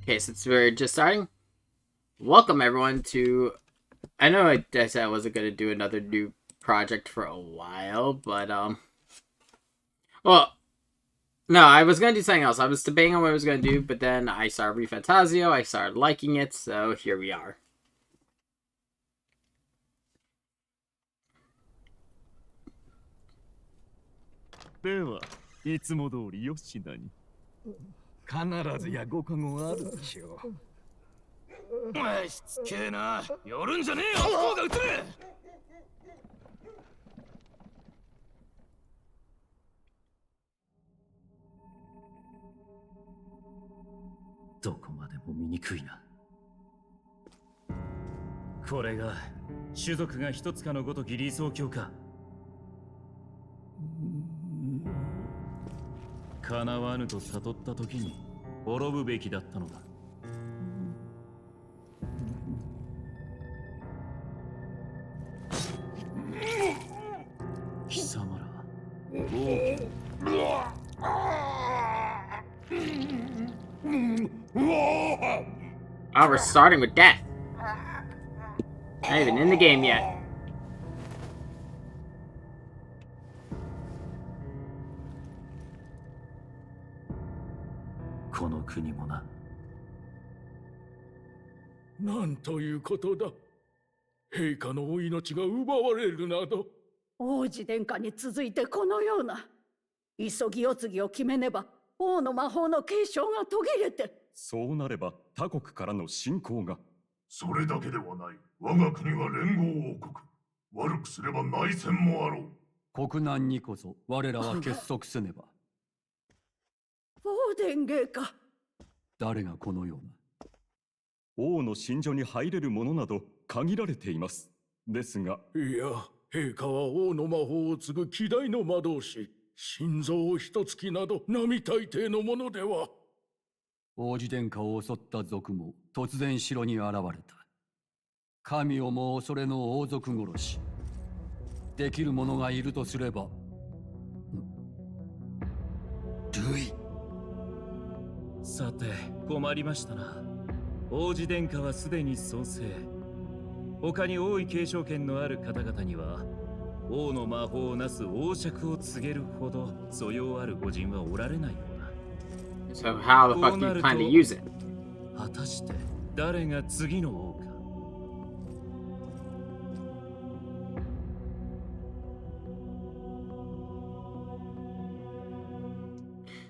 Okay, since we're just starting, welcome everyone to. I know I said I wasn't gonna do another new project for a while, but well, no, I was gonna do something else. I was debating on what I was gonna do, but then I saw ReFantazio. I started liking it, so here we are. ではいつも通りよしなに必ずやご加護あるでしょう。おいしつけえな。寄るんじゃねえよ。方が映れ。どこまでも醜いな。これが種族が一つかのごとき理想郷か。叶わぬと悟った時に滅ぶべきだったのだ。貴様ら王家。Oh, we're starting with death. Not even in the game yet. この国もな。なんということだ。陛下のお命が奪われるなど。王子殿下に続いてこのような急ぎお次を決めねば王の魔法の継承が途切れて。そうなれば他国からの侵攻が。それだけではない。我が国は連合王国。悪くすれば内戦もあろう。国難にこそ我らは結束せねば。ボーデン陛下。誰がこのような。王の寝所に入れるものなど限られています。ですが。いや、陛下は王の魔法を継ぐ希代の魔導士。心臓を一月など並大抵のものでは。王子殿下を襲った賊も突然城に現れた。神をも恐れの王族殺し。できる者がいるとすれば。ルイ。さて、困りましたな。王子殿下はすでに創生。他に王位継承権のある方々には、王の魔法をなす王爵を告げるほど素養ある御人はおられないようだ。So how the fuck do you plan to use it? 果たして誰が次の王か。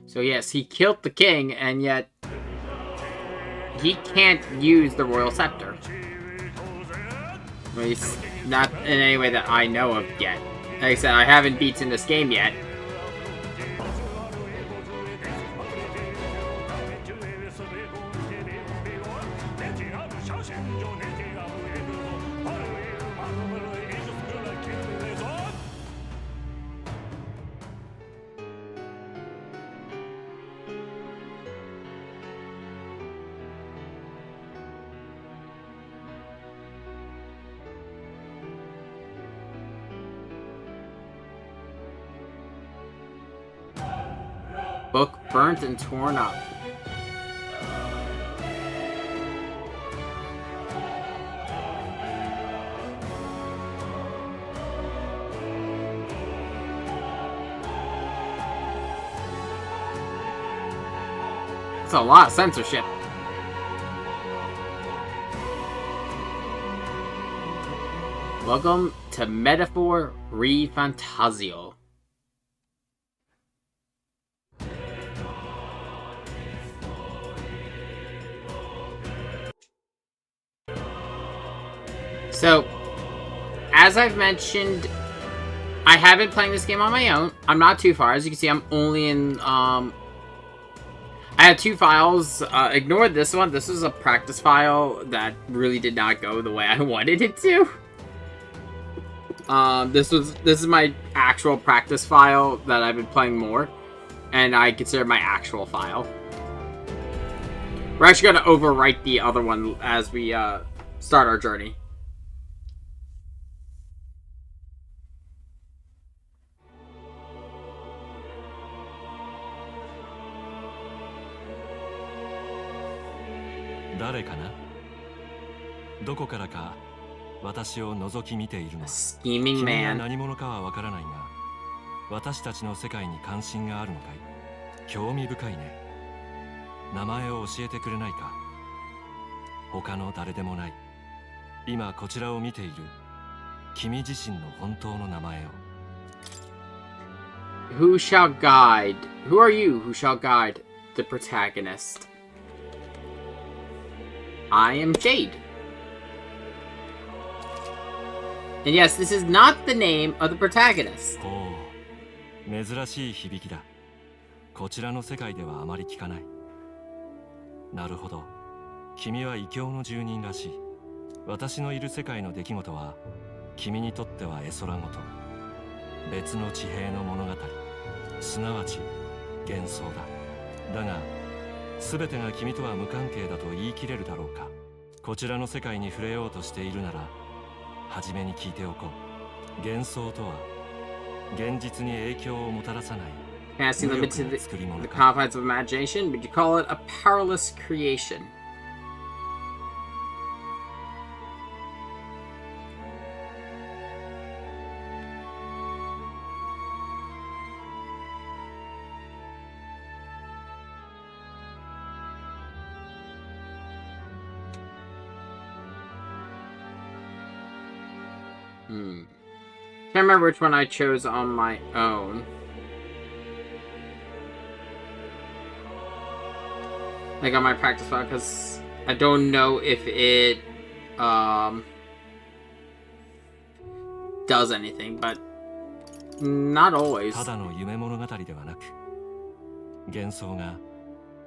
So yes, he killed the king, and yet he can't use the royal scepter. At least not in any way that I know of yet. Like I said, I haven't beaten this game yet. Book burnt and torn up. That's a lot of censorship. Welcome to Metaphor ReFantazio. So, as I've mentioned, I have been playing this game on my own. I'm not too far. As you can see, I'm only in, I have two files. Ignore this one. This is a practice file that really did not go the way I wanted it to. This is my actual practice file that I've been playing more. And I consider my actual file. We're actually going to overwrite the other one as we, start our journey. 誰かな？どこからか私を覗き見ているのは Scheming 君が man. 何者かはわからないが、私たちの世界に関心があるのかい？興味深いね。名前を教えてくれないか？他の誰でもない、今こちらを見ている君自身の本当の名前を。Who shall guide? Who are you who shall guide the protagonist? I am Jade. And yes, this is not the name of the protagonist. ほう、珍しい響きだ。こちらの世界ではあまり聞かない。なるほど、君は異教の住人らしい。私のいる世界の出来事は君にとっては絵空事、別の地平の物語、すなわち幻想だ。だが全てが君とは無関係だと言い切れるだろうか。こちらの世界に触れようとしているなら初めに聞いておこう。幻想とは現実に影響をもたらさない Fantasy 無 limited 力 to な作り the 物か。 confines of imagination, but you call it a powerless creation. Can't remember which one I chose on my own. Like on my practice file, because I don't know if it does anything, but not always. ただの夢物語ではなく、幻想が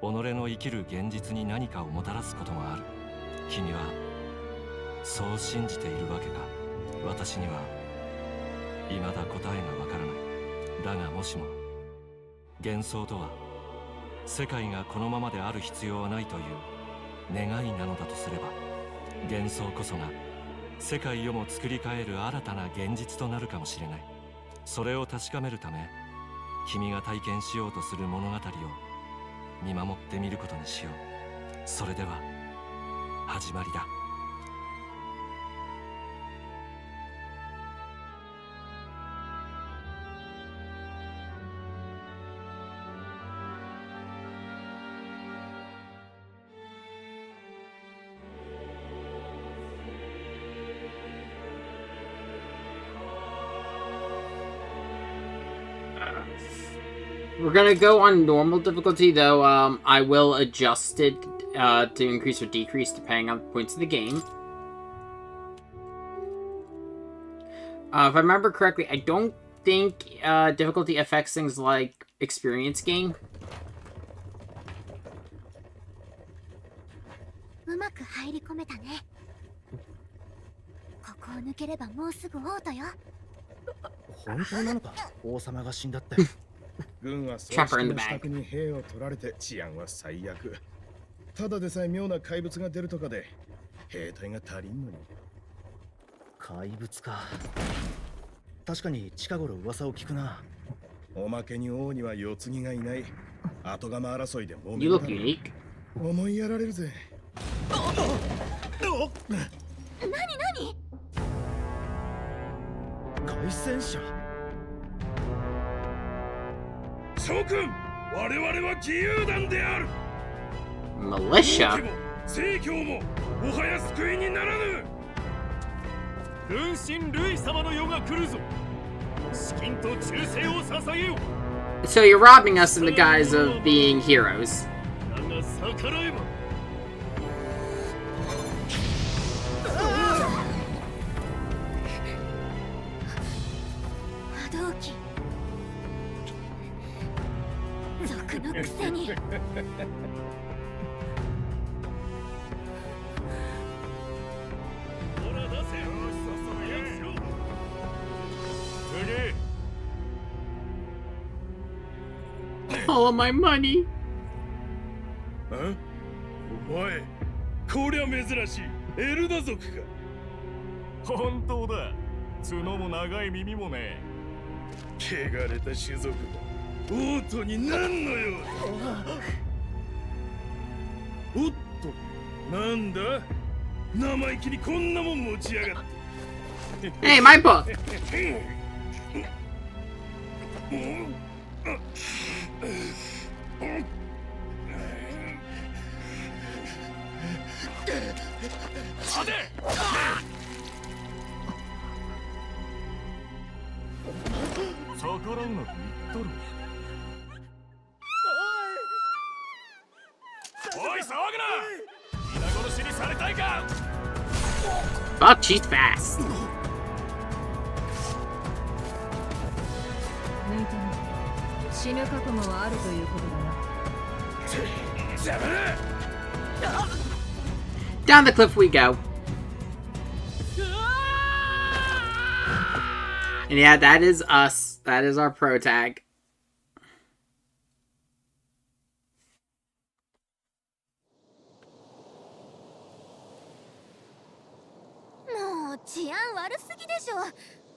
己の生きる現実に何かをもたらすこともある。君はそう信じているわけか。私には未だ答えがわからない。だがもしも幻想とは世界がこのままである必要はないという願いなのだとすれば、幻想こそが世界をも作り変える新たな現実となるかもしれない。それを確かめるため、君が体験しようとする物語を見守ってみることにしよう。それでは始まりだ。We're gonna go on normal difficulty, though. I will adjust it to increase or decrease depending on the points of the game. If I remember correctly, I don't think difficulty affects things like experience gain. うまく入り込めたね。ここを抜ければもうすぐ王都よ。本当なのか？王様が死んだって。軍は組 Chopper in 織 the の bag. 支度に兵を取られて治安は最悪。ただでさえ妙な怪物が出るとかで兵隊が足りんのに。怪物か。確かに近頃噂を聞くな。おまけに王には世継ぎがいない。後釜争いで揉め You る look だろう。 unique. 思いやられるぜ。何凱旋者。諸君、我々は義勇団である。 Militia? 聖教ももはや救いにならぬ。軍神ルイ様の世が来るぞ。資金と忠誠を捧げよ。 So you're robbing us in the guise of being heroes. だが逆らえば波動機。賊のくせに。ほら出せ。よし、さっさと早くしろ。次。 All of my money. お前、こりゃ珍しい。エルダ族か。本当だ。角も長い耳もね。汚れた種族が王都に何の用だ。おっと、なんだ生意気にこんなもん持ちやがって Hey, my book! 待て逆らうなと言ったろおい騒ぐな皆殺しにされたいか Fuck, she's fast. 抜いても死ぬ覚悟はあるということだな。邪魔だ Down the cliff we go. And yeah, that is us. That is our pro tag. もう治安悪すぎでしょ。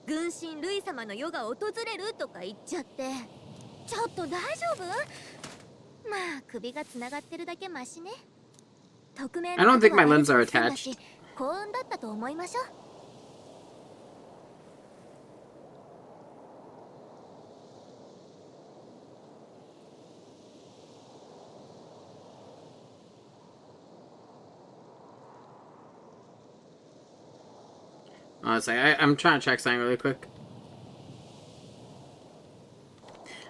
軍神ルイ様の世が訪れるとか言っちゃって。ちょっと大丈夫？まあ首がつながってるだけマシね。匿名 I don't think my limbs are attached. 幸運だったと思いましょう。Honestly, I'm trying to check something really quick.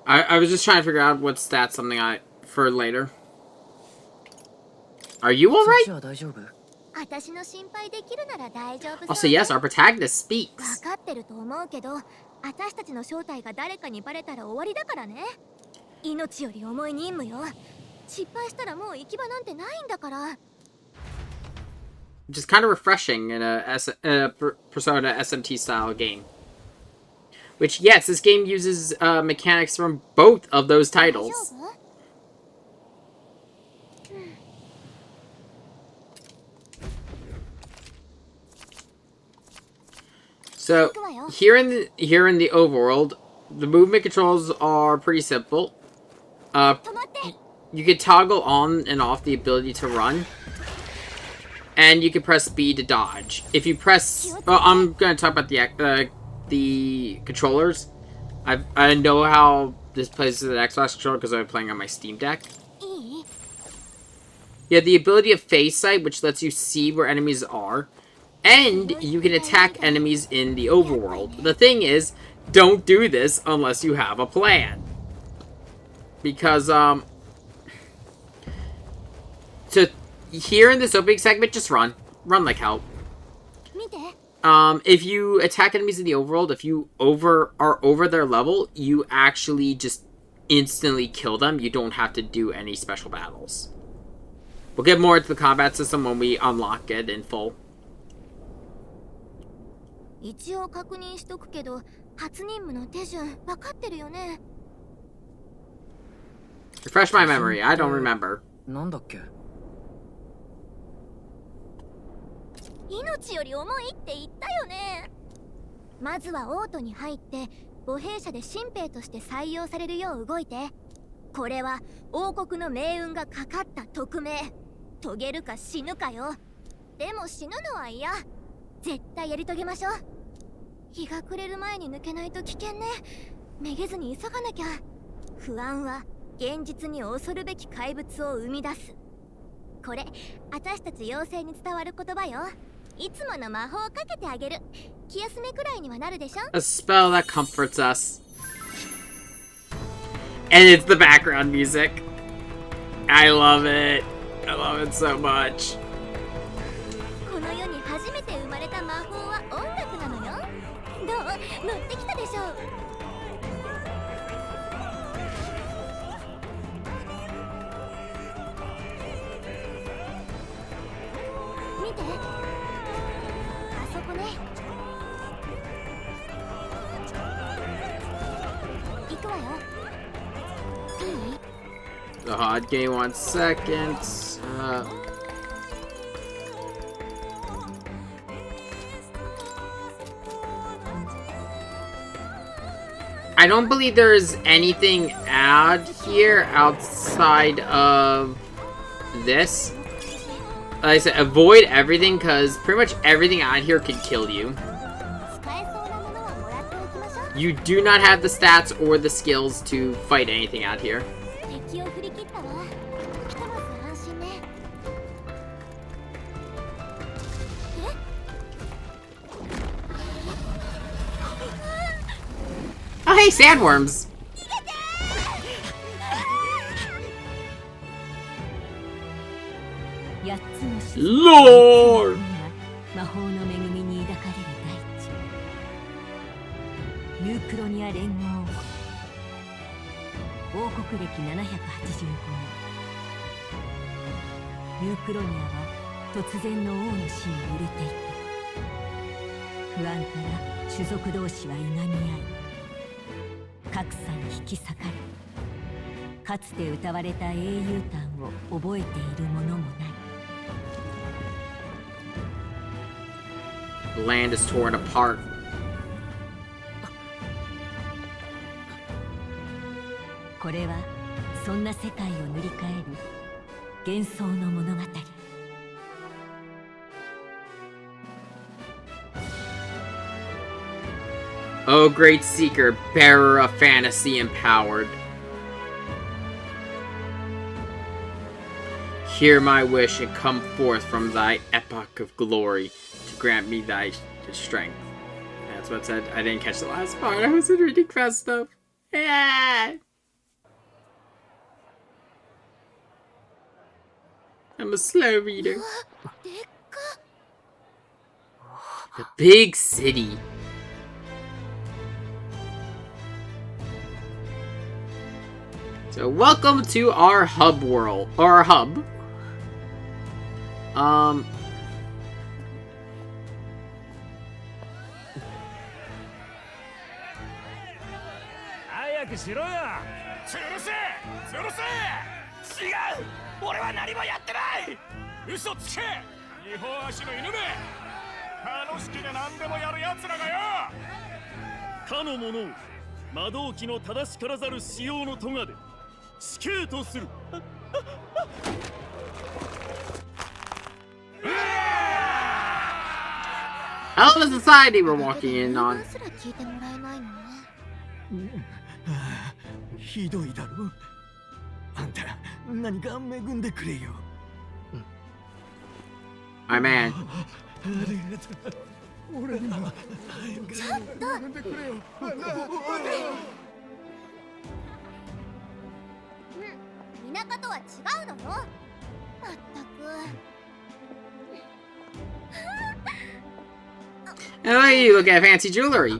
I was just trying to figure out what stats something for later. Are you alright? 私の心配できるなら大丈夫。 Also, yes, our protagonist speaks. 分かってると思うけど、私たちの正体が誰かにバレたら終わりだからね。命より重い任務よ。失敗したらもう行き場なんてないんだから。 Which is kind of refreshing in a Persona SMT style game. Which, yes, this game uses mechanics from both of those titles. So here in the overworld, the movement controls are pretty simple. You can toggle on and off the ability to run. And you can press B to dodge. If you press... Well, I'm going to talk about the controllers. I know how this plays as an Xbox controller because I'm playing on my Steam Deck. You have the ability of phase sight, which lets you see where enemies are. And you can attack enemies in the overworld. The thing is, don't do this unless you have a plan. Because, here in this opening segment, just run. Run like hell. If you attack enemies in the overworld, if you are over their level, you actually just instantly kill them. You don't have to do any special battles. We'll get more into the combat system when we unlock it in full. 一応確認しとくけど、初任務の手順分かってるよね。 Refresh my memory. I don't remember. なんだっけ？命より重いって言ったよね。まずはオートに入って母兵者で新兵として採用されるよう動いて。これは王国の命運がかかった匿名。遂げるか死ぬかよ。でも死ぬのは嫌。絶対やり遂げましょう。日が暮れる前に抜けないと危険ね。めげずに急がなきゃ。不安は現実に恐るべき怪物を生み出す。これ私たち妖精に伝わる言葉よ。いつもの魔法をかけてあげる。気休めくらいにはなるでしょ。 A spell that comforts us. And it's the background music. I love it. I love it so much. この世に初めて生まれた魔法は音楽なのよ。どう？乗ってきたでしょ。見て。あそこね。行くわよ。いい？ The hot game 1 second. I don't believe there is anything out here outside of this. like I said, avoid everything because pretty much everything out here can kill you. You do not have the stats or the skills to fight anything out here. Oh, hey, sandworms! Lord! 魔法の恵みに抱かれる大地ユークロニア連合王国歴785年ユークロニアは突然の王の死に揺れていた。不安から種族同士はいがみ合い格差に引き裂かれ、かつて歌われた英雄譚を覚えている者もない。The land is torn apart. これはそんな世界を塗り替える幻想の物語。O great seeker, bearer of fantasy empowered. Hear my wish and come forth from thy epoch of glory to grant me thy strength. That's what it said. I didn't catch the last part. I wasn't reading fast enough. Yeah. I'm a slow reader. The big city. So welcome to our hub world, or our hub. 早くしろよ。つるせつるせ。違う、俺は何もやってない。嘘つけ、二本足の犬め。楽しきで何でもやる奴らがよ。かの者を魔導機の正しからざる使用の咎で死刑とする。Hell of a society we're walking in on. ひどいだろ。あんた何か恵んでくれよ。My man. 俺にもちょっと恵んでくれよ。田舎とは違うのよ。まったく。Oh, you look at fancy jewelry. 遊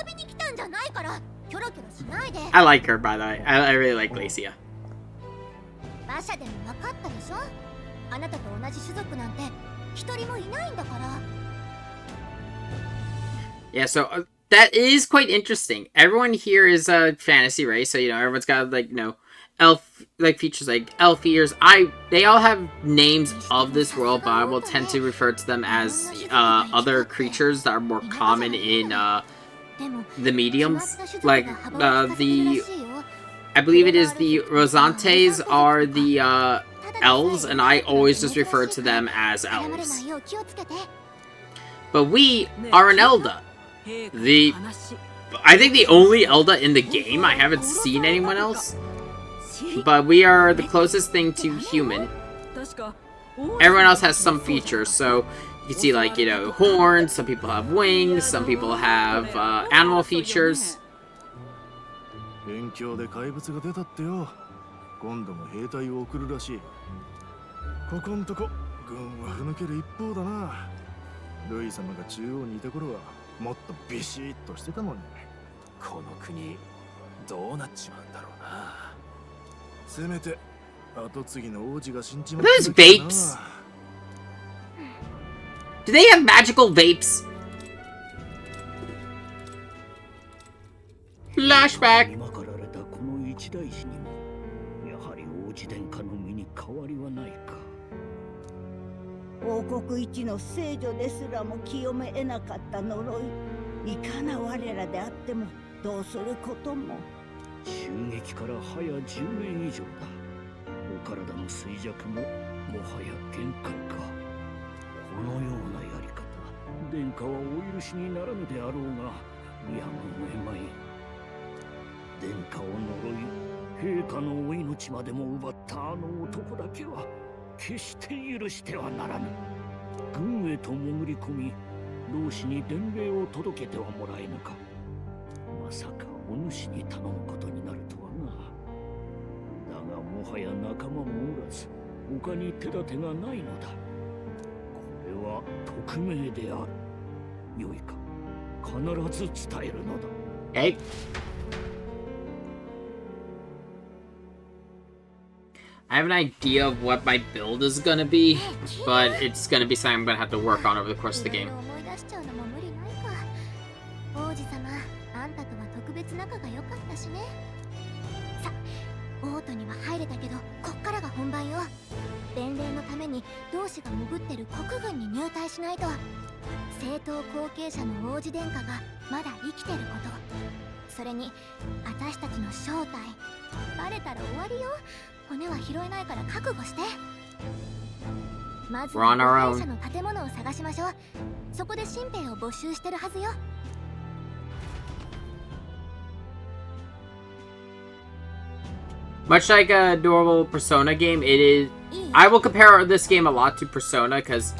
びに来たんじゃないからキョロキョロしないで。 I like her, by the way. I really like Glacia. 馬車でも分かったでしょ。あなたと同じ種族なんて一人もいないんだから。 Yeah, so that is quite interesting. Everyone here is a fantasy race, so everyone's got elf features like elf ears. They all have names of this world, but I will tend to refer to them as other creatures that are more common in the mediums. Like I believe it is the Rosantes are the elves, and I always just refer to them as elves. But we are an Elda. I think the only Elda in the game. I haven't seen anyone else. But we are the closest thing to human. Everyone else has some features, so you can see horns, some people have wings, some people have animal features. 辺境で怪物が出たってよ。今度も兵隊を送るらしい。ここんとこ軍はふぬける一方だな。ルイ様が中央にいた頃はもっとビシッとしてたのに。この国どうなっちまうんだろうな。せめて後継ぎの王子が死んじまった。Those vapes. Do they have magical vapes? Flashback. 今かられたこの一大事にもやはり王子殿下の身に変わりはないか。王国一の聖女ですらも清め得なかった呪い。いかな我らであってもどうすることも。襲撃から早10年以上だ。お体の衰弱ももはや限界か。殿下はお許しにならぬであろうが、やむを得まい。殿下を呪い、陛下のお命までも奪ったあの男だけは決して許してはならぬ。軍へと潜り込み、老子に伝令を届けてはもらえぬか。まさかお主に頼むことになるとはな。だがもはや仲間もおらず、他に手立てがないのだ。これは匿名である。よいか、必ず伝えるのだ。Hey. I have an idea of what my build is gonna be, but it's gonna be something I'm gonna have to work on over the course of the game. 王子様、あんたとは特別仲が良かったしね。さ、オートには入れたけど、こっからが本番よ。伝令のために同志が潜ってる国軍に入隊しないと。正統後継者の王子殿下がまだ生きてること、それに私たちの正体バレたら終わりよ。骨は拾えないから覚悟して。まずは後継者の建物を探しましょう。そこで新兵を募集してるはずよ。Much like a normal Persona game, it is... I will compare this game a lot to Persona, because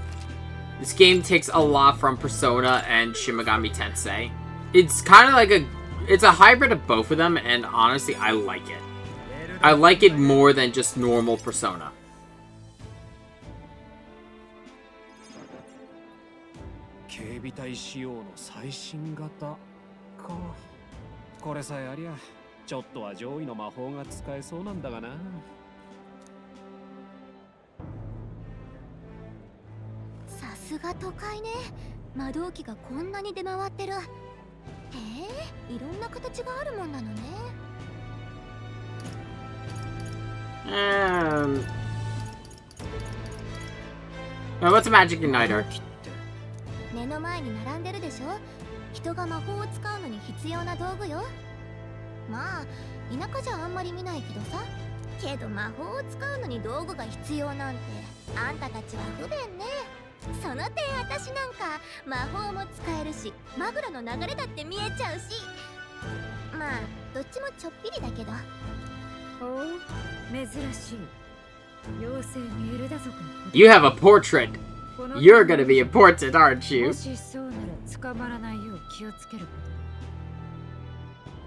this game takes a lot from Persona and Shin Megami Tensei. It's kind of like a... It's a hybrid of both of them, and honestly, I like it. I like it more than just normal Persona. 警備隊仕様の最新型か。これさえありゃちょっとは上位の魔法が使えそうなんだがな。さすが都会ね。魔導機がこんなに出回ってる。へえ、いろんな形があるもんなのね。What's a magic igniter? 目の前に並んでるでしょ。人が魔法を使うのに必要な道具よ。まあ田舎じゃあんまり見ないけどさ。けど魔法を使うのに道具が必要なんて、あんたたちは不便ね。その点私なんか魔法も使えるし、マグロの流れだって見えちゃうし。まあどっちもちょっぴりだけど。おお、珍しい。妖精メルダ族の。 You have a portrait. You're gonna be important, aren't you? もしそうなら捕まらないよう気をつけるこ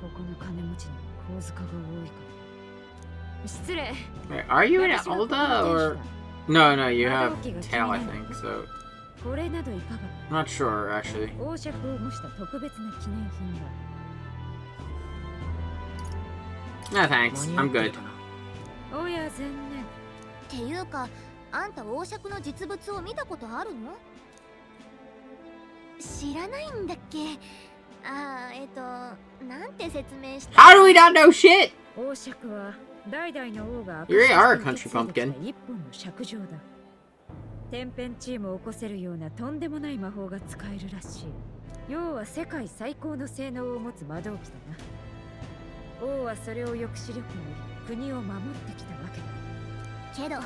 と。ここの金持ちに小塚が多いから。失礼。 Wait, are you in Alda or no? No, you have tail, I think. So これなどいかが。 I'm not sure actually. 王爵を模した特別な記念品だ。 No thanks, I'm good. おや残念。っていうか、あんた王爵の実物を見たことあるの？知らないんだっけ？ああ、なんて説明した？ How do we not know shit? 王爵は代々の王が You really are a country pumpkin. 一本の尺状だ。天変地異も起こせるようなとんでもない魔法が使えるらしい。要は世界最高の性能を持つ魔導機だな。王はそれを抑止力に国を守ってきたわけだ。けど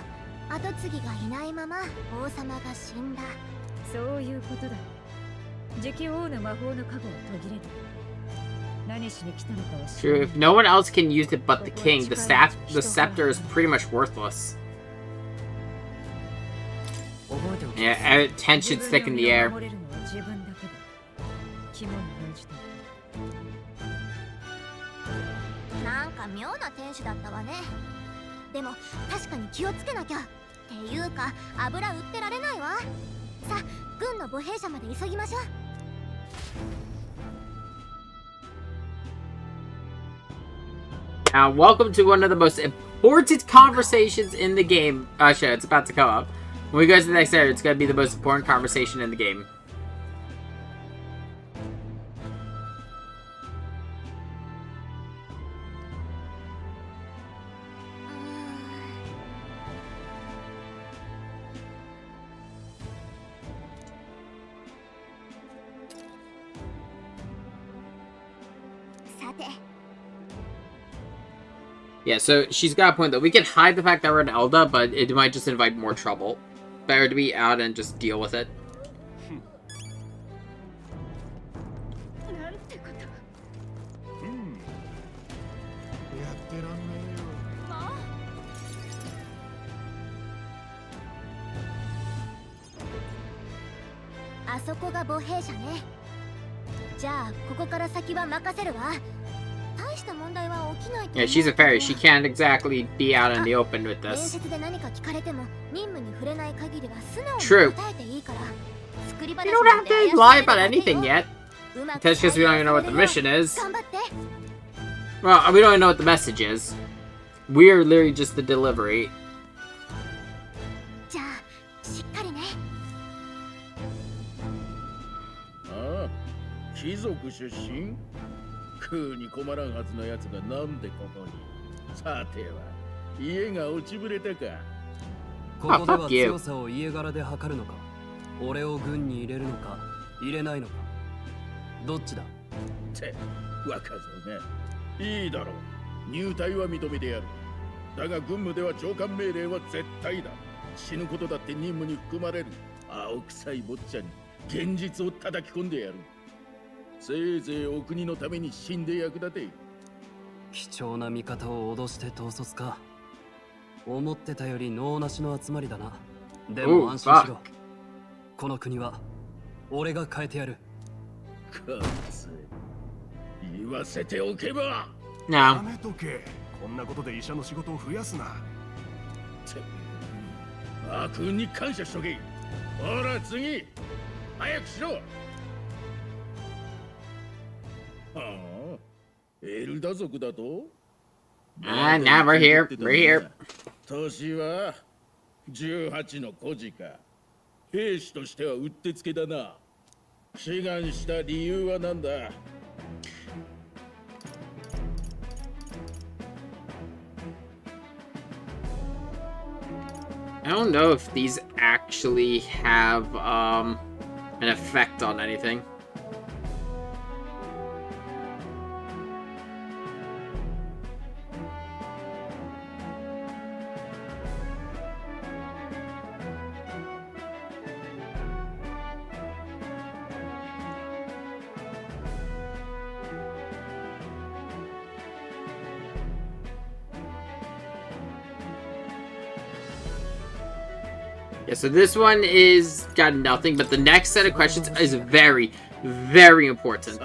後継ぎがいないまま王様が死んだ。そういうことだ。次期王の魔法の加護を途切れる。何しに来たのかは知らない。 True, if no one else can use it but the king, the scepter is pretty much worthless. Yeah, tension's thick in the air. なんか妙な天使だったわね。でも確かに気をつけなきゃ。っていうか油売ってられないわ。さあ、軍の母兵舎まで急ぎましょう。Now, welcome to one of the most important conversations in the game. Actually, it's about to come up. When we go to the next area, it's going to be the most important conversation in the game. Yeah, so she's got a point, though. We can hide the fact that we're in Elda, but it might just invite more trouble. Better to be out and just deal with it. あそこが母兵舎ね。じゃあここから先は任せるわ。大した問題は起きないと思う。 Yeah, she's a fairy. She can't exactly be out in the open with 面 this. 接で何か聞かれても任務に触れない限りは素直 True. に答えていいから。作り話 You don't なん have て to 怪し lie いだ about けよ。 anything yet. うまく That's because we don't even know what the 採用さ mission れるよ。 is. 頑張って。 Well, we don't even know what the message is. We're literally just the delivery. じゃあしっかりね。ああ、貴族出身？食うに困らんはずのやつがなんでここに。さては、家が落ちぶれたか。ここでは強さを家柄で測るのか、俺を軍に入れるのか入れないのか、どっちだ。って若造がいいだろう。入隊は認めてやる。だが軍務では上官命令は絶対だ。死ぬことだって任務に含まれる。青臭い坊ちゃんに現実を叩き込んでやる。せいぜいお国のために死んで役立て。貴重な味方を脅して統率か。思ってたより能なしの集まりだな。でも安心しろ。この国は俺が変えてやる。かつ言わせておけば。Now, やめとけ。こんなことで医者の仕事を増やすな。悪運に感謝しとけ。ほら次早くしろ。ああ、エルダ族だと。now we're here. We're here. 年は18の孤児か。兵士としてはうってつけだな。志願した理由は何だ。I don't know if these actually have an effect on anything. Yeah, so this one is got nothing, but the next set of questions is very, very important.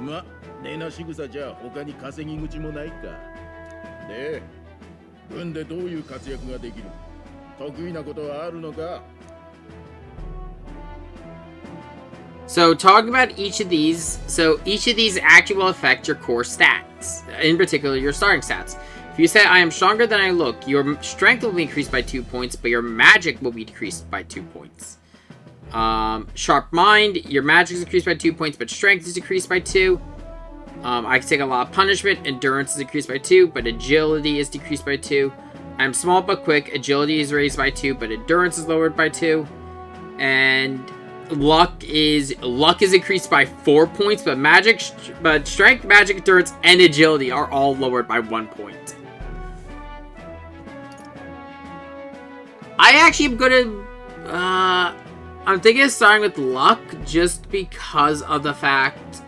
ま、寝なし草じゃ他に稼ぎ口もないか。で、軍でどういう活躍ができる？得意なことはあるのか？ So talking about each of these, actually will affect your core stats, in particular your starting stats. If you say I am stronger than I look, your strength will be increased by 2 points, but your magic will be decreased by 2 points. Sharp mind, your magic is increased by 2 points, but strength is decreased by 2. I can take a lot of punishment, endurance is increased by 2, but agility is decreased by 2. I'm small but quick, agility is raised by 2, but endurance is lowered by 2. And luck is increased by 4 points, but strength, magic, endurance, and agility are all lowered by 1 point. I actually am gonna, I'm thinking of starting with luck just because of the fact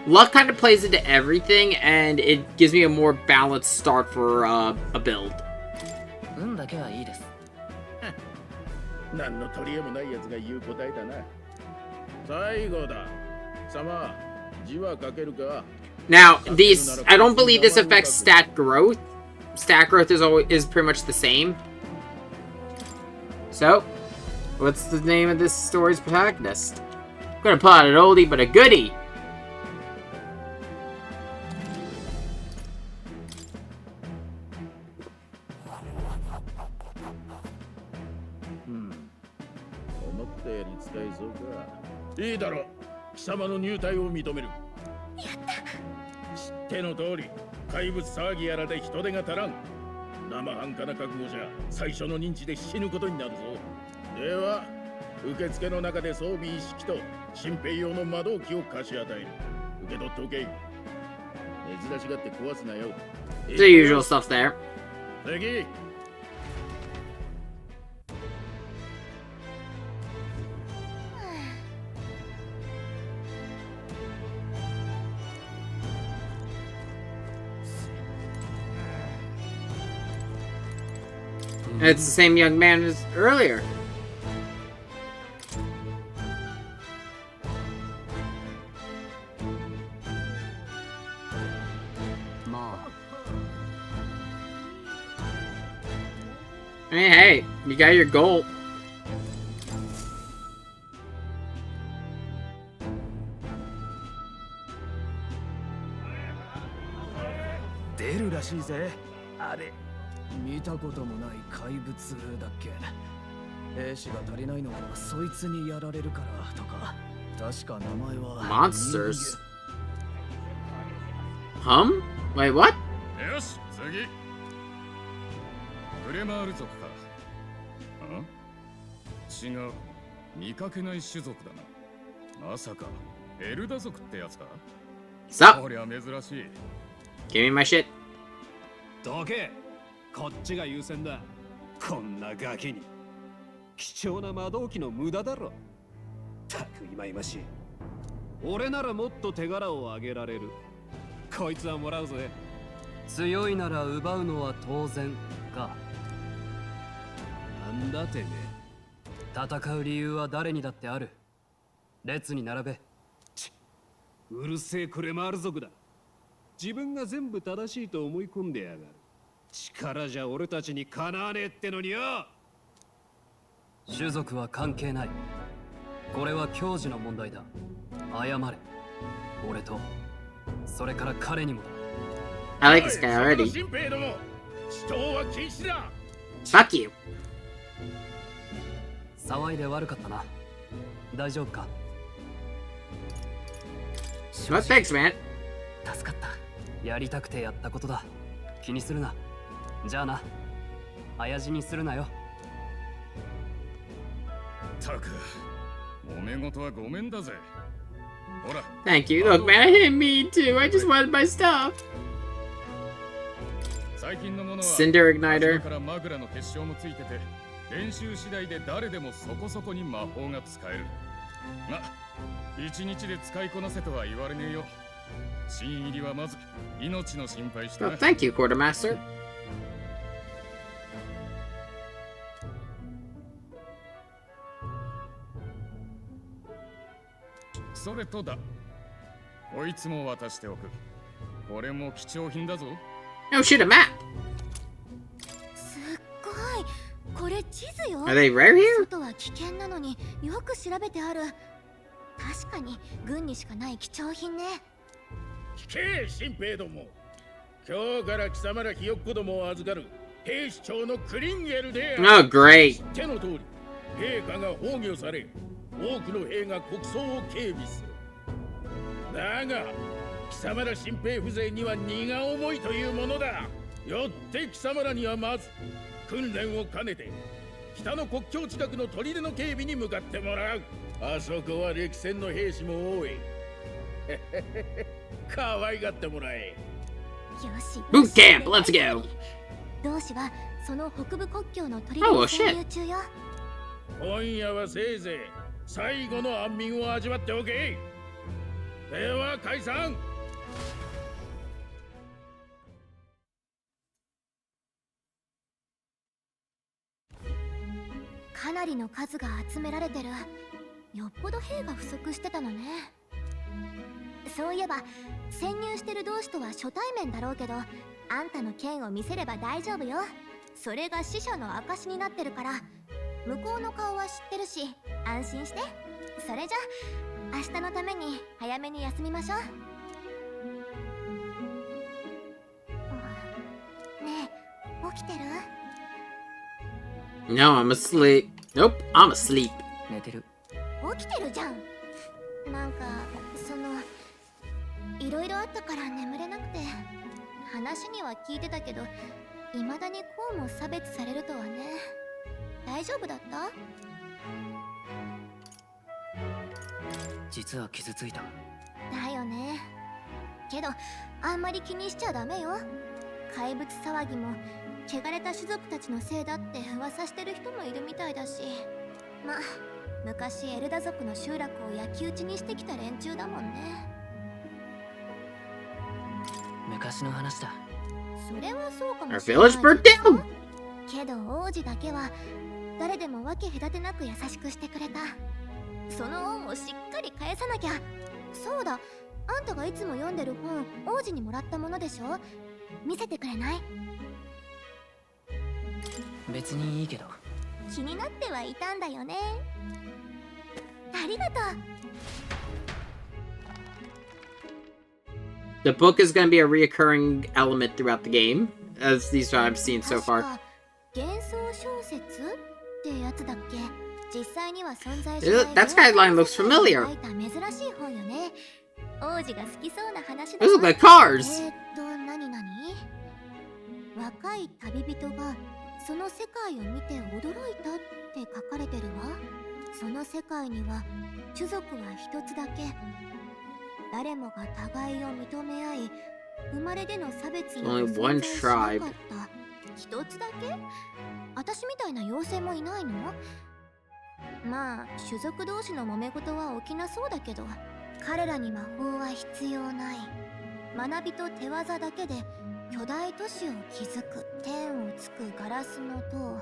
luck kind of plays into everything and it gives me a more balanced start for a build. 何の取り柄もないやつが言う答えだな。最後だ。様、字は書けるか? Now, these, I don't believe this affects stat growth. Stat growth is pretty much the same. So, what's the name of this story's protagonist? I'm gonna pull out an oldie but a goodie. Hmm. 思ったより使えそうか。いいだろう。貴様の入隊を認める。やった。知っての通り、怪物騒ぎやらで人手が足らん。生半可な覚悟じゃ最初の認知で死ぬことになるぞ。では、受付の中で装備一式と新兵用の魔導機を貸し与える。受け取っておけ。珍しがって壊すなよ。The usual stuff there. 次。It's the same young man as earlier. mean, hey, you got your goal. 出るらしいぜ。あれ、見たこともない怪物だっけ。兵士が足りないのはそいつにやられるからとか。確か名前は Monsters. Wait, what? よし、次。クレマール族か。違う。見かけない種族だな。まさかエルダ族ってやつか。Sup? こりゃ珍しい。Give me my shit. どけ、こっちが優先だ。こんなガキに貴重な魔導機の無駄だろ。たくいまいましい。俺ならもっと手柄をあげられる。こいつはもらうぜ。強いなら奪うのは当然か。なんだてめえ。戦う理由は誰にだってある。列に並べ。うるせえクレマール族だ。自分が全部正しいと思い込んでやがる。力じゃ俺たちにかなわねえってのによ。種族は関係ない。これは矜持の問題だ。謝れ。俺と、それから彼にもだ。I like this guy already. Fuck you. 騒いで悪かったな。大丈夫か？ What thanks, man? 助かった。やりたくてやったことだ。気にするな。じゃあな。早死にするなよ。たく、揉め事はごめんだぜ。ほら。Thank you. Look, man, I hit me too. I just wanted my stuff. 最近のものは Cinder Igniter. からマグラの結晶もついてて、練習次第で誰でもそこそこに魔法が使える。ま、一日で使いこなせとは言われねえよ。新入りはまず命の心配した。Oh, thank you, Quartermaster. それとだ。こいつも渡しておく。これも貴重品だぞ。Oh shit, a map. すっごい。これ地図よ。Are they rare here? 外は危険なのによく調べてある。確かに軍にしかない貴重品ね。聞け、新兵ども。今日から貴様らひよっこどもを預かる兵士長のクリンゲルである。Oh, great. 手の通り、陛下が崩御され、多くの兵が国葬を警備する。だが、貴様ら新兵風情には荷が重いというものだ。よって貴様らにはまず訓練を兼ねて北の国境近くの砦の警備に向かってもらう。あそこは歴戦の兵士も多い。可愛がってもらえ。よし。 Boot camp, let's go. 同志はその北部国境の砦 Oh, に潜入中よ。今夜はせいぜい最後の安眠を味わっておけ。では解散。かなりの数が集められてる。よっぽど兵が不足してたのね。そういえば潜入してる同士とは初対面だろうけど、あんたの剣を見せれば大丈夫よ。それが死者の証になってるから。向こうの顔は知ってるし安心して。それじゃ明日のために早めに休みましょう。ねえ、起きてる？ No, I'm asleep. Nope, I'm asleep. 寝てる。起きてるじゃん。なんかいろいろあったから眠れなくて。話には聞いてたけど、未だにこうも差別されるとはね。大丈夫だった？実は傷ついた。だよね。けどあんまり気にしちゃダメよ。怪物騒ぎも汚れた種族たちのせいだって噂してる人もいるみたいだし。ま、昔エルダ族の集落を焼き討ちにしてきた連中だもんね。昔の話だ。それはそうかも Our しれない village burnt down. けど王子だけは誰でも分け隔てなく優しくしてくれた。その恩をしっかり返さなきゃ。そうだ、あんたがいつも読んでる本、王子にもらったものでしょ。見せてくれない？別にいいけど。気になってはいたんだよね。ありがとう。 The book is going to be a reoccurring element throughout the game, as these I've seen so far. 幻想小説ってやつだっけ？実際には存在しない。That skyline looks familiar. 珍しい本よね。王子が好きそうな話だ。Those look like cars. 何若い旅人がその世界を見て驚いたって書かれてるわ。その世界には種族は一つだけ。誰もが互いを認め合い、生まれでの差別に存在しなかった。一つだけ？私みたいな妖精もいないの？まあ、種族同士の揉め事は起きなそうだけど、彼らに魔法は必要ない。学びと手技だけで巨大都市を築く。天をつくガラスの塔、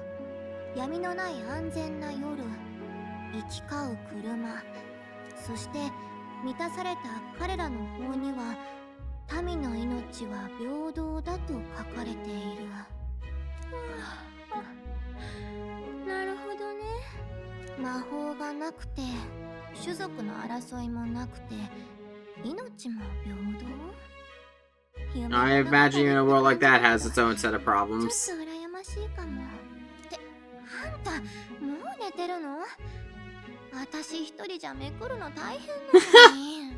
闇のない安全な夜、行き交う車、そして満たされた彼らの法には、民の命は平等だと書かれている。なるほどね。魔法がなくて、種族の争いもなくて、命も平等。I imagine even a world like that has its own set of problems. ちょっと羨ましいかも。って、あんた、もう寝てるの？私一人じゃめくるの大変なのに。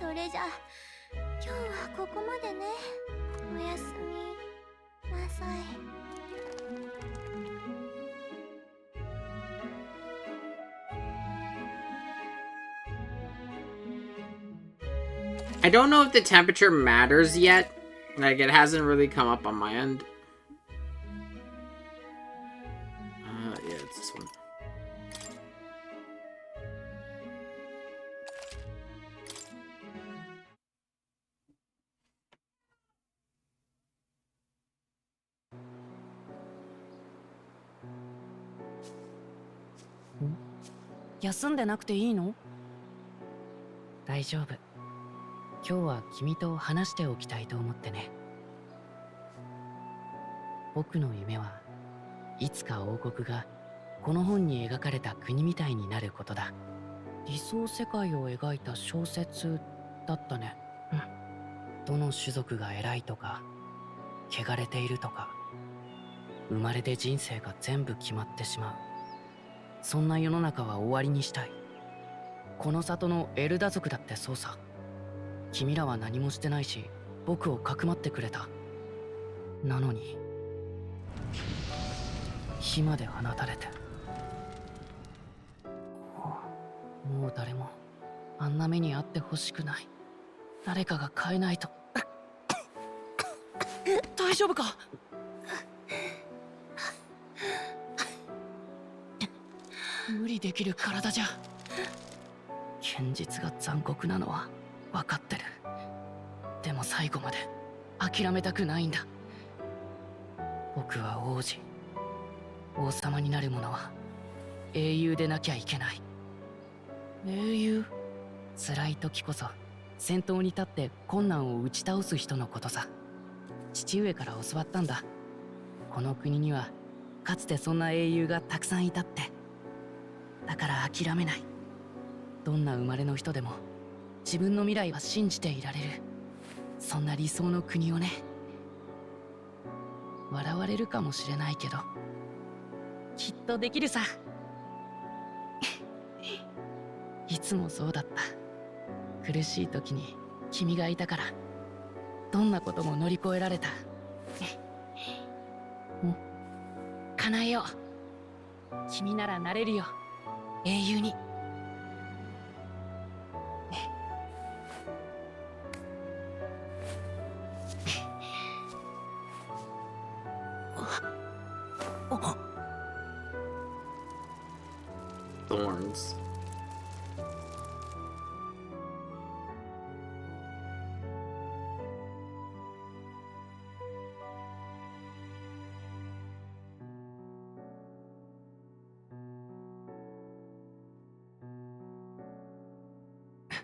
それじゃ、今日はここまでね。おやすみなさい。I don't know if the temperature matters yet. Like, it hasn't really come up on my end. Yeah, it's this one. Hmm? 休んでなくていいの？大丈夫。今日は君と話しておきたいと思ってね。僕の夢はいつか王国がこの本に描かれた国みたいになることだ。理想世界を描いた小説だったね。どの種族が偉いとか、汚れているとか、生まれで人生が全部決まってしまう。そんな世の中は終わりにしたい。この里のエルダ族だってそうさ。君らは何もしてないし、僕をかくまってくれた。なのに火まで放たれて、もう誰もあんな目に遭ってほしくない。誰かが変えないと。大丈夫か？無理できる体じゃ。現実が残酷なのは分かってる。でも最後まで諦めたくないんだ。僕は王子。王様になる者は英雄でなきゃいけない。英雄？辛い時こそ先頭に立って困難を打ち倒す人のことさ。父上から教わったんだ。この国にはかつてそんな英雄がたくさんいたって。だから諦めない。どんな生まれの人でも自分の未来は信じていられる。そんな理想の国をね。笑われるかもしれないけど、きっとできるさ。いつもそうだった。苦しい時に君がいたから、どんなことも乗り越えられた。叶えよう。君ならなれるよ、英雄に。Thorns. Huh?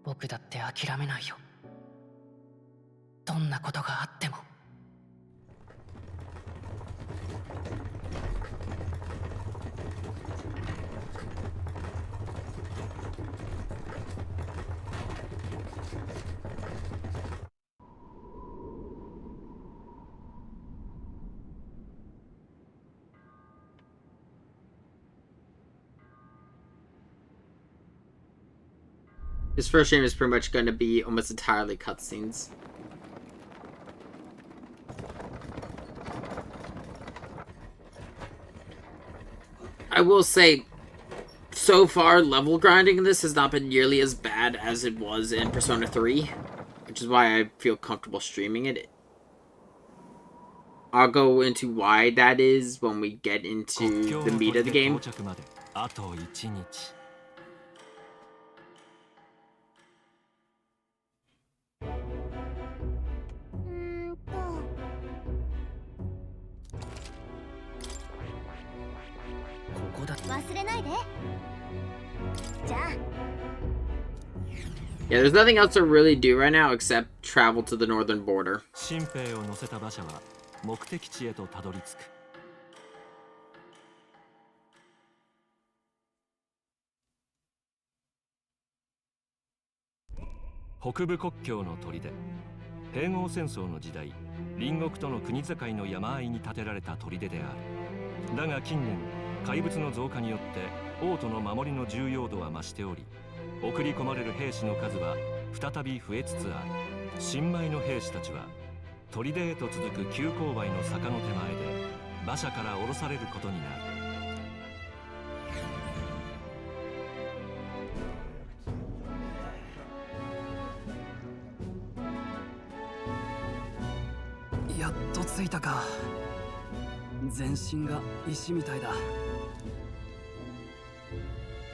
僕だって諦めないよ。どんなことがあっても。This first game is pretty much going to be almost entirely cutscenes. I will say, so far, level grinding in this has not been nearly as bad as it was in Persona 3, which is why I feel comfortable streaming it. I'll go into why that is when we get into the meat of the game. Yeah, there's nothing else to really do right now except travel to the northern border. 目的地へとたどり着く。北部国境の砦。併合戦争の時代、隣国との国境の山あいに建てられた砦である。だが近年、怪物の増加によって王都の守りの重要度は増しており、送り込まれる兵士の数は再び増えつつある。新米の兵士たちは砦へと続く急勾配の坂の手前で馬車から降ろされることになる。やっと着いたか。全身が石みたいだ。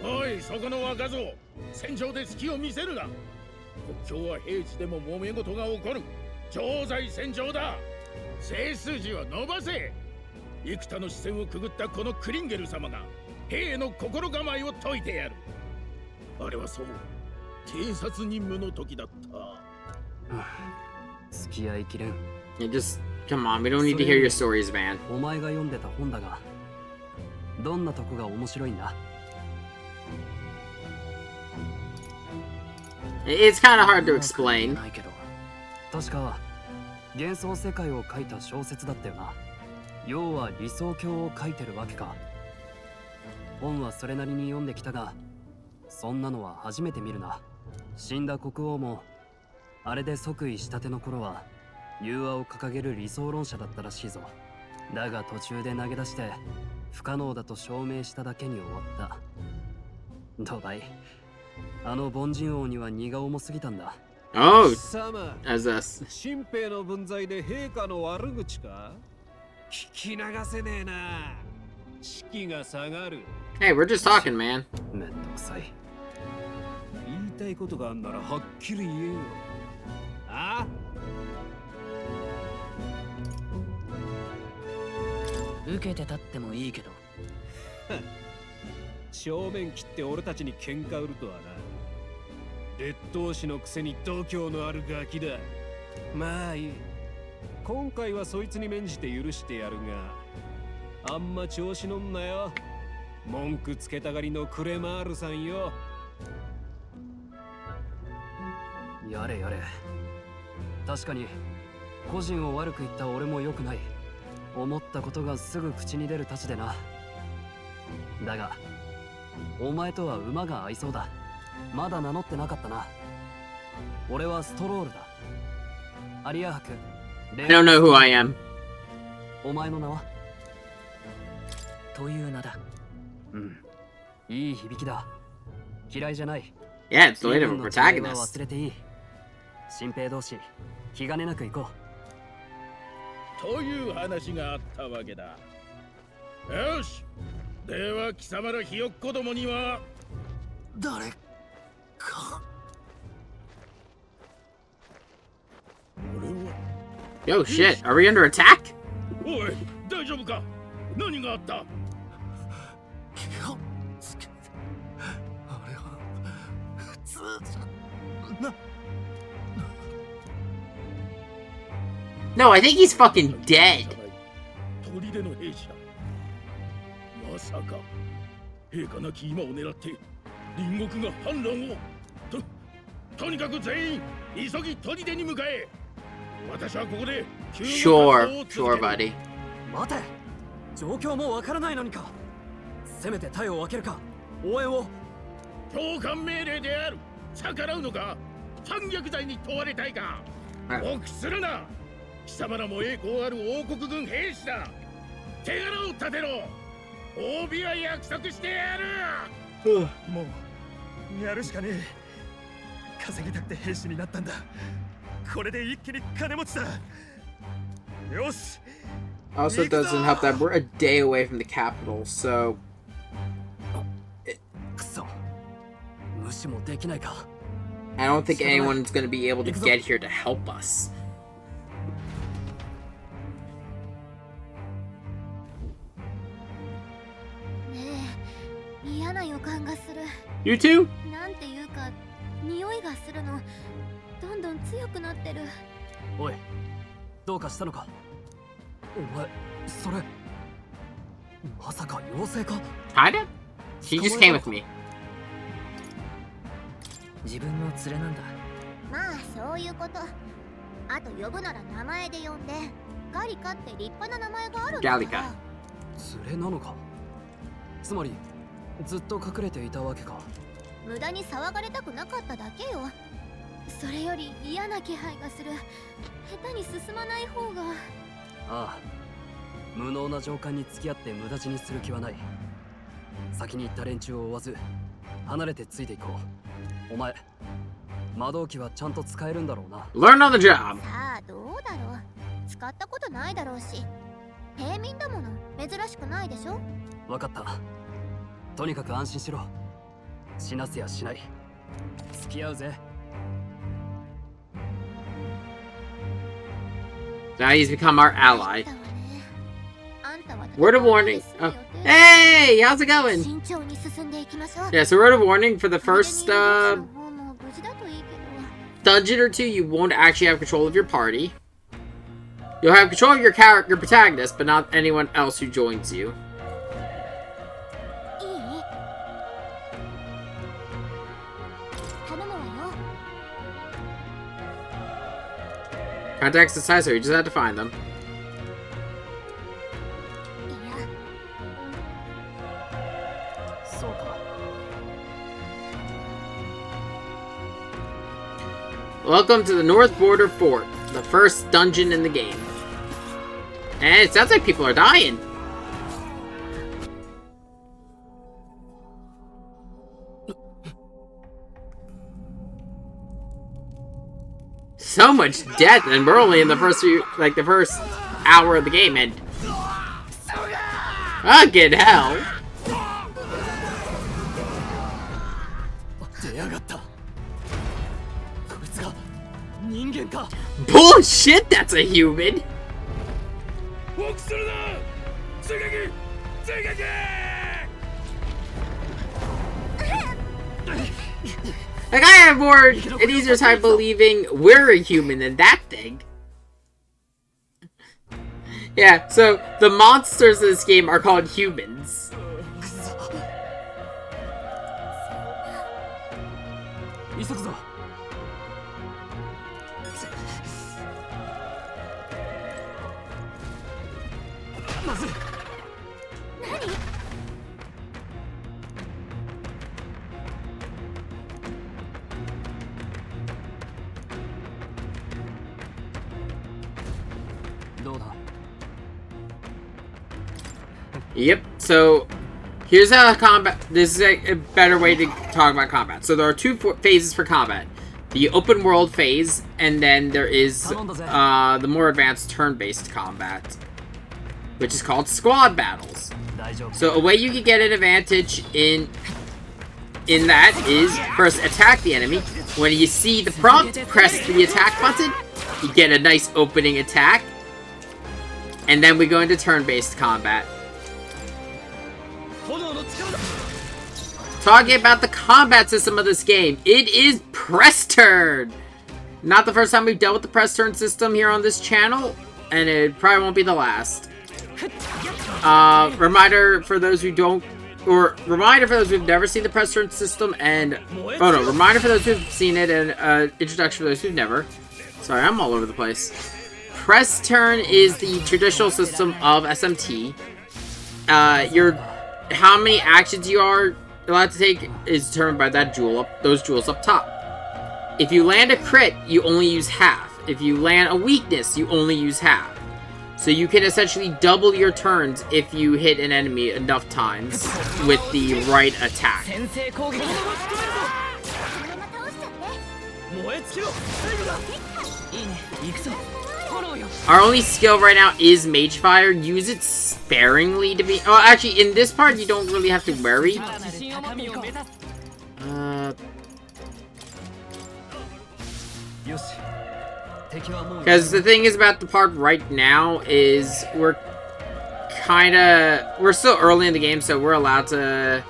おい、そこの若造、戦場で隙を見せるな。国境は平地でも揉め事が起こる。常在戦場だ。背筋を伸ばせ。幾多の視線をくぐったこのクリンゲル様が兵の心構えを解いてやる。あれはそう、偵察任務の時だった。付き合いきれん。Yeah, just come on, we don't need to hear your stories, man. お前が読んでた本だが、どんなとこが面白いんだ？ It's kind of hard to explain. 確か幻想世界を書いた小説だったよな。要は理想郷を書いてるわけか。本はそれなりに読んできたが、そんなのは初めて見るな。死んだ国王もあれで即位したての頃は融和を掲げる理想論者だったらしいぞ。だが途中で投げ出して不可能だと証明しただけに終わった。どうだい？あの凡人王には荷が重すぎたんだ。Oh, as us. 新兵の分際で陛下の悪口か？聞き流せねえな。士気が下がる。Hey, we're just talking, man. めんどくさい。言いたいことがあんならはっきり言えよ。あ？受けて立ってもいいけど。正面切って俺たちに喧嘩売るとはな。劣等士のくせに度胸のあるガキだ。まあいい。今回はそいつに免じて許してやるが、あんま調子乗んなよ。文句つけたがりのクレマールさんよ。やれやれ。確かに個人を悪く言った俺も良くない。思ったことがすぐ口に出るたちでな。だがお前とは馬が合いそうだ。まだ名乗ってなかったな。俺はストロールだ。アリア伯。I don't know who I am. お前の名は？という名だ。うん。いい響きだ。嫌いじゃない。Yeah, it's the way of a protagonist. 忘れていい。新兵同士、気兼ねなく行こう。という話があったわけだ。よし。では貴様らひよっこどもには誰か。Yo, shit, are we under attack? おい、大丈夫か？何があった？気をつけて。あれは普通じゃな。No, I think he's fucking dead. 砦の兵士だ。まさか陛下なき今を狙って隣国が反乱を。とにかく全員急ぎ砦に向かえ。私はここで Sure, buddy. 待て、状況もわからないのにか。せめて隊を分けるか。応援を。教官命令である。逆らうのか？反逆罪に問われたいか？臆するな。貴様らも栄光ある王国軍兵士だ。手柄を立てろ。褒美は約束してやる。もうやるしかねえ。稼ぎたくて兵士になったんだ。これで一気に金持ちだ。よし。 Also, it doesn't help that we're a day away from the capital, so くそ。無視もできないか。 I don't think anyone's going to be able to get here to help us. You too? なんていうか、匂いがするの。どんどん強くなってる。おい、どうかしたのか？お前、それまさか妖精か？ Kinda? She just came with me. 自分の連れなんだ。まあそういうこと。あと呼ぶなら名前で呼んで。ガリカって立派な名前があるんだから。ガリカ。連れなのか？つまりずっと隠れていたわけか。無駄に騒がれたくなかっただけよ。それより嫌な気配がする。下手に進まない方が。ああ、無能な上官に付き合って無駄死にする気はない。先に行った連中を追わず離れてついていこう。お前、魔導機はちゃんと使えるんだろうな。 Learn on the job. さあどうだろう。使ったことないだろうし。平民だもの、珍しくないでしょ。わかった。とにかく安心しろ。死なせやしない。付き合うぜ。 Now he's become our ally. Word of warning. Oh. Hey, how's it going? Yeah, so word of warning for the first dungeon or two, you won't actually have control of your party. You'll have control of your protagonist, but not anyone else who joins you. Contacts the side, so you just have to find them. Welcome to the North Border Fort, the first dungeon in the game. And it sounds like people are dying. So much death, and we're only in the first the first hour of the game, and fucking hell! Bullshit! That's a human. Like, I have more an easier time believing we're a human than that thing. Yeah, so the monsters in this game are called humans. Yep, so here's how combat. This is a better way to talk about combat. So there are two phases for combat: the open world phase, and then there is the more advanced turn-based combat, which is called squad battles. So a way you can get an advantage in that is first attack the enemy. When you see the prompt, press the attack button. You get a nice opening attack, and then we go into turn-based combat. Talking about the combat system of this game, it is press turn! Not the first time we've dealt with the press turn system here on this channel, and it probably won't be the last. Reminder for those who don't, or reminder for those who've never seen the press turn system, and, oh no, reminder for those who've seen it, and introduction for those who've never. Sorry, I'm all over the place. Press turn is the traditional system of SMT. How many actions you are allowed to take is determined by that jewel those jewels up top. If you land a crit, you only use half. If you land a weakness, you only use half. So you can essentially double your turns if you hit an enemy enough times with the right attack. Our only skill right now is Mage Fire. Use it sparingly to be... Oh, actually, in this part, you don't really have to worry. Because the thing is about the part right now is we're still early in the game, so we're allowed to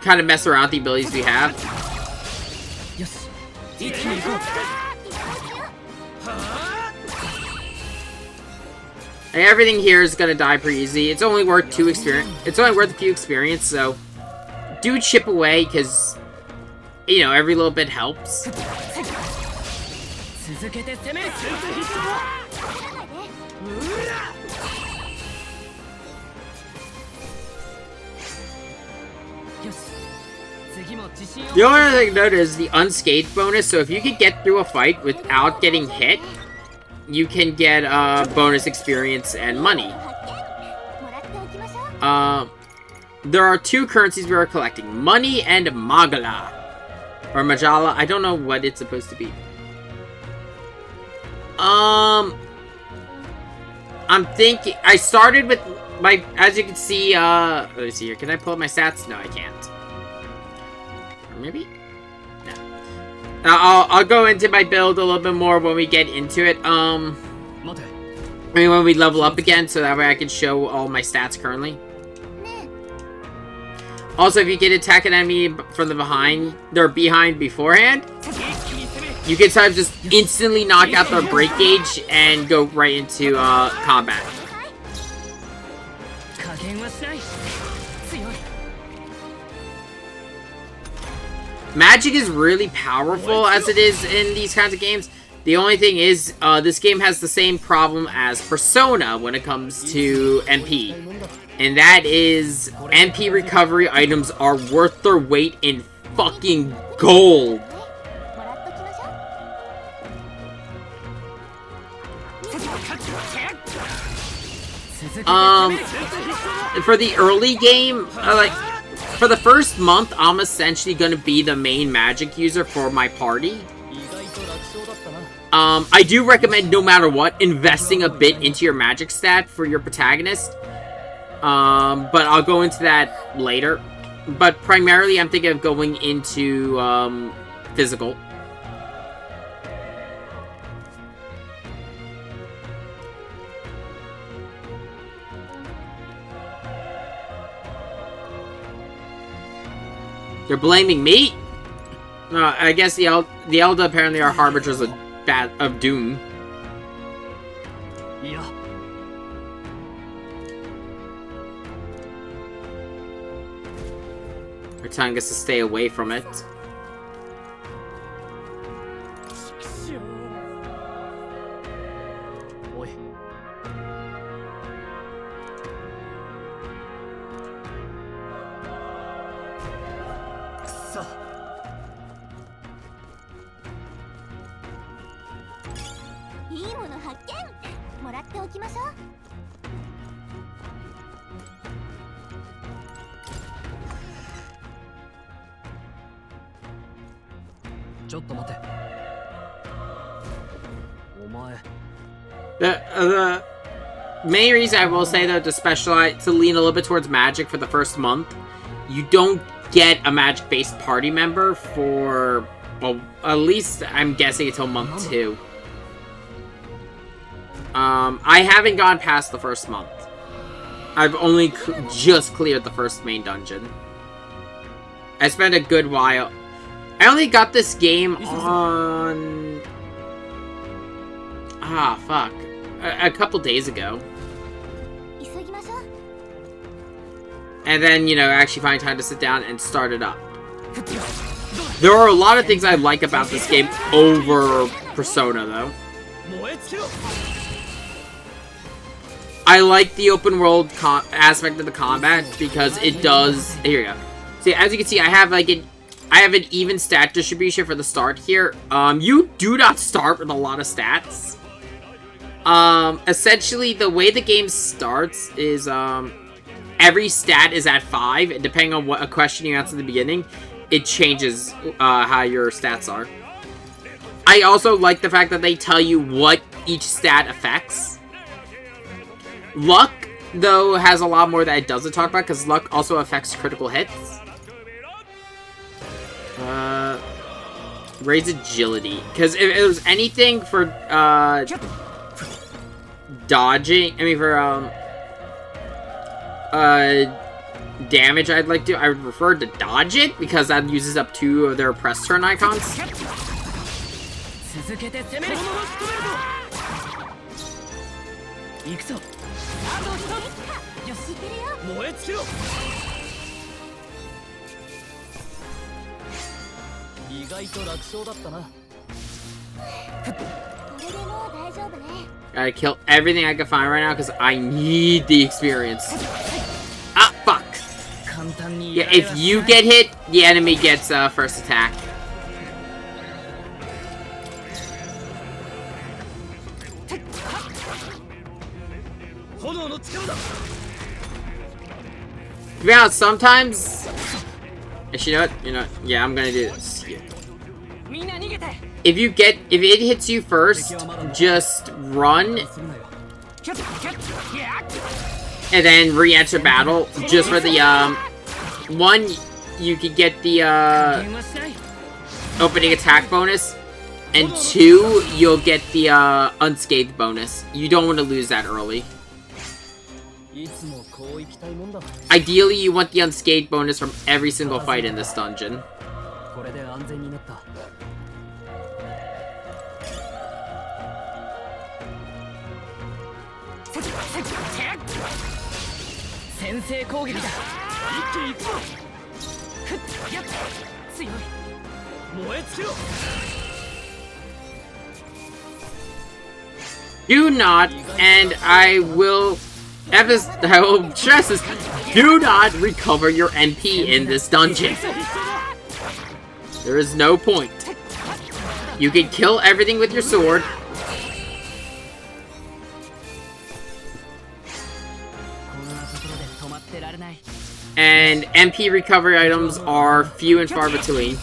kind of mess around with the abilities we have. And everything here is gonna die pretty easy. It's only worth 2 experience. It's only worth a few experience, so do chip away, because you know every little bit helps. The only other thing to note is the unscathed bonus. So if you can get through a fight without getting hit, you can get bonus experience and money. There are 2 currencies we are collecting: money and Magala. Or Majala. I don't know what it's supposed to be. I'm thinking... I started with my... As you can see, let me see here. Can I pull up my stats? No, I can't. Or maybe? No. I'll go into my build a little bit more when we get into it. I mean, when we level up again, so that way I can show all my stats currently. Also, if you get attack an enemy from the behind beforehand, you can sometimes just instantly knock out their break gauge and go right into combat. Magic is really powerful as it is in these kinds of games. The only thing is, this game has the same problem as Persona when it comes to MP. And that is, MP recovery items are worth their weight in fucking gold. For the early game, for the first month, I'm essentially gonna be the main magic user for my party. I do recommend, no matter what, investing a bit into your magic stat for your protagonist. But I'll go into that later. But primarily, I'm thinking of going into, physical. They're blaming me? I guess the Elda apparently are harbingers of doom. Yeah. They're telling us to stay away from it. The main reason I will say, though, to lean a little bit towards magic for the first month, you don't get a magic-based party member for, well, at least I'm guessing until month 2. I haven't gone past the first month. I've only just cleared the first main dungeon. I spent a good while. I only got this game on... Ah, fuck. A couple days ago. And then, you know, actually find time to sit down and start it up. There are a lot of things I like about this game over Persona, though. I like the open world aspect of the combat because it does... Here we go. See, as you can see, I have like I have an even stat distribution for the start here. You do not start with a lot of stats. Essentially, the way the game starts is, every stat is at 5, and depending on what a question you answer at the beginning, it changes, how your stats are. I also like the fact that they tell you what each stat affects. Luck, though, has a lot more that it doesn't talk about, because luck also affects critical hits. Raise agility. Because if there's anything for, dodging, I mean, for, damage I would prefer to dodge it, because that uses up 2 of their press turn icons. Gotta kill everything I can find right now because I need the experience. Ah, fuck. Yeah, if you get hit, the enemy gets first attack. To be honest, sometimes... Actually, you know what? Yeah, I'm gonna do this. Yeah. If it hits you first, just run. And then re-enter battle. Just for the, one, you can get the, opening attack bonus. And 2, you'll get the, unscathed bonus. You don't want to lose that early. Ideally, you want the unscathed bonus from every single fight in this dungeon. Do not, and I will stress this, do not recover your MP in this dungeon. There is no point. You can kill everything with your sword. And MP recovery items are few and far between.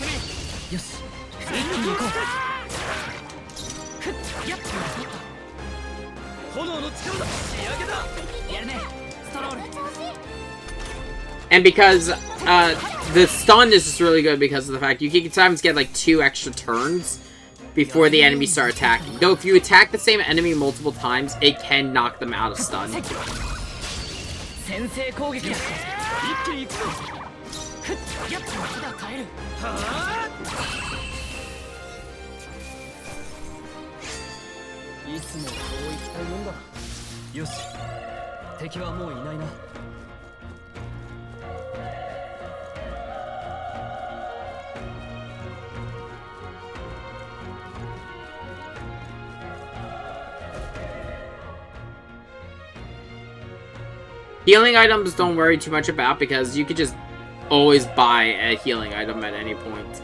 And because the stun is just really good because of the fact you can sometimes get like 2 extra turns before the enemies start attacking. Though if you attack the same enemy multiple times, it can knock them out of stun. Healing items don't worry too much about because you could just always buy a healing item at any point.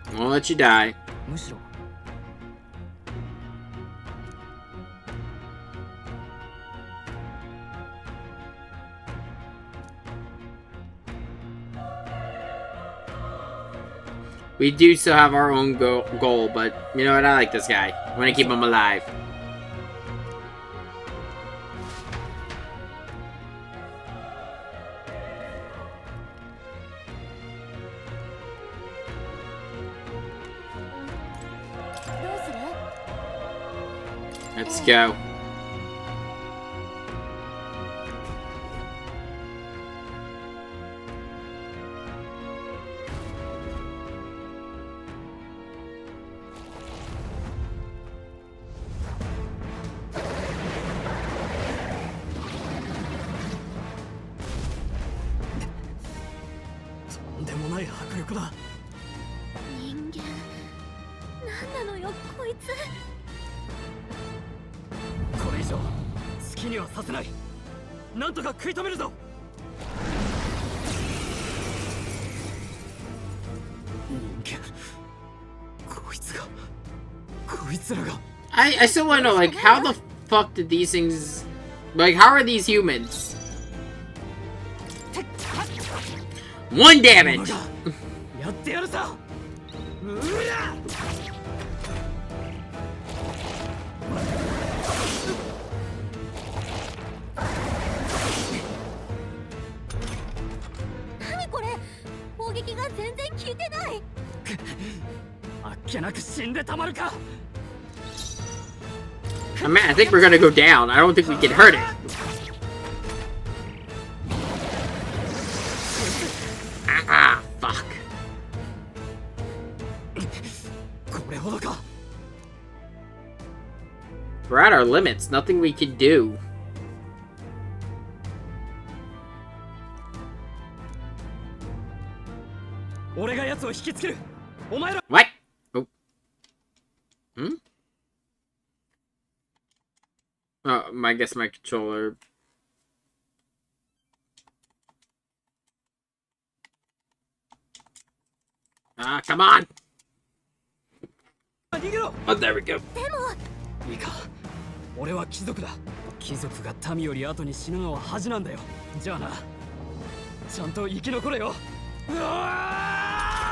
I won't let you die. We do still have our own goal, but you know what? I like this guy. I want to keep him alive. Let's go. 男だ。人間なんなのよこいつ。これ以上好きにはさせない。なんとか食い止めるぞ。人間、こいつが、こいつらが。I still want to know, like, how the fuck did these things, like, how are these humans? 1 damage. やってやるさ。うら。何これ、砲撃が全然効いてない。あっけなく死んでたまるか。Man, I think we're gonna go down. I don't think we can hurt it. Ah, fuck. これほどか。 We're at our limits. Nothing we can do. 俺が奴を引きつける。お前ら。What? Oh. Hmm? I guess my controller. Ah, come on! Oh, there we go. いいか、俺は貴族だ。貴族が民より後に死ぬのは恥なんだよ。じゃあな、ちゃんと生き残れよ。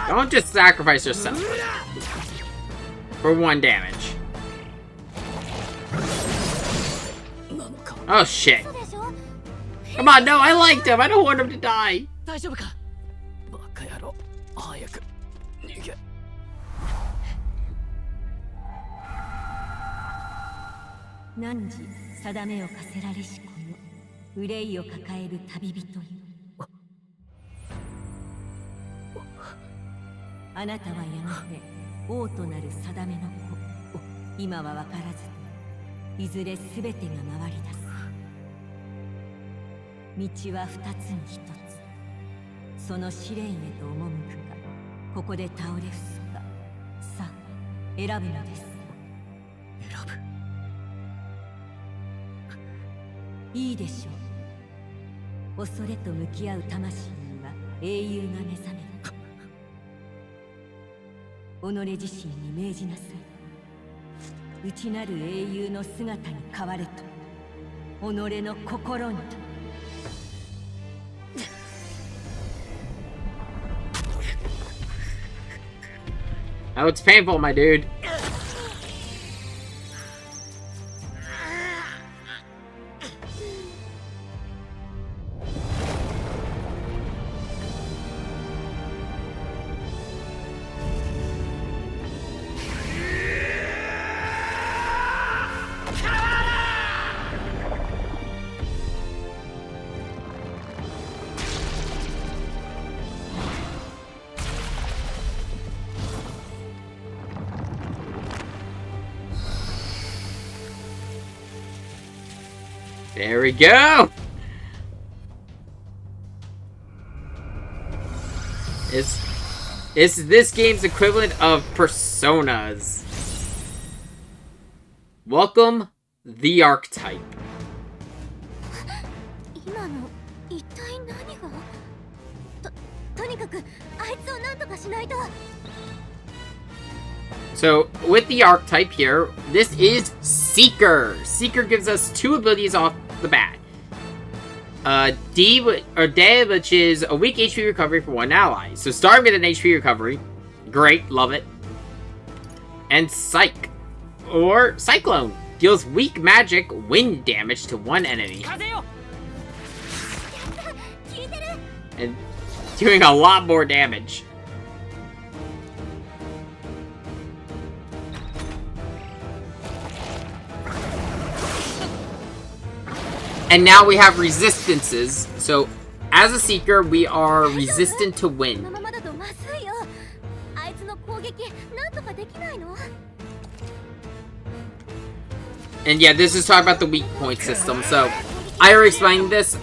Don't just sacrifice yourself for 1 damage. Oh shit. Come on, no, I liked him. I don't want him to die. 大丈夫か。バカ野郎、早く逃げ。汝定めを課せられしこの憂いを抱える旅人よ。あなたはやがて王となる定めの子。今は分からず、いずれ全てが回り出す。道は2つに1つ。その試練へと赴くか、ここで倒れ伏すか。さあ、選ぶのです。選ぶ。いいでしょう。恐れと向き合う魂には英雄が目覚める。己自身に命じなさい。内なる英雄の姿に変われと。己の心に。Oh, it's painful, my dude. There we go! It's this game's equivalent of Personas. Welcome, the Archetype. 今の一体何が。とにかくあいつを何とかしないと。 So, with the archetype here, this is Seeker. Seeker gives us 2 abilities off the bat. D, which is a weak HP recovery for 1 ally. So, starting with an HP recovery. Great, love it. And Psych, or Cyclone. Deals weak magic wind damage to 1 enemy. And doing a lot more damage. And now we have resistances. So, as a Seeker, we are resistant to wind. And yeah, this is talking about the weak point system. So, I already explained this. 2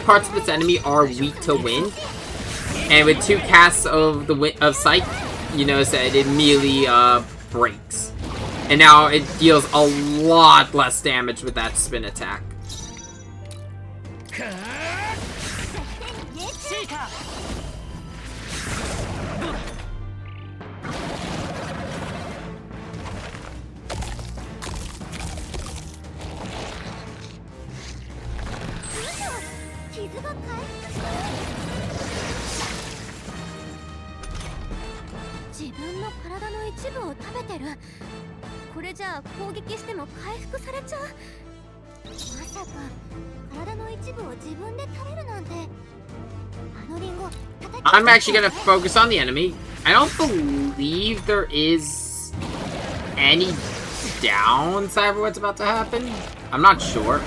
parts of this enemy are weak to wind. And with 2 casts of sight, you notice that it immediately breaks. And now it deals a lot less damage with that spin attack. 自分の体の一部を食べてる。これじゃあ攻撃しても回復されちゃう。まさか体の一部を自分で食べるなんて。あのリンゴ叩き。 I'm actually gonna focus on the enemy. I don't believe there is any downside for what's about to happen. I'm not sure.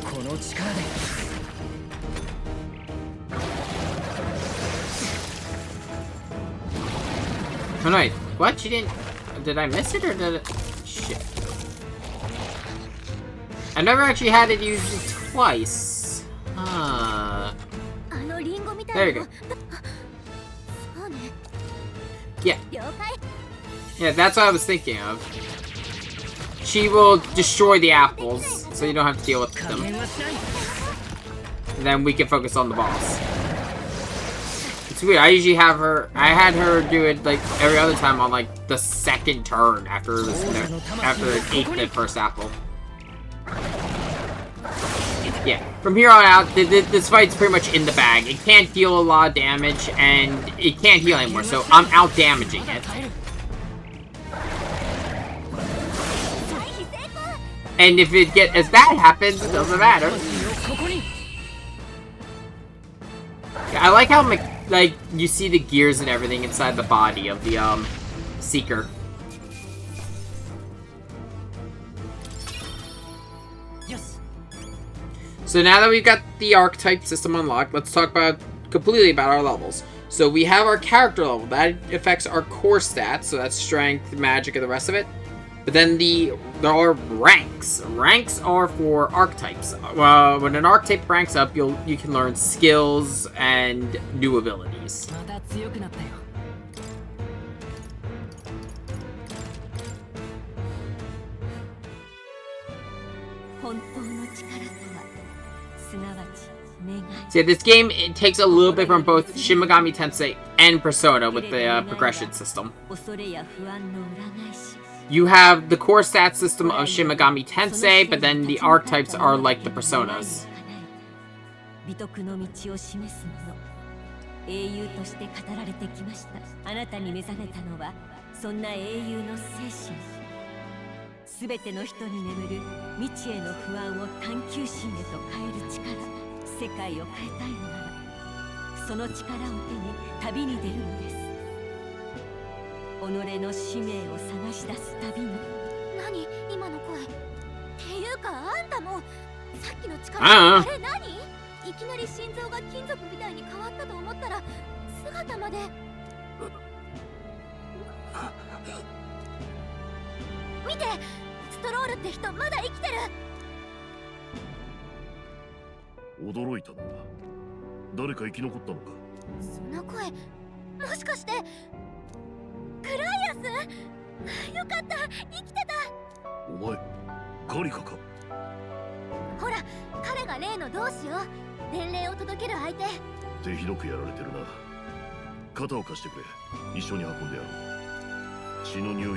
この力で Oh no, what? She didn't... Did I miss it or did it... Shit. I never actually had it used twice. There you go. Yeah. Yeah, that's what I was thinking of. She will destroy the apples, so you don't have to deal with them. And then we can focus on the boss. It's weird, I usually have her... I had her do it, like, every other time on, like, the second turn after it was... After it ate the first apple. Yeah, from here on out, this fight's pretty much in the bag. It can't deal a lot of damage, and it can't heal anymore, so I'm out-damaging it. And if if that happens, it doesn't matter. I like how, like, you see the gears and everything inside the body of the, Seeker. So now that we've got the archetype system unlocked, let's talk completely about our levels. So we have our character level. That affects our core stats, so that's strength, magic, and the rest of it. But then there are ranks. Ranks are for archetypes. When an archetype ranks up, you can learn skills and new abilities. So yeah, this game, it takes a little bit from both Shin Megami Tensei and Persona with the progression system. You have the core stat system of Shin Megami Tensei, but then the archetypes are like the Personas.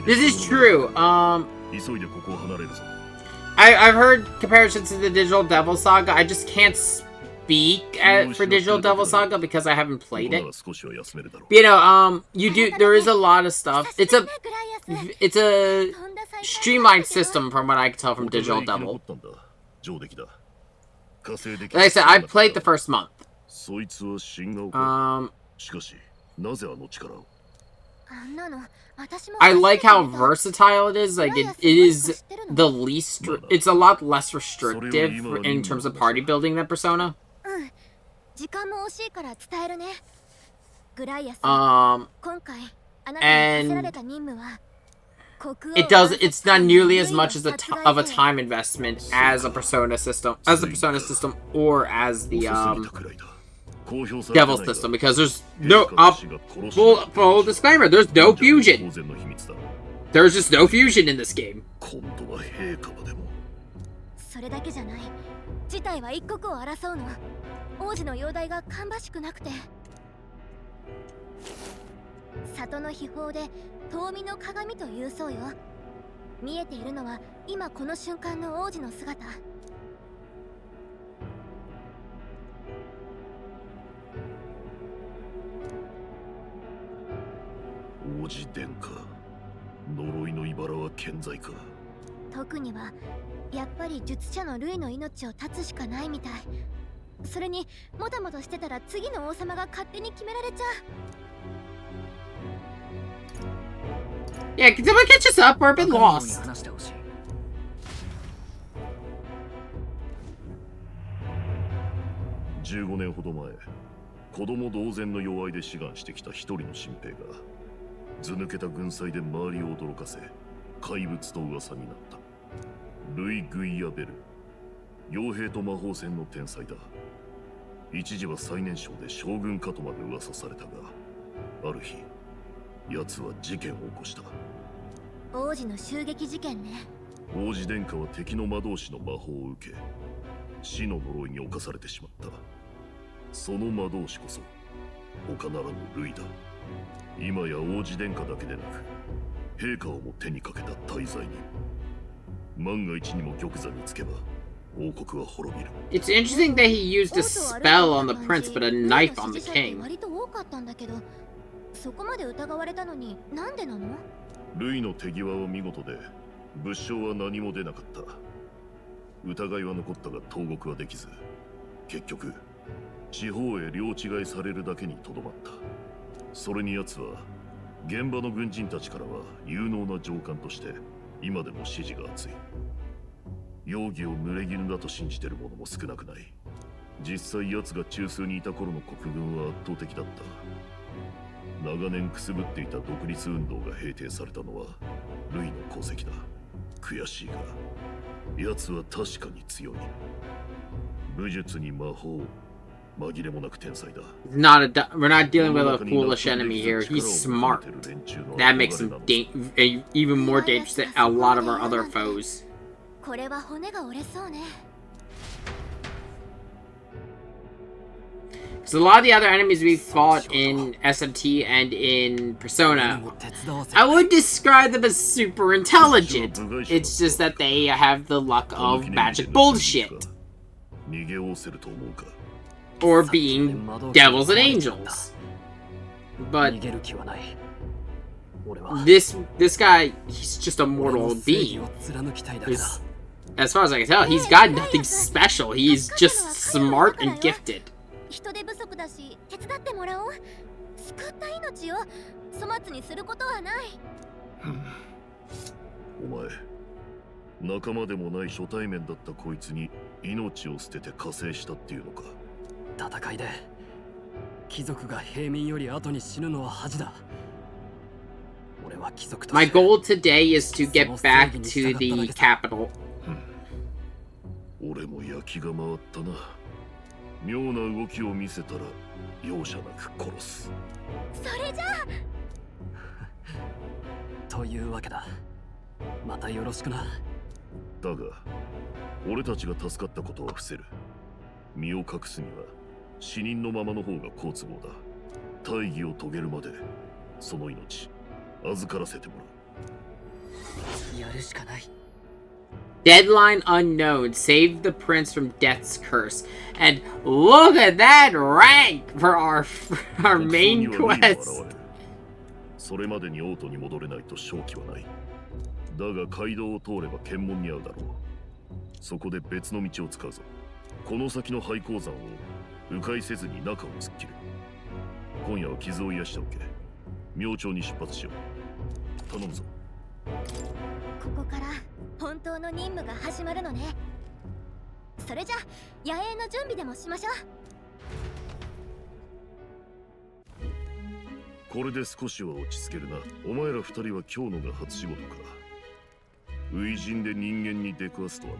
This is true. I've heard comparisons to the Digital Devil Saga. I just can't speak for Digital Devil Saga because I haven't played it. But, you know, there is a lot of stuff. It's a streamlined system from what I can tell from Digital Devil. Like I said, I played the first month. I like how versatile it is. Like it is the least. It's a lot less restrictive in terms of party building than Persona. And it's not nearly as much as of a time investment as a Persona system, or as the Devil system, because there's no full disclaimer, there's no fusion. There's just no fusion in this game. それだけじゃない。事態は一刻を争うの。王子の容体が芳しくなくて。里の秘宝で遠見の鏡というそうよ。見えているのは今この瞬間の王子の姿。王子殿下、呪いの茨は健在か。特にはやっぱり術者のルイの命を絶つしかないみたい。それにもたもたしてたら次の王様が勝手に決められちゃう。Yeah, can someone catch us up? We're a bit lost. 15年ほど前、子供同然の弱いで志願してきた一人の新兵が図抜けた軍祭で周りを驚かせ怪物と噂になった。ルイ・グイアベル、傭兵と魔法戦の天才だ。一時は最年少で将軍かとまで噂されたが、ある日奴は事件を起こした。王子の襲撃事件ね。王子殿下は敵の魔導士の魔法を受け、死の呪いに侵されてしまった。その魔導士こそ他ならぬルイだ。今や王子殿下だけでなく陛下をも手にかけた大罪人。万が一にも玉座につけば王国は滅びる。 It's interesting that he used a spell on the prince, but a knife on the king. 割と多かったんだけど、そこまで疑われたのになんでなの？ルイの手際は見事で、物証は何も出なかった。疑いは残ったが投獄はできず、結局地方へ領違いされるだけにとどまった。それに奴は現場の軍人たちからは有能な上官として今でも支持が厚い。容疑を濡れ衣だと信じている者も少なくない。実際奴が中枢にいた頃の国軍は圧倒的だった。長年くすぶっていた独立運動が平定されたのはルイの功績だ。悔しいが奴は確かに強い。武術に魔法、紛れもなく天才だ。We're not dealing with a foolish enemy here. He's smart. That makes him even more dangerous than a lot of our other foes. これは骨が折れそうね。So a lot of the other enemies we fought in SMT and in Persona, I would describe them as super intelligent. It's just that they have the luck of magic bullshit. Or being devils and angels. But this guy, he's just a mortal being. As far as I can tell, he's got nothing special. He's just smart and gifted. 人手不足だし、手伝ってもらおう。救った命を粗末にすることはない。お前、仲間でもない初対面だったこいつに命を捨てて加勢したっていうのか。戦いで貴族が平民より後に死ぬのは恥だ。俺は貴族として My goal today is to get back to the capital. 俺も焼きが回ったな。妙な動きを見せたら容赦なく殺す。それじゃというわけだ。またよろしくな。だが俺たちが助かったことは伏せる。身を隠すには死人のままの方が好都合だ。大義を遂げるまでその命預からせてもらう。やるしかない。Deadline unknown. Save the prince from death's curse. And look at that rank for our main quest. それまでに王都に戻れないと勝機はない。だが街道を通れば検問に遭うだろう。そこで別の道を使うぞ。この先の廃鉱山を迂回せずに中を突っ切る。今夜は傷を癒しておけ。明朝に出発しよう。頼むぞ。ここから本当の任務が始まるのね。それじゃ野営の準備でもしましょう。これで少しは落ち着けるな。お前ら二人は今日のが初仕事か。初陣で人間に出くわすとはな。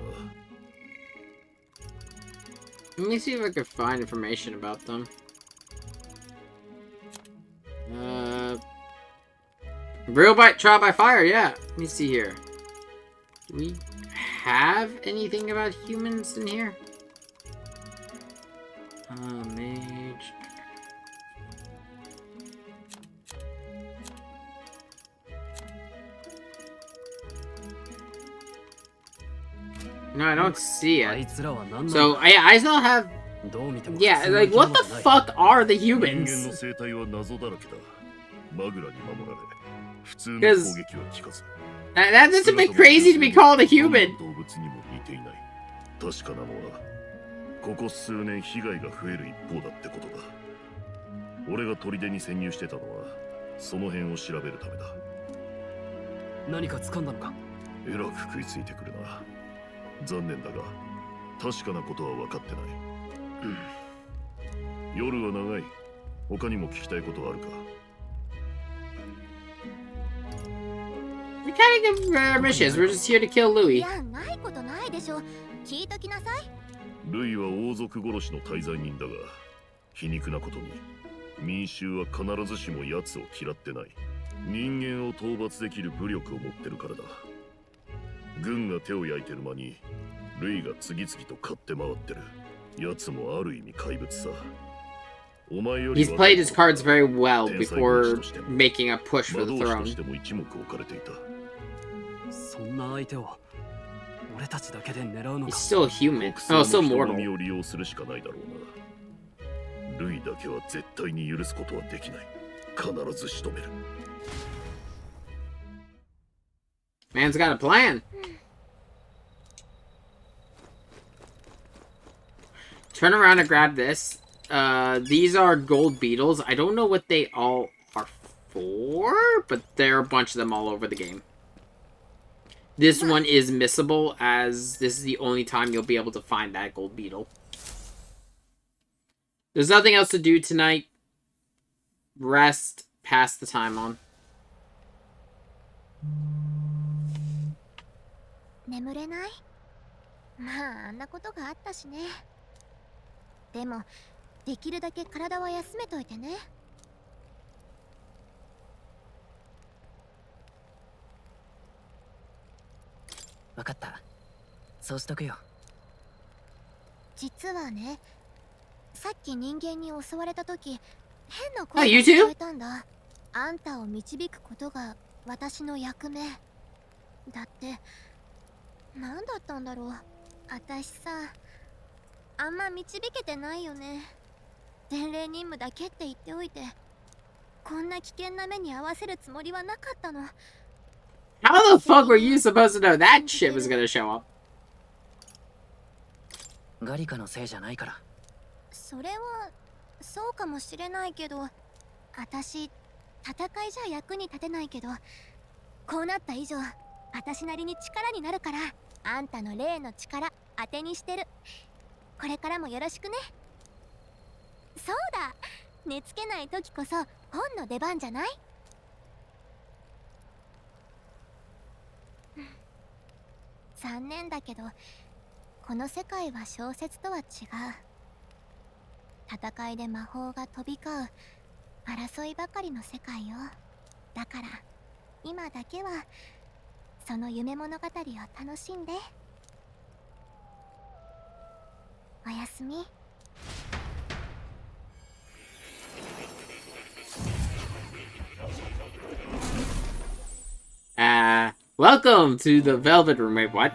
Let me see if I can find information about them. Real trial by fire, yeah. Let me see here. Do we have anything about humans in here? Mage. No, I don't see it. So, I still have... Yeah, like, what the fuck are the humans? Because... That's a bit crazy to be called a human. 確かなのは、ここ数年被害が増える一方だってことだ。俺が砦に潜入してたのは、その辺を調べるためだ。何か掴んだのか？えらく食いついてくるな。残念だが、確かなことは分かってない。夜は長い。他にも聞きたいことはあるか？ We kind of give ambitious. We're just here to kill Louis. いや、ないことないでしょ。聞いときなさい。ルイは王族殺しの大罪人だが、皮肉なことに民衆は必ずしも奴を嫌ってない。人間を討伐できる武力を持ってるからだ。軍が手を焼いてる間にルイが次々と勝って回ってる。奴もある意味怪物さ。お前より He's played his cards very well before making a push for the throne. そんな相手を俺たちだけで狙うのか。 He's still human. Oh, still mortal. 身を利用するしかないだろうな。ルイだけは絶対に許すことはできない。必ず仕留める。Man's got a plan. Turn around and grab this. These are gold beetles. I don't know what they all are for, but there are a bunch of them all over the game. This one is missable, as this is the only time you'll be able to find that gold beetle. There's nothing else to do tonight. Rest, pass the time on. 眠れない？まあ、あんなことがあったしね。でも、できるだけ体は休めといてね。わかった。そうしとくよ。実はね、さっき人間に襲われた時、変な声が聞こえたんだ。あんたを導くことが私の役目。だって、なんだったんだろう。私さ、あんま導けてないよね。伝令任務だけって言っておいて、こんな危険な目に遭わせるつもりはなかったの。How the fuck were you supposed to know that shit was gonna show up? ガリカのせいじゃないから。それはそうかもしれないけど、私戦いじゃ役に立てないけど、こうなった以上私なりに力になるから、あんたの霊の力当てにしてる。これからもよろしくね。そうだ、寝つけない時こそ本の出番じゃない？残念だけど、この世界は小説とは違う。戦いで魔法が飛び交う争いばかりの世界よ。だから今だけはその夢物語を楽しんで。おやすみ。Welcome to the Velvet Room. Wait, what?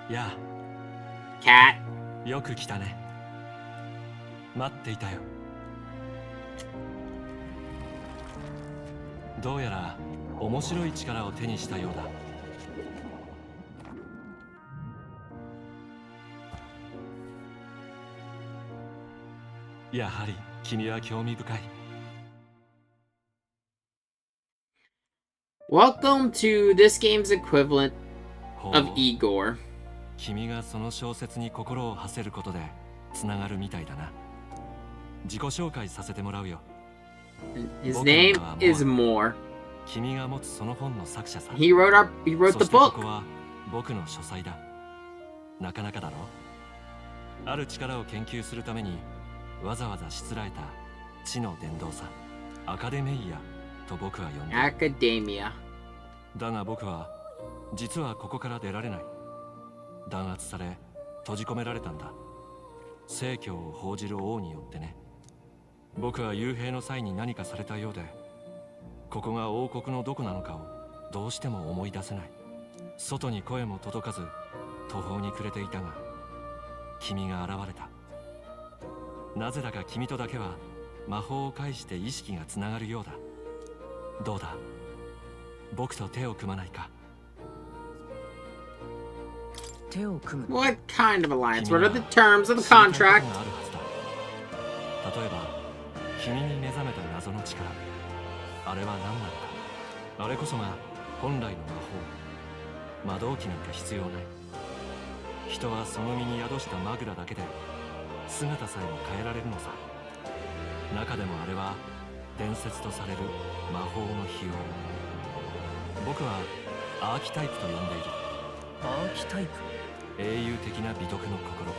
Yeah. Cat. よく来たね。待っていたよ。どうやら面白い力を手にしたようだ。やはり君は興味深い。Welcome to this game's equivalent of Igor. 君がその小説に心を馳せることでつながるみたいだな。自己紹介させてもらうよ。 His name is Moore. 君が持つその本の作者さ。 He wrote the そしてこ book. こは僕の書斎だ。なかなかだろ。ある力を研究するためにわざわざしつらえた知の伝道さ、アカデメイアと僕は呼んでいる。Academia. だが僕は実はここから出られない。弾圧され閉じ込められたんだ。正教を報じる王によってね。僕は幽閉の際に何かされたようで、ここが王国のどこなのかをどうしても思い出せない。外に声も届かず途方に暮れていたが、君が現れた。なぜだか君とだけは魔法を介して意識がつながるようだ。どうだ、僕と手を組まないか。 What kind of alliance? What are the terms of the contract? 例えば、君に目覚めた謎の力、あれは何なのか。あれこそが本来の魔法。魔導器なんか必要ない。人はその身に宿したマグラだけで姿さえも変えられるのさ。中でもあれは伝説とされる魔法の秘宝。僕はアーキタイプと呼んでいる。アーキタイプ、英雄的な美徳の心。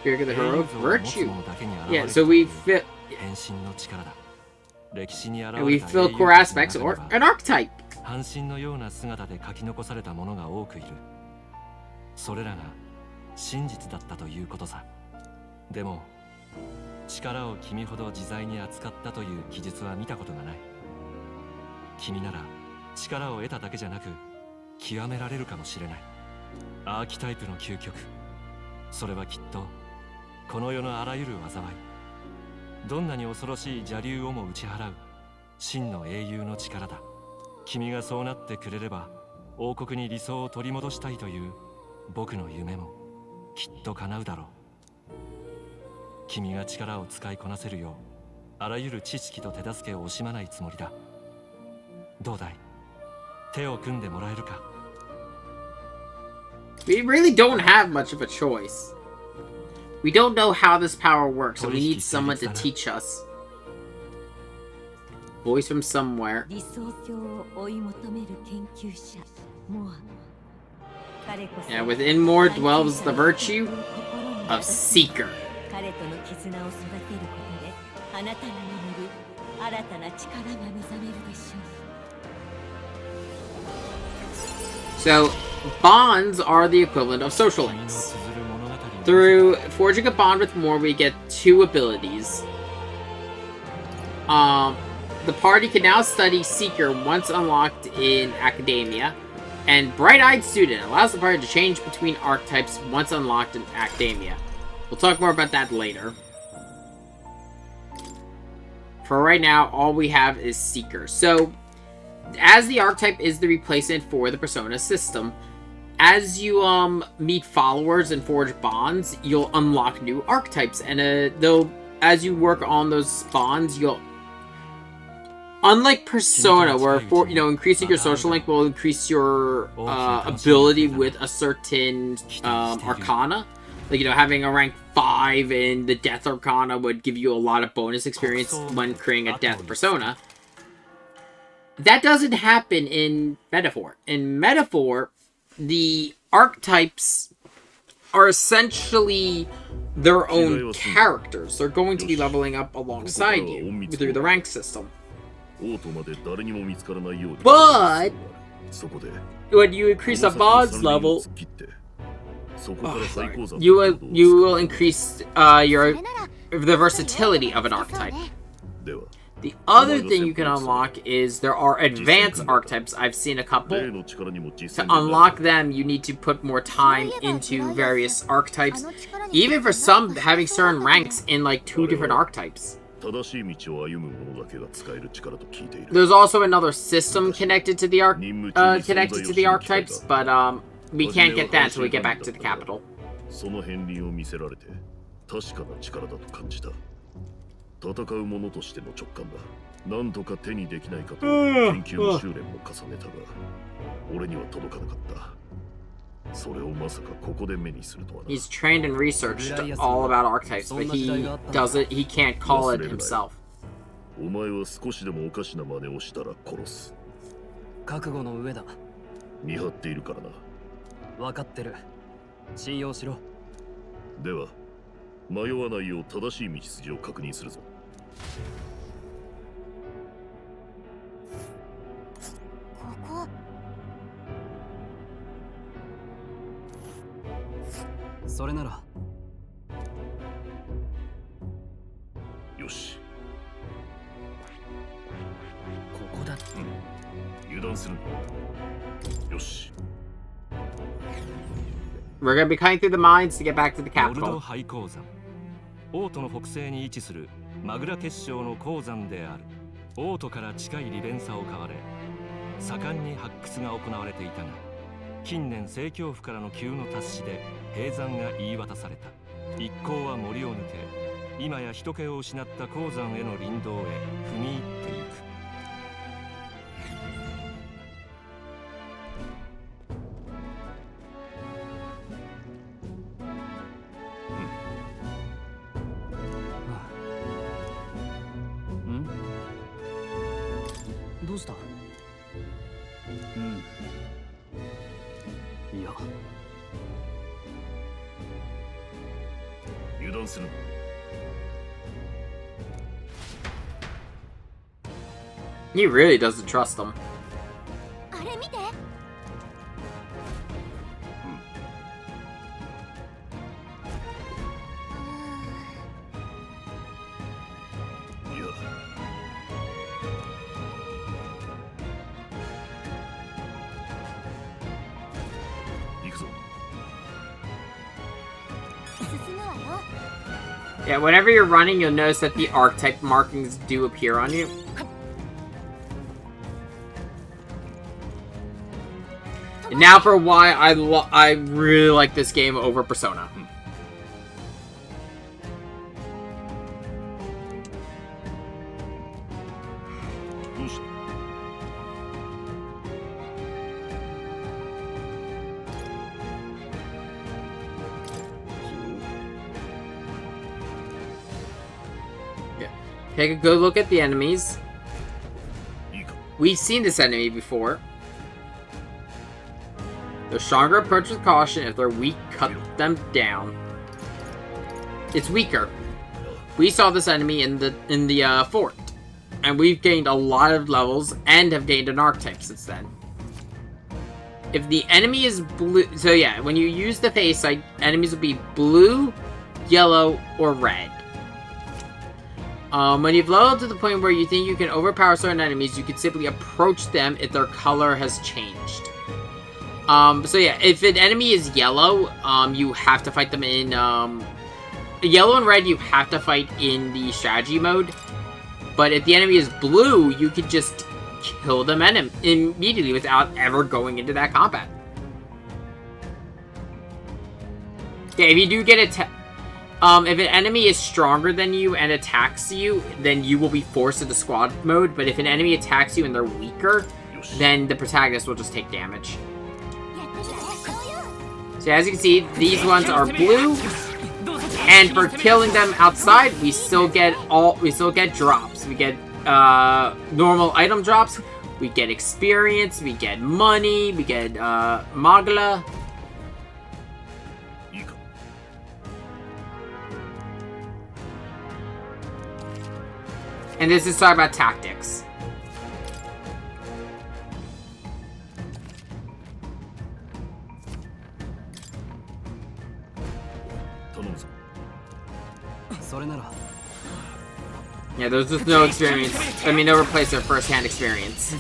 Figure the 英 heroic 雄像を持つ virtue. 者だけに現 Yeah, れる so と we いう fit 変身の力だ。歴史に現 and we れた fill 英雄 core たちの aspects 中 or には an archetype. 半身のような姿で書き残された者が多くいる。それらが真実だったということさ。でも力を君ほど自在に扱ったという記述は見たことがない。君なら力を得ただけじゃなく極められるかもしれない。アーキタイプの究極、それはきっとこの世のあらゆる災い、どんなに恐ろしい邪竜をも打ち払う真の英雄の力だ。君がそうなってくれれば王国に理想を取り戻したいという僕の夢もきっと叶うだろう。君が力を使いこなせるようあらゆる知識と手助けを惜しまないつもりだ。どうだい、手を組んでもらえるか。 We really don't have much of a choice. We don't know how this power works, so we need someone to teach us. Voice from somewhere. 理想郷を追い求める研究者モア。彼こそ And within Moore dwells the virtue of Seeker. 彼との絆を育てることであなたが眠る新たな力が目覚めるでしょう。 So, bonds are the equivalent of social links. Through forging a bond with Moore, we get 2 abilities. The party can now study Seeker once unlocked in Academia, and Bright-Eyed Student allows the party to change between archetypes once unlocked in Academia. We'll talk more about that later. For right now, all we have is Seeker. So, as the archetype is the replacement for the Persona system, as you meet followers and forge bonds, you'll unlock new archetypes, and as you work on those bonds, you'll, unlike Persona, where increasing your social link will increase your ability with a certain arcana. Like, having a rank 5 in the Death Arcana would give you a lot of bonus experience when creating a Death Persona. That doesn't happen in Metaphor. In Metaphor, the archetypes are essentially their own characters. They're going to be leveling up alongside you through the rank system. But when you increase a bonds level, you will increase the versatility of an archetype. The other thing you can unlock is there are advanced archetypes. I've seen a couple. To unlock them, you need to put more time into various archetypes. Even for some, having certain ranks in like 2 different archetypes. There's also another system connected to the archetypes, but we can't get that until we get back to the capital. 戦う者としての直感だ。なんとか手にできないかと研究の修練も重ねたが、俺には届かなかった。それをまさかここで目にするとはな。 He's trained and researched all about archetypes, but he can't call it himself. お前は少しでもおかしな真似をしたら殺す。覚悟の上だ。見張っているからな。分かってる。信用しろ。では迷わないよう正しい道筋を確認するぞ。ここ。それなら。よし。ここだ。油断するな。よし。 We're gonna be cutting through the mines to get back to the モルド capital. 廃鉱山。オートの北西に位置するマグラ結晶の鉱山である。オートから近い利便さを買われ、盛んに発掘が行われていたが、近年政教府からの急の達しで閉山が言い渡された。一行は森を抜け、今や人気を失った鉱山への林道へ踏み入っていく。どうした？いや。油断するな。 He really doesn't trust them. あれ見て。いや。行くぞ。 進むわよ。 Yeah, whenever you're running, you'll notice that the archetype markings do appear on you. And now for why I really like this game over Persona. どうした？ Take a good look at the enemies. We've seen this enemy before. The stronger approach with caution. If they're weak, cut them down. It's weaker. We saw this enemy in the fort, and we've gained a lot of levels and have gained an archetype since then. If the enemy is blue, so yeah, when you use the face sight, enemies will be blue, yellow, or red. When you've leveled to the point where you think you can overpower certain enemies, you can simply approach them if their color has changed. So yeah, if an enemy is yellow, you have to fight them in, yellow and red you have to fight in the strategy mode. But if the enemy is blue, you can just kill them immediately without ever going into that combat. Yeah, if you do get if an enemy is stronger than you and attacks you, then you will be forced into squad mode. But if an enemy attacks you and they're weaker, then the protagonist will just take damage. So as you can see, these ones are blue, and for killing them outside, we still get drops. We get normal item drops. We get experience. We get money. We get magla. And this is talking about tactics. Yeah, there's just no experience. I mean, no replace their first-hand experience.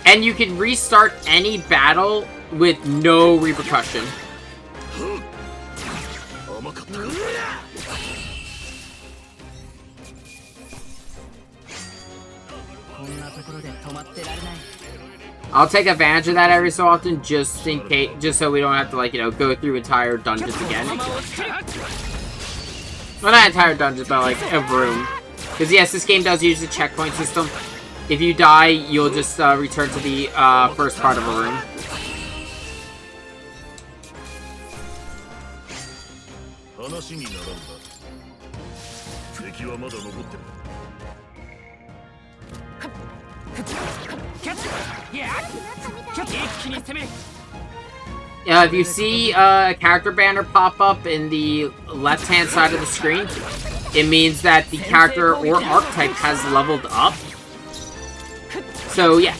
And you can restart any battle with no repercussion. I'll take advantage of that every so often, just in case, just so we don't have to, like, you know, go through entire dungeons again. Well, not entire dungeons, but like a room. Because yes, this game does use the checkpoint system. if you die, you'll just return to the first part of a room. 話にならんな。敵はまだ残ってる。 If you see a character banner pop up in the left-hand side of the screen, it means that the character or archetype has leveled up. So yeah,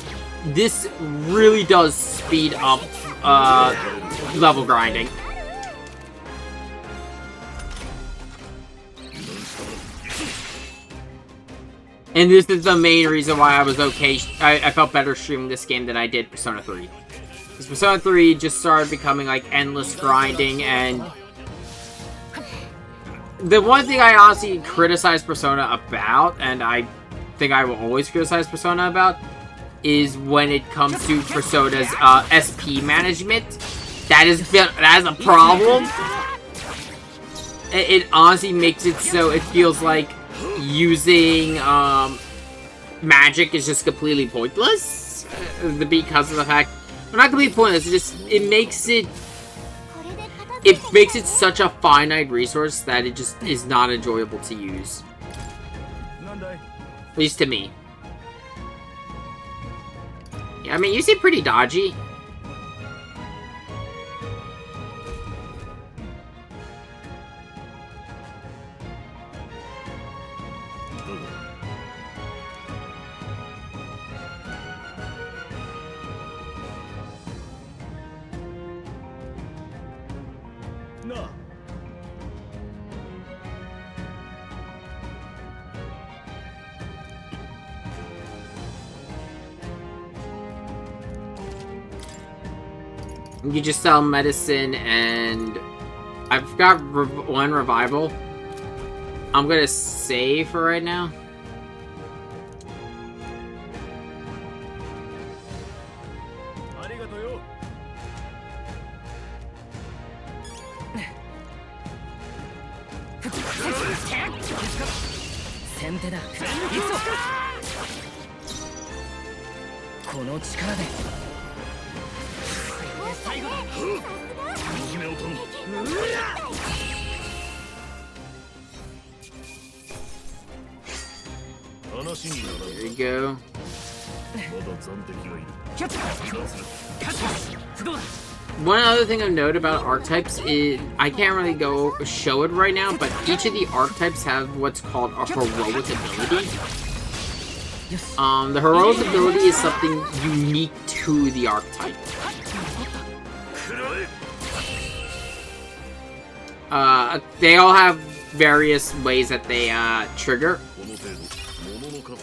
this really does speed up level grinding. And this is the main reason why I was okay. I felt better streaming this game than I did Persona 3. Because Persona 3 just started becoming like endless grinding, and the one thing I honestly criticize Persona about, and I think I will always criticize Persona about, is when it comes to Persona's SP management. That is a problem. It honestly makes it so it feels like using magic is just completely pointless because of the fact, well, not completely pointless. It makes it such a finite resource that it just is not enjoyable to use, at least to me. Yeah, I mean, you seem pretty dodgy. You just sell medicine, and I've got one revival. I'm gonna save for right now. There you go. One other thing I've noted about archetypes is, I can't really go show it right now, but each of the archetypes have what's called a heroic ability. The heroic ability is something unique to the archetype. They all have various ways that they trigger.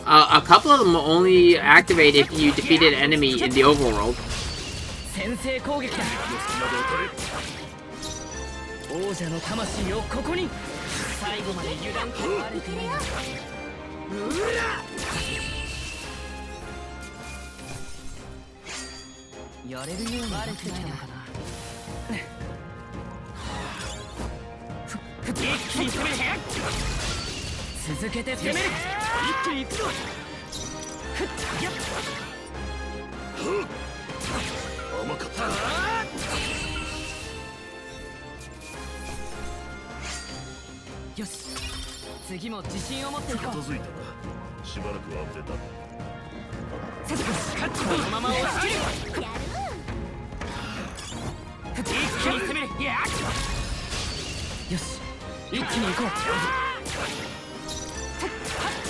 A couple of them only activate if you defeat an enemy in the overworld.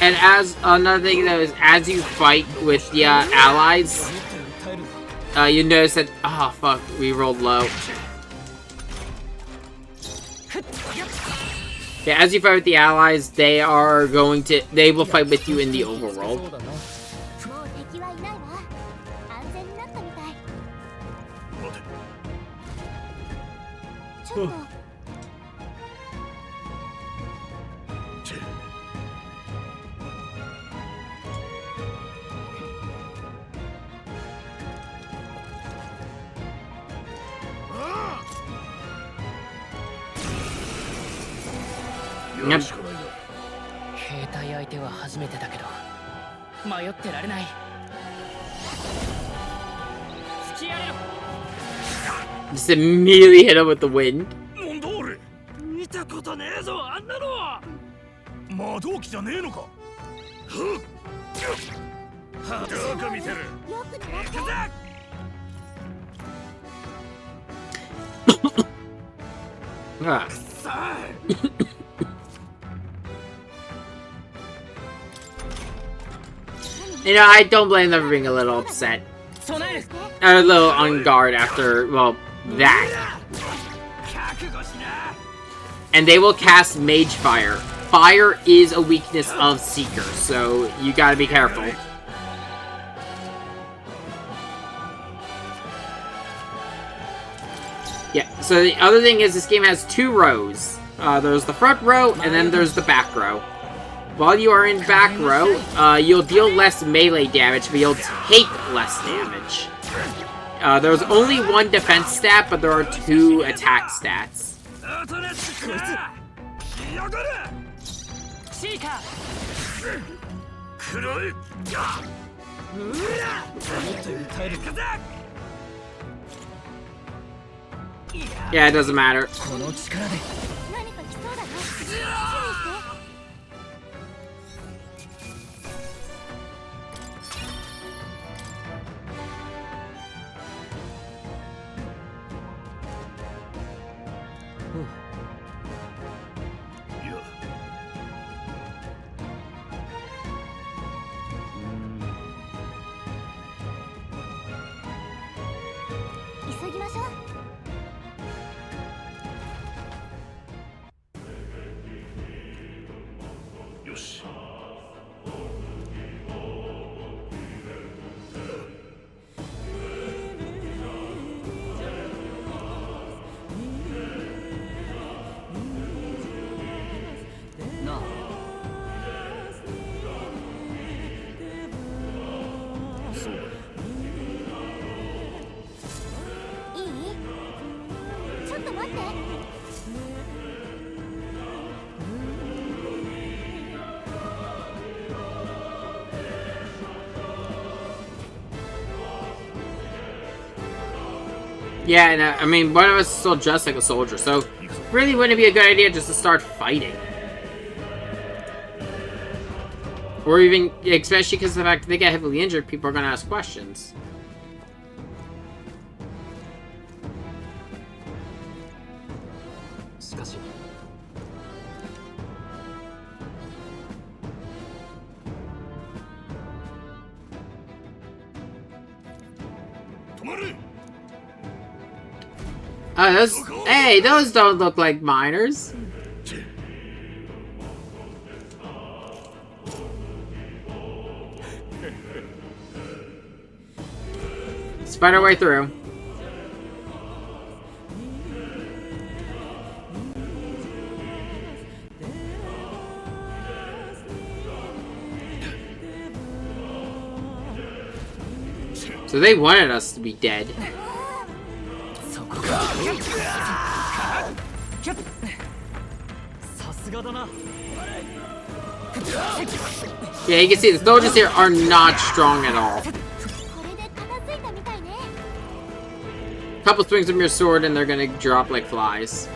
And as another thing though is, as you fight with the allies, you notice that, oh fuck, we rolled low. Yeah, as you fight with the allies, they will fight with you in the overworld. Yep. 迷ってられない。突き上げろ。 Just immediately hit him with the wind. なんだ俺、見たことねえぞあんなの。魔導機じゃねえのか。はどこ見てる。行くぜ。Ah. You know, I don't blame them for being a little upset. Or a little on guard after, well, that. And they will cast Mage Fire. Fire is a weakness of Seeker, so you gotta be careful. Yeah, so the other thing is this game has two rows. There's the front row, and then there's the back row. While you are in back row, you'll deal less melee damage, but you'll take less damage. There's only one defense stat, but there are two attack stats. Yeah, it doesn't matter. Yeah, and I mean, one of us is still dressed like a soldier, so really wouldn't it be a good idea just to start fighting? Or even, especially because of the fact that they get heavily injured, people are going to ask questions. Hey, those don't look like miners. Spider way through. So they wanted us to be dead. Yeah, you can see the soldiers here are not strong at all. Couple swings of your sword and they're gonna drop like flies.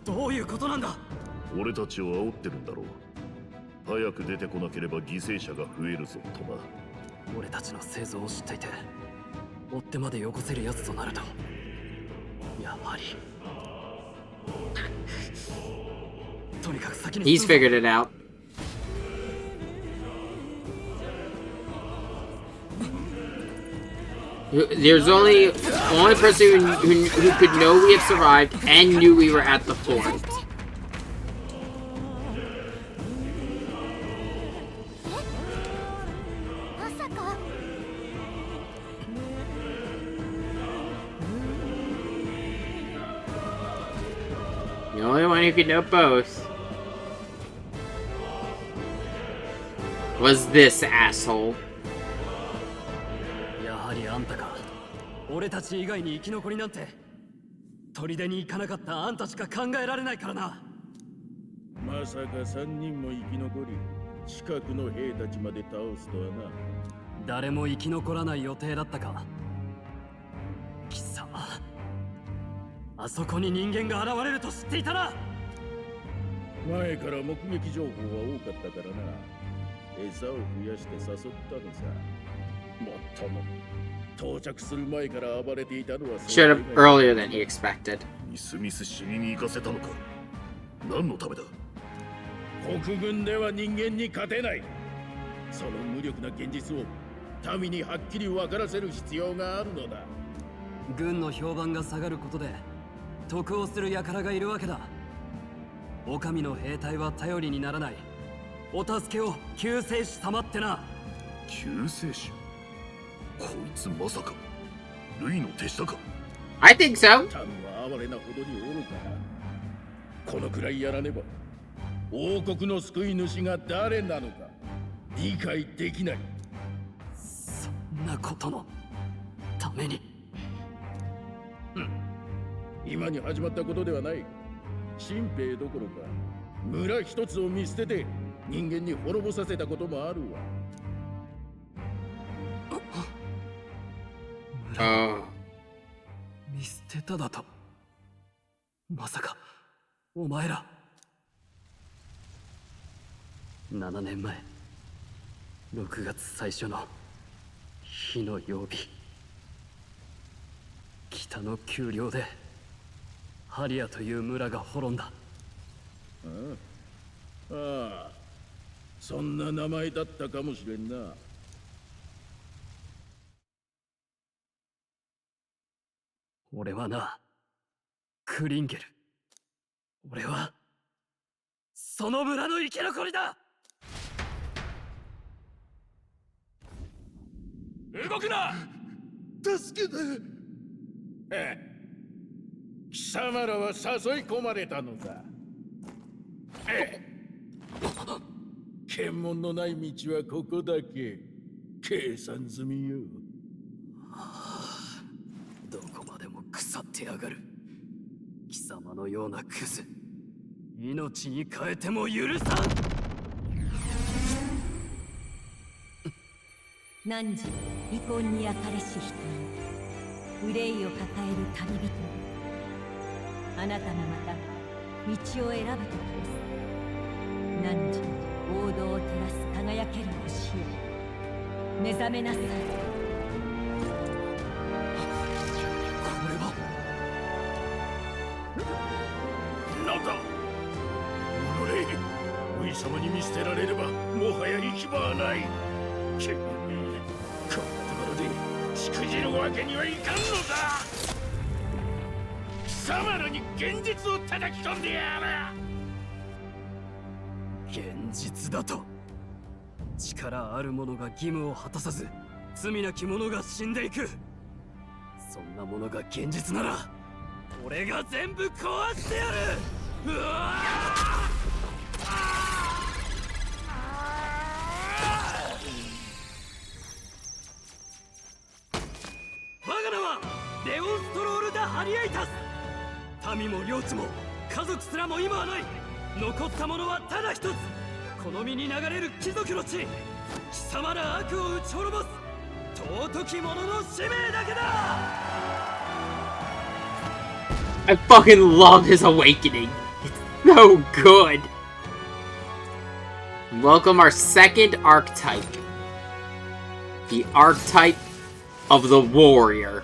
どういうことなんだ。俺たちを煽ってるんだろう。早く出てこなければ犠牲者が増えるぞとな。俺たちの製造を知っていて追ってまでよこせるやつとなるとやはりとにかく先に He's figured it out. There's only person who could know we have survived and knew we were at the fort. The only one who could know both. was this asshole. やはりあんたか。俺たち以外に生き残りなんて砦に行かなかったあんたしか考えられないからな。まさか3人も生き残り近くの兵たちまで倒すとはな。誰も生き残らない予定だったか。貴様、あそこに人間が現れると知っていたな。前から目撃情報は多かったからな。餌を増やして誘ったのさ。もっとも到着する前から暴れていたのは Showed up earlier than he expected. ミスミス死に行かせたのか。何のためだ。国軍では人間に勝てない。その無力な現実を民にはっきり分からせる必要があるのだ。軍の評判が下がることで得をする輩がいるわけだ。お上の兵隊は頼りにならない。お助けを救世主様ってな。救世主。こいつまさかルイの手下か。 I think so. 民は哀れなほどに愚かだ。このくらいやらねば王国の救い主が誰なのか理解できない。そんなことのために。今に始まったことではない。新兵どころか村一つを見捨てて人間に滅ぼさせたこともあるわ。見捨てただと。まさかお前ら。7年前6月最初の火の曜日、北の丘陵でハリアという村が滅んだ。ああ、そんな名前だったかもしれんな。俺はな、クリンゲル。俺はその村の生き残りだ。動くな。助けて。貴様らは誘い込まれたのだ。検問のない道はここだけ。計算済みよ。どこまでも腐ってやがる。貴様のようなクズ、命に変えても許さん。汝遺恨に焼かれし人よ、憂いを抱える旅人よ、あなたもまた道を選ぶ時です。汝王道を照らす輝ける星よ、目覚めなさい。なんだ。おのれ、上様に見捨てられればもはや行き場はない。こんなところでしくじるわけにはいかんのだ。貴様らに現実を叩き込んでやる。現実だと。力ある者が義務を果たさず、罪なき者が死んでいく。そんなものが現実なら俺が全部壊してやる。うわ我が名はレオンストロール・ダ・ハリエイタス。民も領地も家族すらも今はない。残ったものはただ一つ、この身に流れる貴族の血。貴様ら悪を打ち滅ぼす尊き者の使命だけだ。I fucking love his awakening. It's so good. Welcome our second archetype. The archetype of the warrior.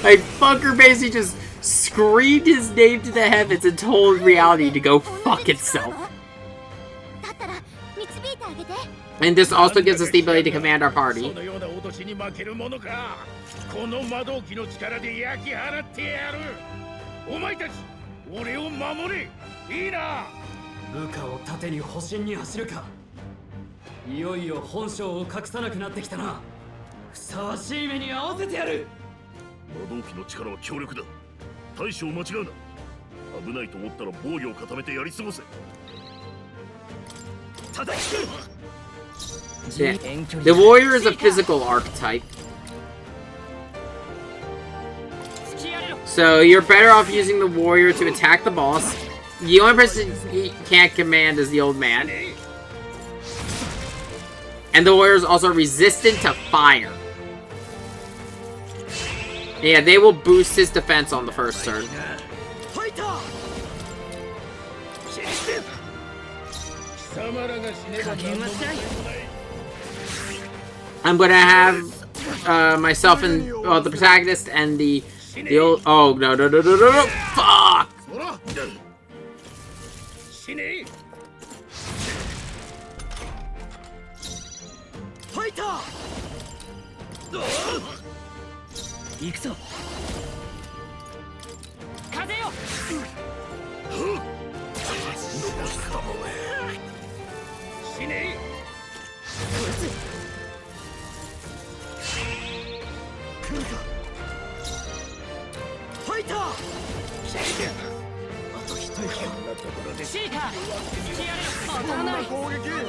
Like, fucker basically just screamed his name to the heavens and told reality to go fuck itself. And this also gives us the ability to command our party. この魔導機の力で焼き払ってやる。お前たち、俺を守れ。いいな。部下を盾に保身に走るか。いよいよ本性を隠さなくなってきたな。ふさわしい目に合わせてやる。魔導機の力は強力だ。大将間違うな。危ないと思ったら防御を固めてやり過ごせ。 Yeah. The warrior is a physical archetype. So you're better off using the warrior to attack the boss. The only person he can't command is the old man. And the warrior is also resistant to fire. Yeah, they will boost his defense on the first turn. I'm gonna have myself and the protagonist and the old. Oh no! Fuck!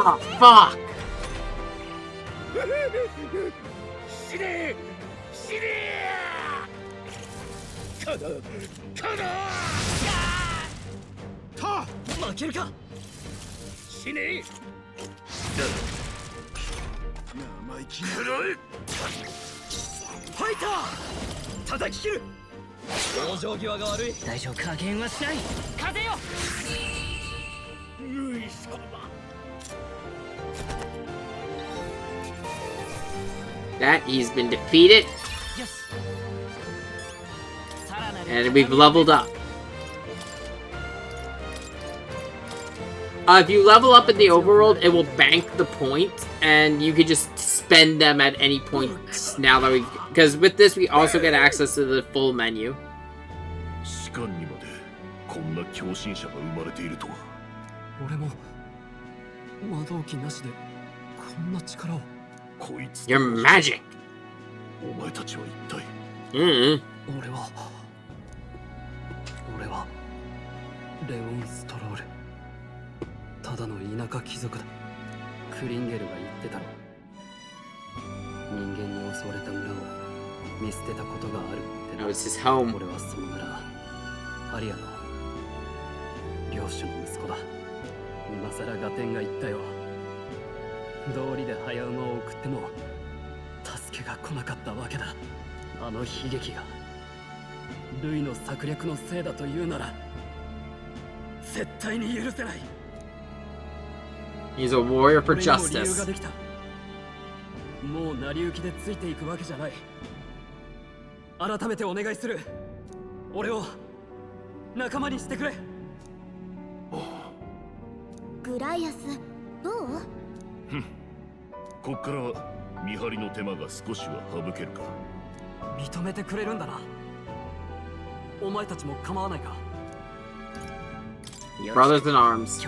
Oh, fuck! That he's been defeated. And we've leveled up. If you level up in the overworld, it will bank the point, and you could just spend them at any point now that we... Because with this, we also get access to the full menu. Your magic! No, it's his home. He's a warrior for justice. Brothers in arms.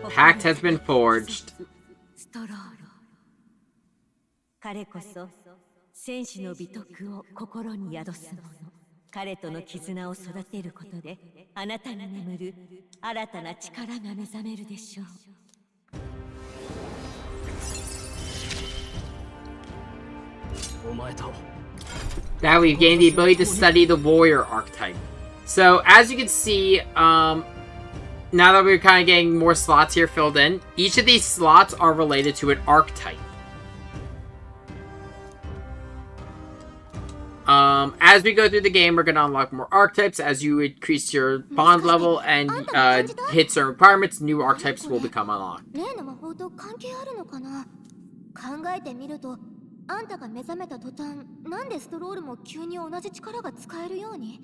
Pact has been forged. 彼こそ戦士の美徳を心に宿す者。彼との絆を育てることで、あなたに眠る新たな力が目覚めるでしょう。Now we've gained the ability to study the warrior archetype. So as you can see, now that we're kind of getting more slots here filled in, each of these slots are related to an archetype. As we go through the game, we're going to unlock more archetypes. As you increase your bond level and hit certain requirements, new archetypes will become unlocked. あんたが目覚めた途端、なんでストロールも急に同じ力が使えるように？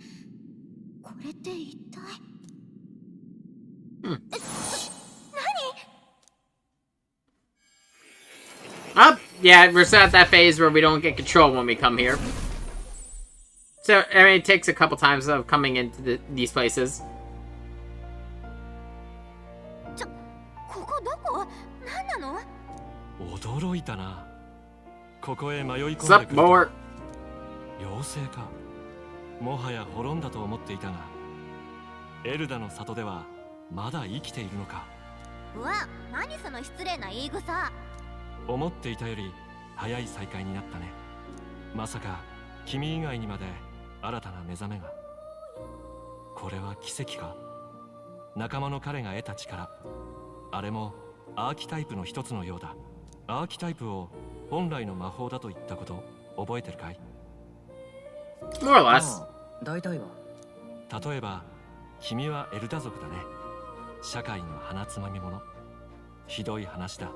これって一体？Oh, yeah, we're still at that phase where we don't get control when we come here. So, I mean, it takes a couple times of coming into these places. 驚いたな。ここへ迷い込んでくる Sup, と。 more? 妖精か。もはや滅んだと思っていたが、エルダの里ではまだ生きているのか。うわ、何その失礼な言い草。思っていたより早い再会になったね。まさか君以外にまで新たな目覚めが。これは奇跡か。仲間の彼が得た力、あれもアーキタイプの一つのようだ。アーキタイプを本来の魔法だと言ったこと覚えてるかい？ More or less. 大体は。例えば君はエルダ族だね。社会の鼻つまみ者。ひどい話だ。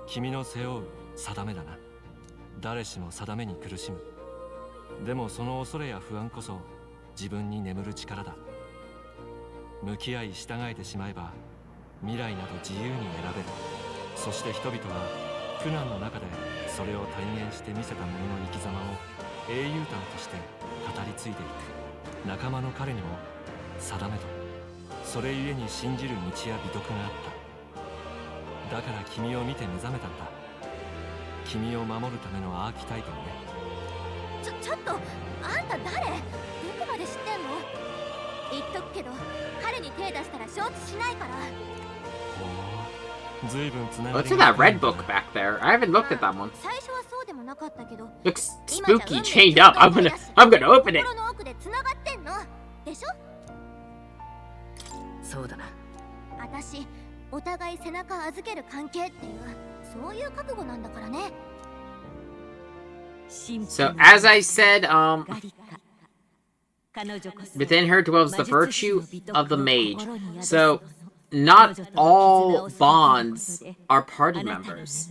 君の背負う定めだな。誰しも定めに苦しむ。でもその恐れや不安こそ自分に眠る力だ。向き合い従えてしまえば未来など自由に選べる。そして人々は苦難の中でそれを体現して見せた者の生き様を英雄譚として語り継いでいく。仲間の彼にも定めとそれゆえに信じる道や美徳があった。だから君を見て目覚めたんだ。君を守るためのアーキタイプにね。ちょっと、あんた誰？どこまで知ってんの？言っとくけど、彼に手出したら承知しないから。ほう、随分つなが What's り in が that red book back there? I haven't looked at that one. 最初はそうでもなかったけど、 Looks spooky, chained up. I'm gonna open it. 心の奥で繋がってんの。でしょ？そうだな。私、お互い背中預ける関係っていう、そういう覚悟なんだからね。So, as I said, within her dwells the virtue of the mage. So, not all bonds are party members.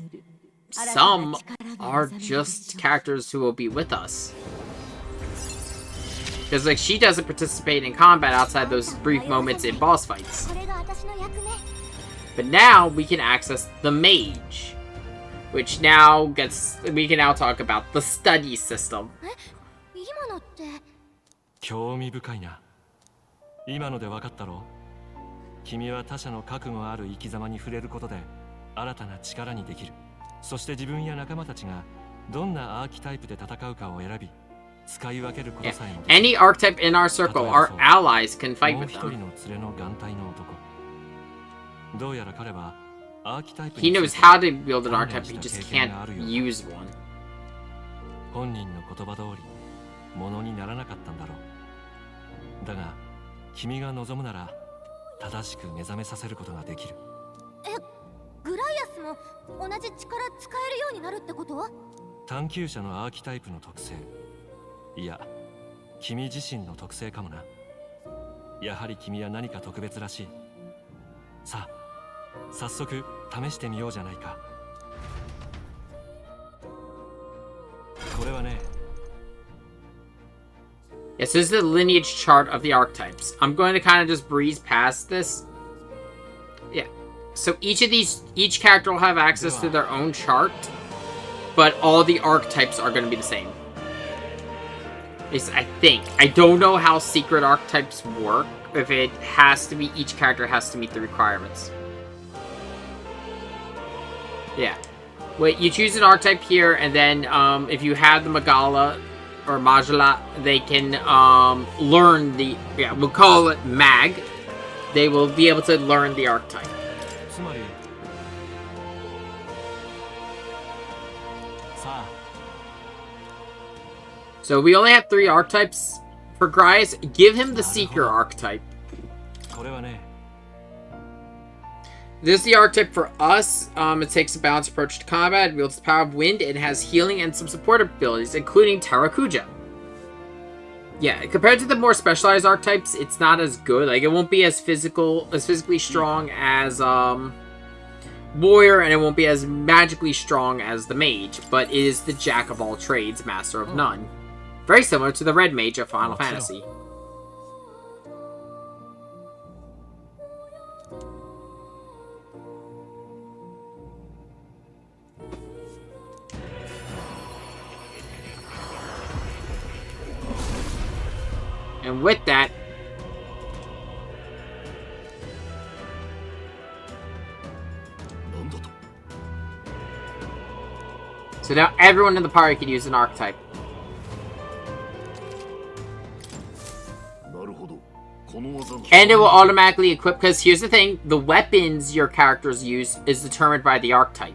Some are just characters who will be with us. Because, like, she doesn't participate in combat outside those brief moments in boss fights. But now, we can access the mage. Which now gets... We can now talk about the study system. 今のって。興味深いな。今ので分かったろう。君は他者の覚悟ある生き様に触れることで新たな力にできる。そして自分や仲間たちがどんなアーキタイプで戦うかを選び、使い分けることさえも。Any archetype in our circle, our allies can fight with them. もう一人の連れの眼帯の男。どうやら彼は He knows how to build an archetype, he just can't use one. 本人の言葉通り、ものにならなかったんだろう。だが、君が望むなら、正しく目覚めさせることができる。グライアスも同じ力使えるようになるってこと？探求者のアーキタイプの特性。いや、君自身の特性かもな。やはり君は何か特別らしい。さあ、早速試してみようじゃないか。これはね。Yes, this is the lineage chart of the archetypes. I'm going to kind of just breeze past this. Yeah. So each character will have access to their own chart, but all the archetypes are going to be the same. I think. I don't know how secret archetypes work, if it has to be, each character has to meet the requirements. Yeah. Wait, you choose an archetype here, and then if you have the Magala or Majula, they can learn the... Yeah, we'll call it Mag. They will be able to learn the archetype. So we only have 3 archetypes for Grice. Give him the Seeker archetype. This is the archetype for us. It takes a balanced approach to combat. It wields the power of wind. It has healing and some supportive abilities, including Tarakuja. Yeah, compared to the more specialized archetypes, it's not as good. Like, it won't be as physically strong as Warrior, and it won't be as magically strong as the Mage. But it is the Jack of all trades, Master of none. Very similar to the Red Mage of Final Fantasy. And with that, So now everyone in the party can use an archetype. And it will automatically equip, because here's the thing, the weapons your characters use is determined by the archetype.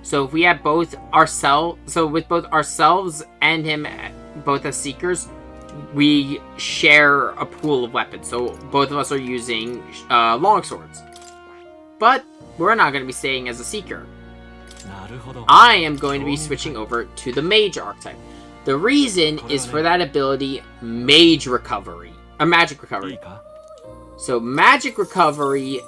So if we have both ourselves, so with both ourselves and him, both as seekers, we share a pool of weapons. So both of us are using longswords. But we're not going to be staying as a seeker. I am going to be switching over to the mage archetype. The reason is for that ability, Mage Recovery. Magic Recovery. So Magic Recovery,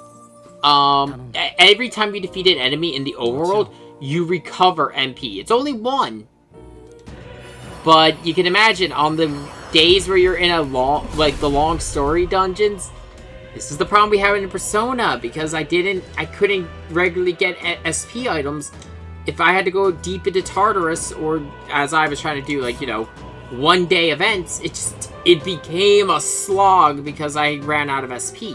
every time you defeat an enemy in the overworld, you recover MP. It's only 1. But you can imagine on the days where you're in a long, like the long story dungeons, this is the problem we have in Persona, because I couldn't regularly get SP items if I had to go deep into Tartarus, or as I was trying to do, like, you know, 1-day events. It became a slog because I ran out of SP.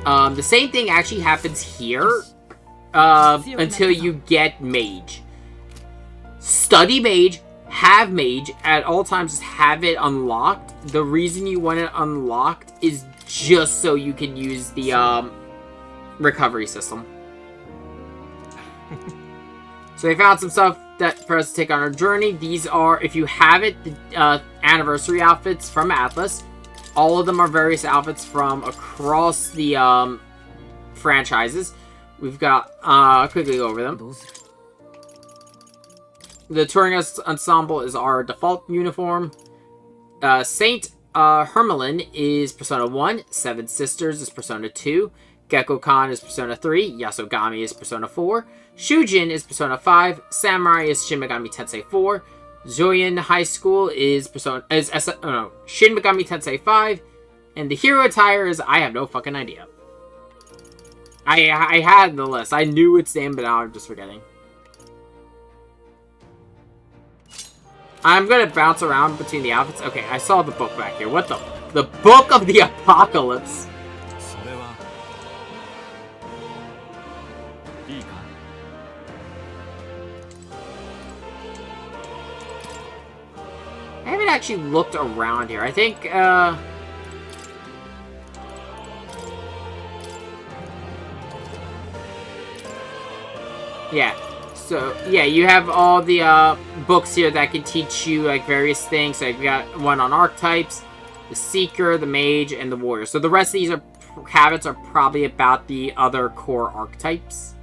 The same thing actually happens here, until you get Mage. Study Mage, have Mage, at all times just have it unlocked. The reason you want it unlocked is just so you can use the, recovery system. So we found some stuff for us to take on our journey. These are, if you have it, the anniversary outfits from Atlas. All of them are various outfits from across the franchises. We've got, quickly go over them. The touring ensemble is our default uniform. Saint Hermelin is Persona 1. Seven Sisters is Persona 2. Gekko-Khan is Persona 3. Yasogami is Persona 4. Shujin is Persona 5. Samurai is Shin Megami Tensei 4. Zoyan High School is Shin Megami Tensei 5. And the hero attire is, I have no fucking idea. I had the list. I knew its name, but now I'm just forgetting. I'm gonna bounce around between the outfits. Okay, I saw the book back here. What the Book of the Apocalypse. I haven't actually looked around here. I think, yeah. So, yeah, you have all the, books here that can teach you, like, various things. So, you've got one on archetypes, the Seeker, the Mage, and the Warrior. So, the rest of these habits are probably about the other core archetypes.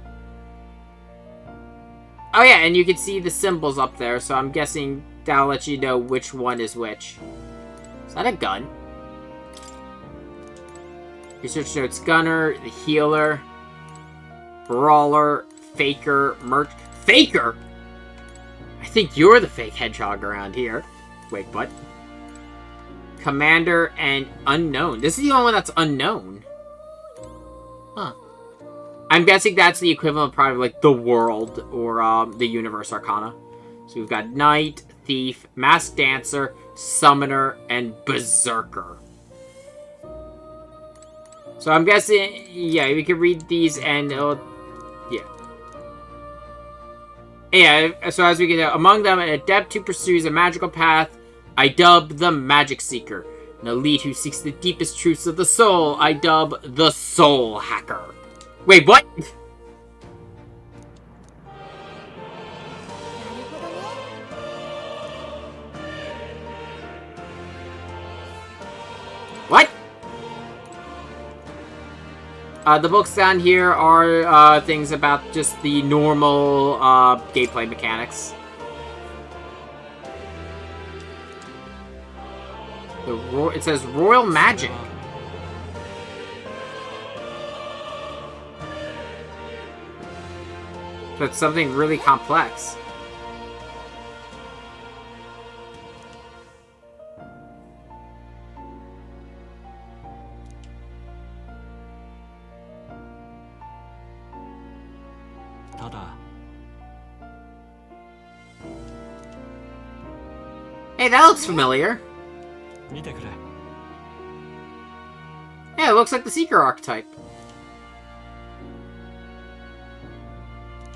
Oh, yeah, and you can see the symbols up there, so I'm guessing that'll let you know which one is which. Is that a gun? Research notes: Gunner, the Healer, Brawler, Faker, Merc... Faker?! I think you're the fake hedgehog around here. Wait, what? Commander and Unknown. This is the only one that's unknown. Huh. I'm guessing that's the equivalent of probably like the World or the Universe Arcana. So we've got Knight, Thief, Masked Dancer, Summoner, and Berserker. So I'm guessing, yeah, we can read these and it'll, yeah. Yeah, so as we get among them, an adept who pursues a magical path, I dub the Magic Seeker. An elite who seeks the deepest truths of the soul, I dub the Soul Hacker. Wait, what? What? The books down here are things about just the normal gameplay mechanics. It says Royal Magic. So it's something really complex. Hey, that looks familiar. Yeah, it looks like the Seeker archetype.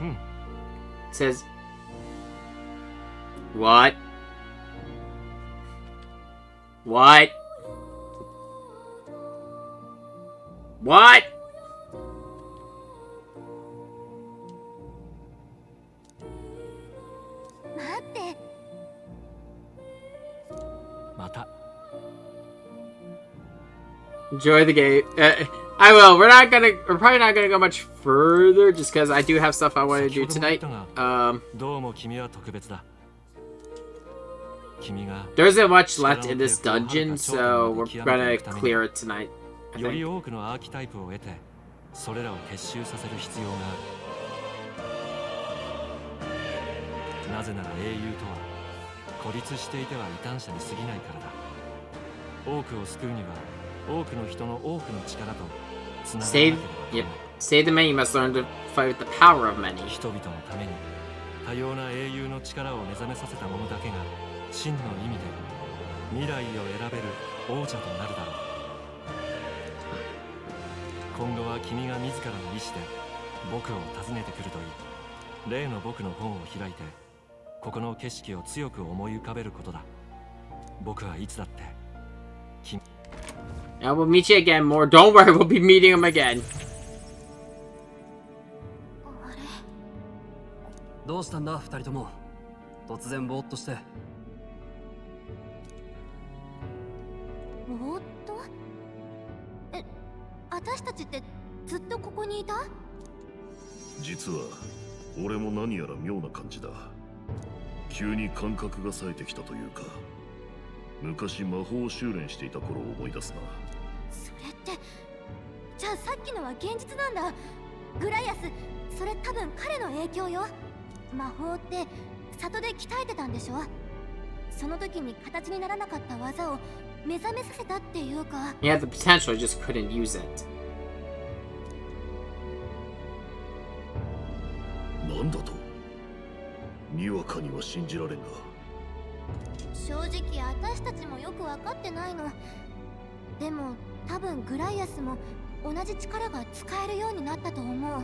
It says, What? What? What? Enjoy the game. I will. We're probably not gonna go much further, just because I do have stuff I want to do tonight. There isn't much left in this dungeon, so we're gonna clear it tonight. I think. それらを結集させる必要がある。なぜなら英雄とは孤立していては異端者に過ぎないからだ。多くを救うには多くの人の多くの力とつながらなければならない。Save the many must learn to fight with the power of many. 人々のために多様な英雄の力を目覚めさせた者だけが真の意味で未来を選べる王者となるだろう。今後は君が自らの意志で僕を訪ねてくるといい。例の僕の本を開いてここの景色を強く思い浮かべることだ。僕はいつだって君。I will meet you again more. Don't worry, we'll be meeting him again. どうしたんだ二人とも。突然ぼーっとして。ぼーっと？私たちってずっとここにいた？実は俺も何やら妙な感じだ。急に感覚が冴えてきたというか、昔魔法を修練していた頃を思い出すな。それってじゃあさっきのは現実なんだ。グライアス、それ多分彼の影響よ。魔法って里で鍛えてたんでしょ。その時に形にならなかった技を目覚めさせたっていうか。He had the potential, just couldn't use it. なんだと？にわかには信じられんが。正直私たちもよく分かってないの。でも多分グライアスも同じ力が使えるようになったと思う。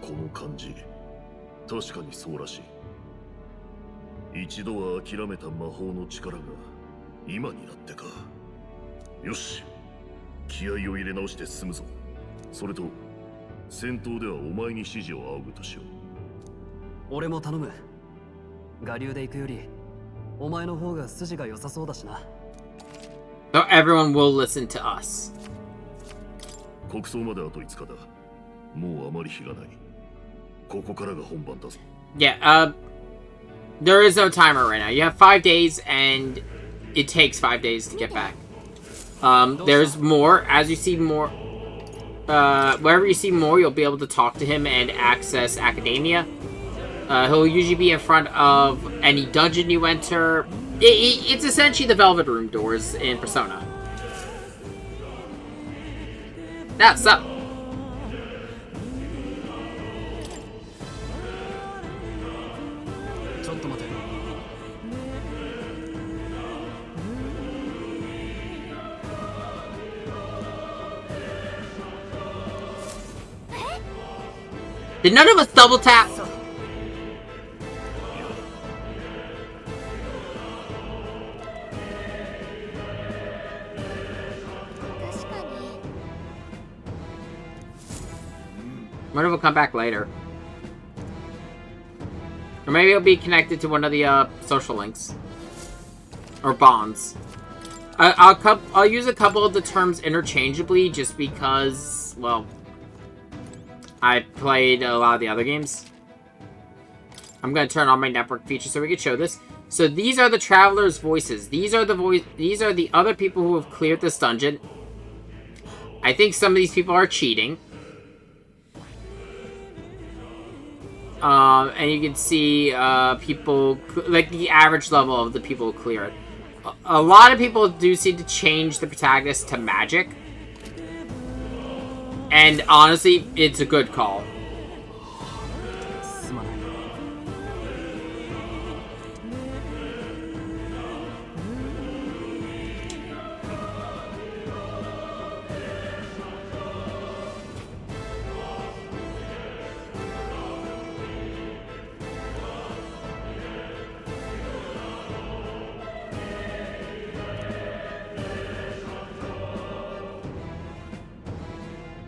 この感じ、確かにそうらしい。一度は諦めた魔法の力が今になってか。よし、気合を入れ直して進むぞ。それと戦闘ではお前に指示を仰ぐとしよう。俺も頼む。我流で行くよりお前の方が筋が良さそうだしな。So everyone will listen to us. 国葬まであと5日だ。もうあまり日がない。ここからが本番だぞ。Yeah, there is no timer right now. You have 5 days and it takes 5 days to get back. There's more. As you see more, wherever you see more, you'll be able to talk to him and access academia. He'll usually be in front of any dungeon you enter. It's essentially the Velvet Room doors in Persona. That's up. Did none of us double tap? Wonder if we'll come back later. Or maybe it'll be connected to one of the social links. Or bonds. I'll use a couple of the terms interchangeably just because, well, I played a lot of the other games. I'm gonna turn on my network feature so we can show this. So these are the travelers' voices. These are the other people who have cleared this dungeon. I think some of these people are cheating. And you can see people, like the average level of the people who clear it. A lot of people do seem to change the protagonist to magic. And honestly, it's a good call.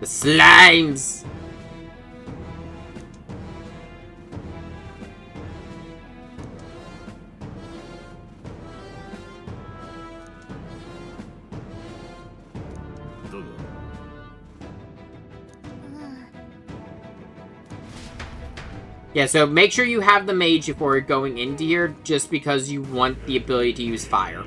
The slimes! Yeah, so make sure you have the mage before going into here, just because you want the ability to use fire.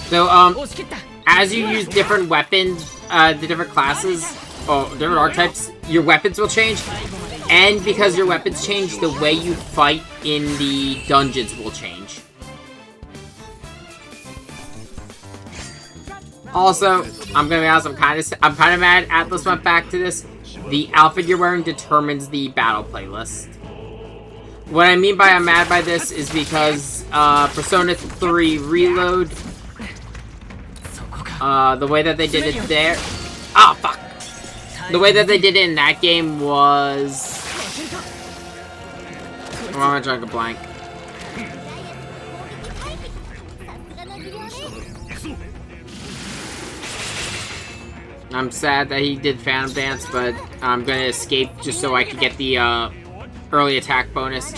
So, as you use different weapons, the different classes, or different archetypes, your weapons will change. And because your weapons change, the way you fight in the dungeons will change. Also, I'm gonna be honest, I'm kind of mad Atlas went back to this. The outfit you're wearing determines the battle playlist. What I mean by I'm mad by this is because Persona 3 Reload, the way that they did it there, oh fuck, the way that they did it in that game was, I'm gonna drink a blank. I'm sad that he did Phantom Dance, but I'm gonna escape just so I can get the early attack bonus.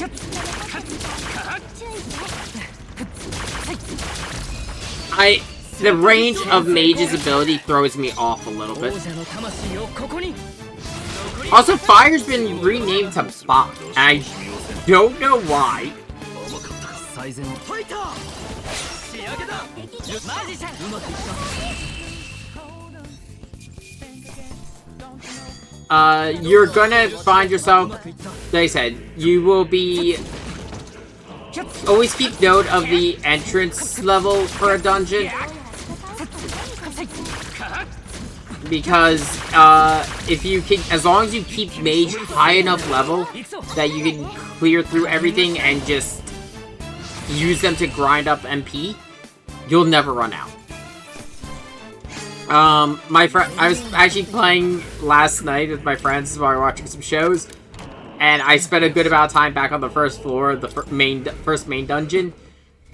The range of Mage's ability throws me off a little bit. Also, Fire's been renamed to Bach, and I don't know why. You're gonna find yourself, like I said, you will be, always keep note of the entrance level for a dungeon, because, if you can, as long as you keep Mage high enough level that you can clear through everything and just use them to grind up MP, you'll never run out. I was actually playing last night with my friends while we were watching some shows, and I spent a good amount of time back on the first floor of the first main dungeon,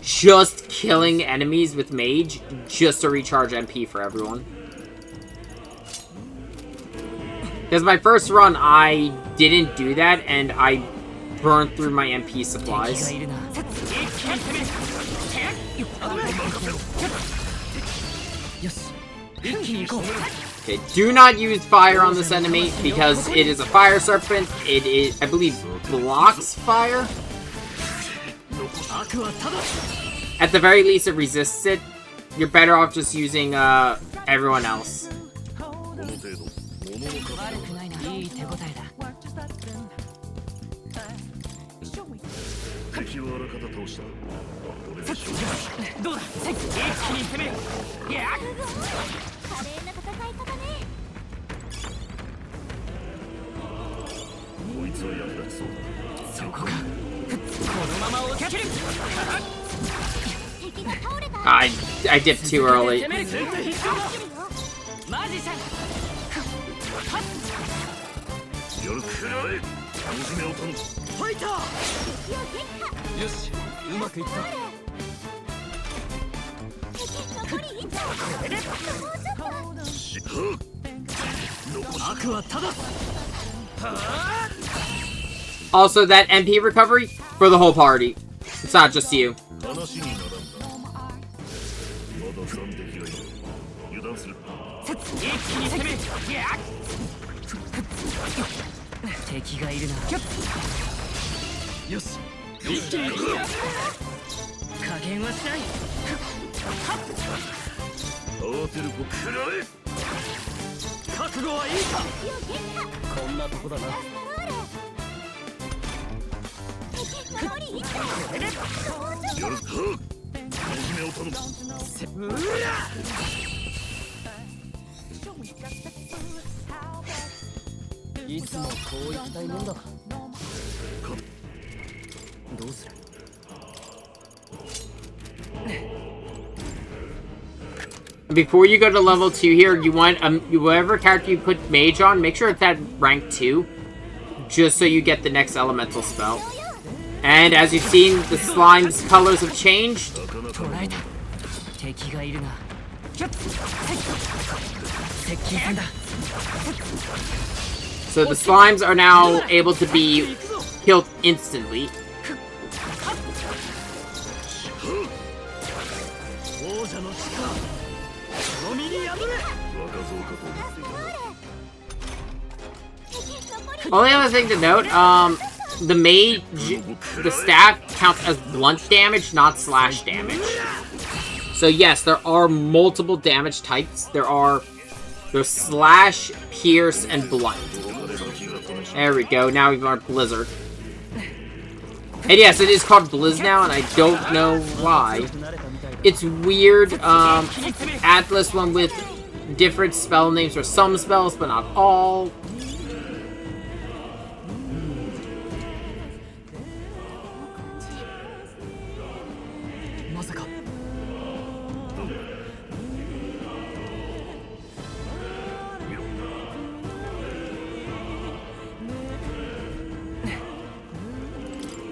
just killing enemies with Mage, just to recharge MP for everyone. Because my first run, I didn't do that, and I burned through my MP supplies. Okay, do not use fire on this enemy because it is a fire serpent. It is, I believe, blocks fire. At the very least, it resists it. You're better off just using everyone else. I dipped too early. Also, that MP recovery for the whole party. It's not just you. いつもこういきたいもんだ。どうする？ Before you go to level 2 here, you want whatever character you put mage on, make sure it's at rank 2, just so you get the next elemental spell. And as you've seen, the slime's colors have changed. So the slimes are now able to be killed instantly. Only other thing to note, the mage, the staff counts as blunt damage, not slash damage. So yes, there are multiple damage types. There's slash, pierce, and blunt. There we go, now we've learned blizzard. And yes, it is called Blizz now, and I don't know why. It's weird, Atlas one with different spell names for some spells, but not all.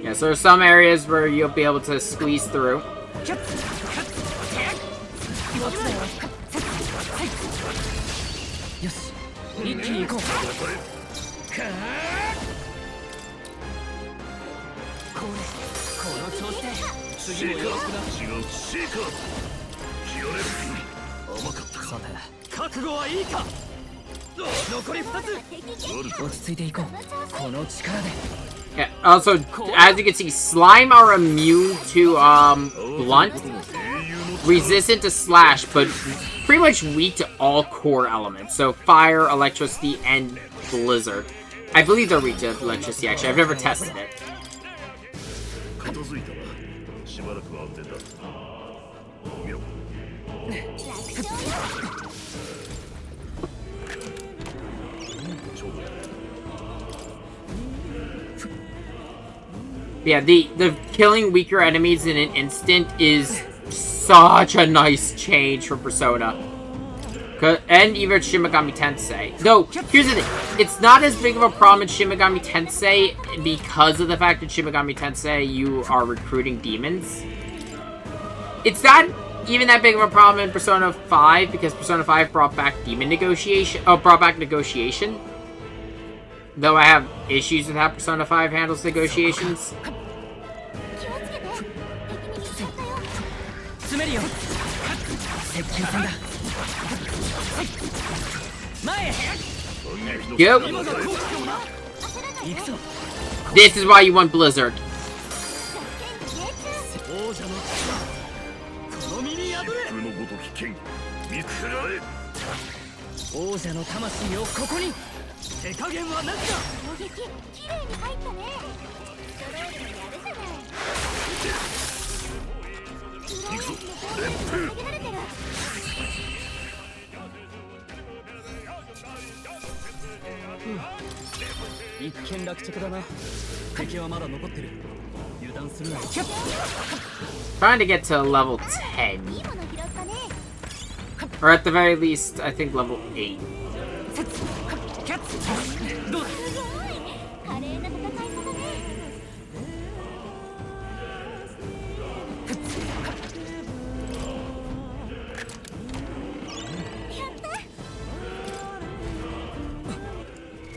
Yes, there are some areas where you'll be able to squeeze through. Yeah, also, as you can see, slime are immune to, blunt, resistant to slash, but pretty much weak to all core elements. So, fire, electricity, and blizzard. I believe they're weak to electricity, actually. I've never tested it. Yeah, the killing weaker enemies in an instant is such a nice change from Persona. And even Shin Megami Tensei. Though, here's the thing. It's not as big of a problem in Shin Megami Tensei because of the fact that Shin Megami Tensei you are recruiting demons. It's not even that big of a problem in Persona 5 because Persona 5 brought back negotiation. Though I have issues with how Persona 5 handles negotiations. Yep. This is why you want Blizzard. Trying to get to level 10. Or at the very least, I think level 8.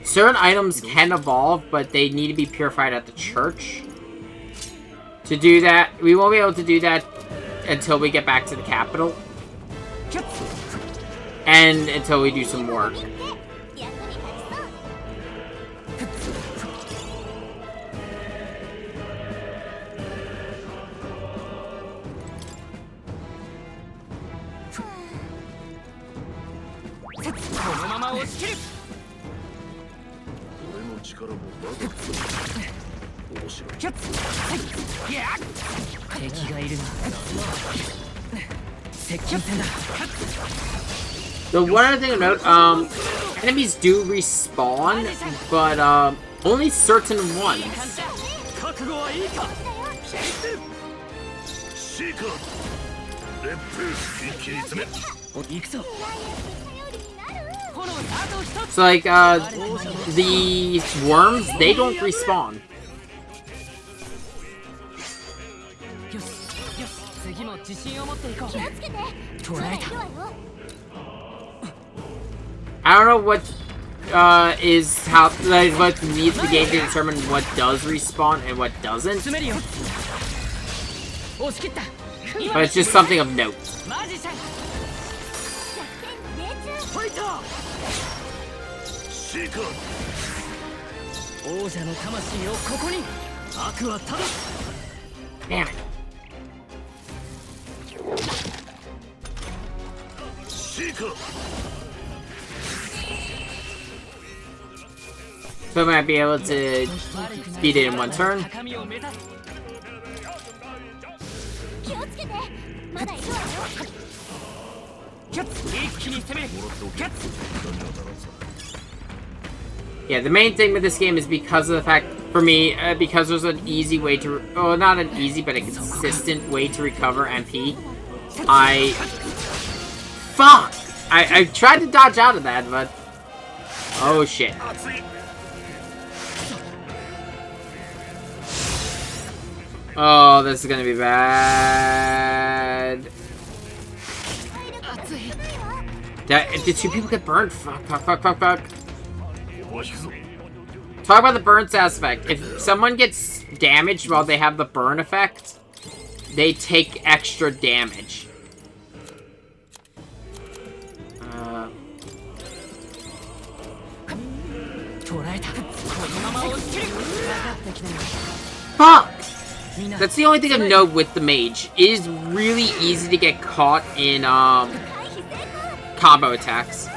Certain items can evolve, but they need to be purified at the church. To do that, we won't be able to do that until we get back to the capital. And until we do some work. The one other thing to note, enemies do respawn, but only certain ones. So like, the worms, they don't respawn. I don't know what is how like what needs the game to determine what does respawn and what doesn't. But it's just something of note. Damn it. So I might be able to beat it in one turn. Yeah, the main thing with this game is because of the fact, for me, because there's an easy way to, oh, not an easy, but a consistent way to recover MP. Fuck! I tried to dodge out of that, but, oh shit. Oh, this is gonna be bad. Did two people get burned? Fuck. Talk about the burn aspect. If someone gets damaged while they have the burn effect, they take extra damage. Fuck! That's the only thing of note with the mage. It is really easy to get caught in combo attacks.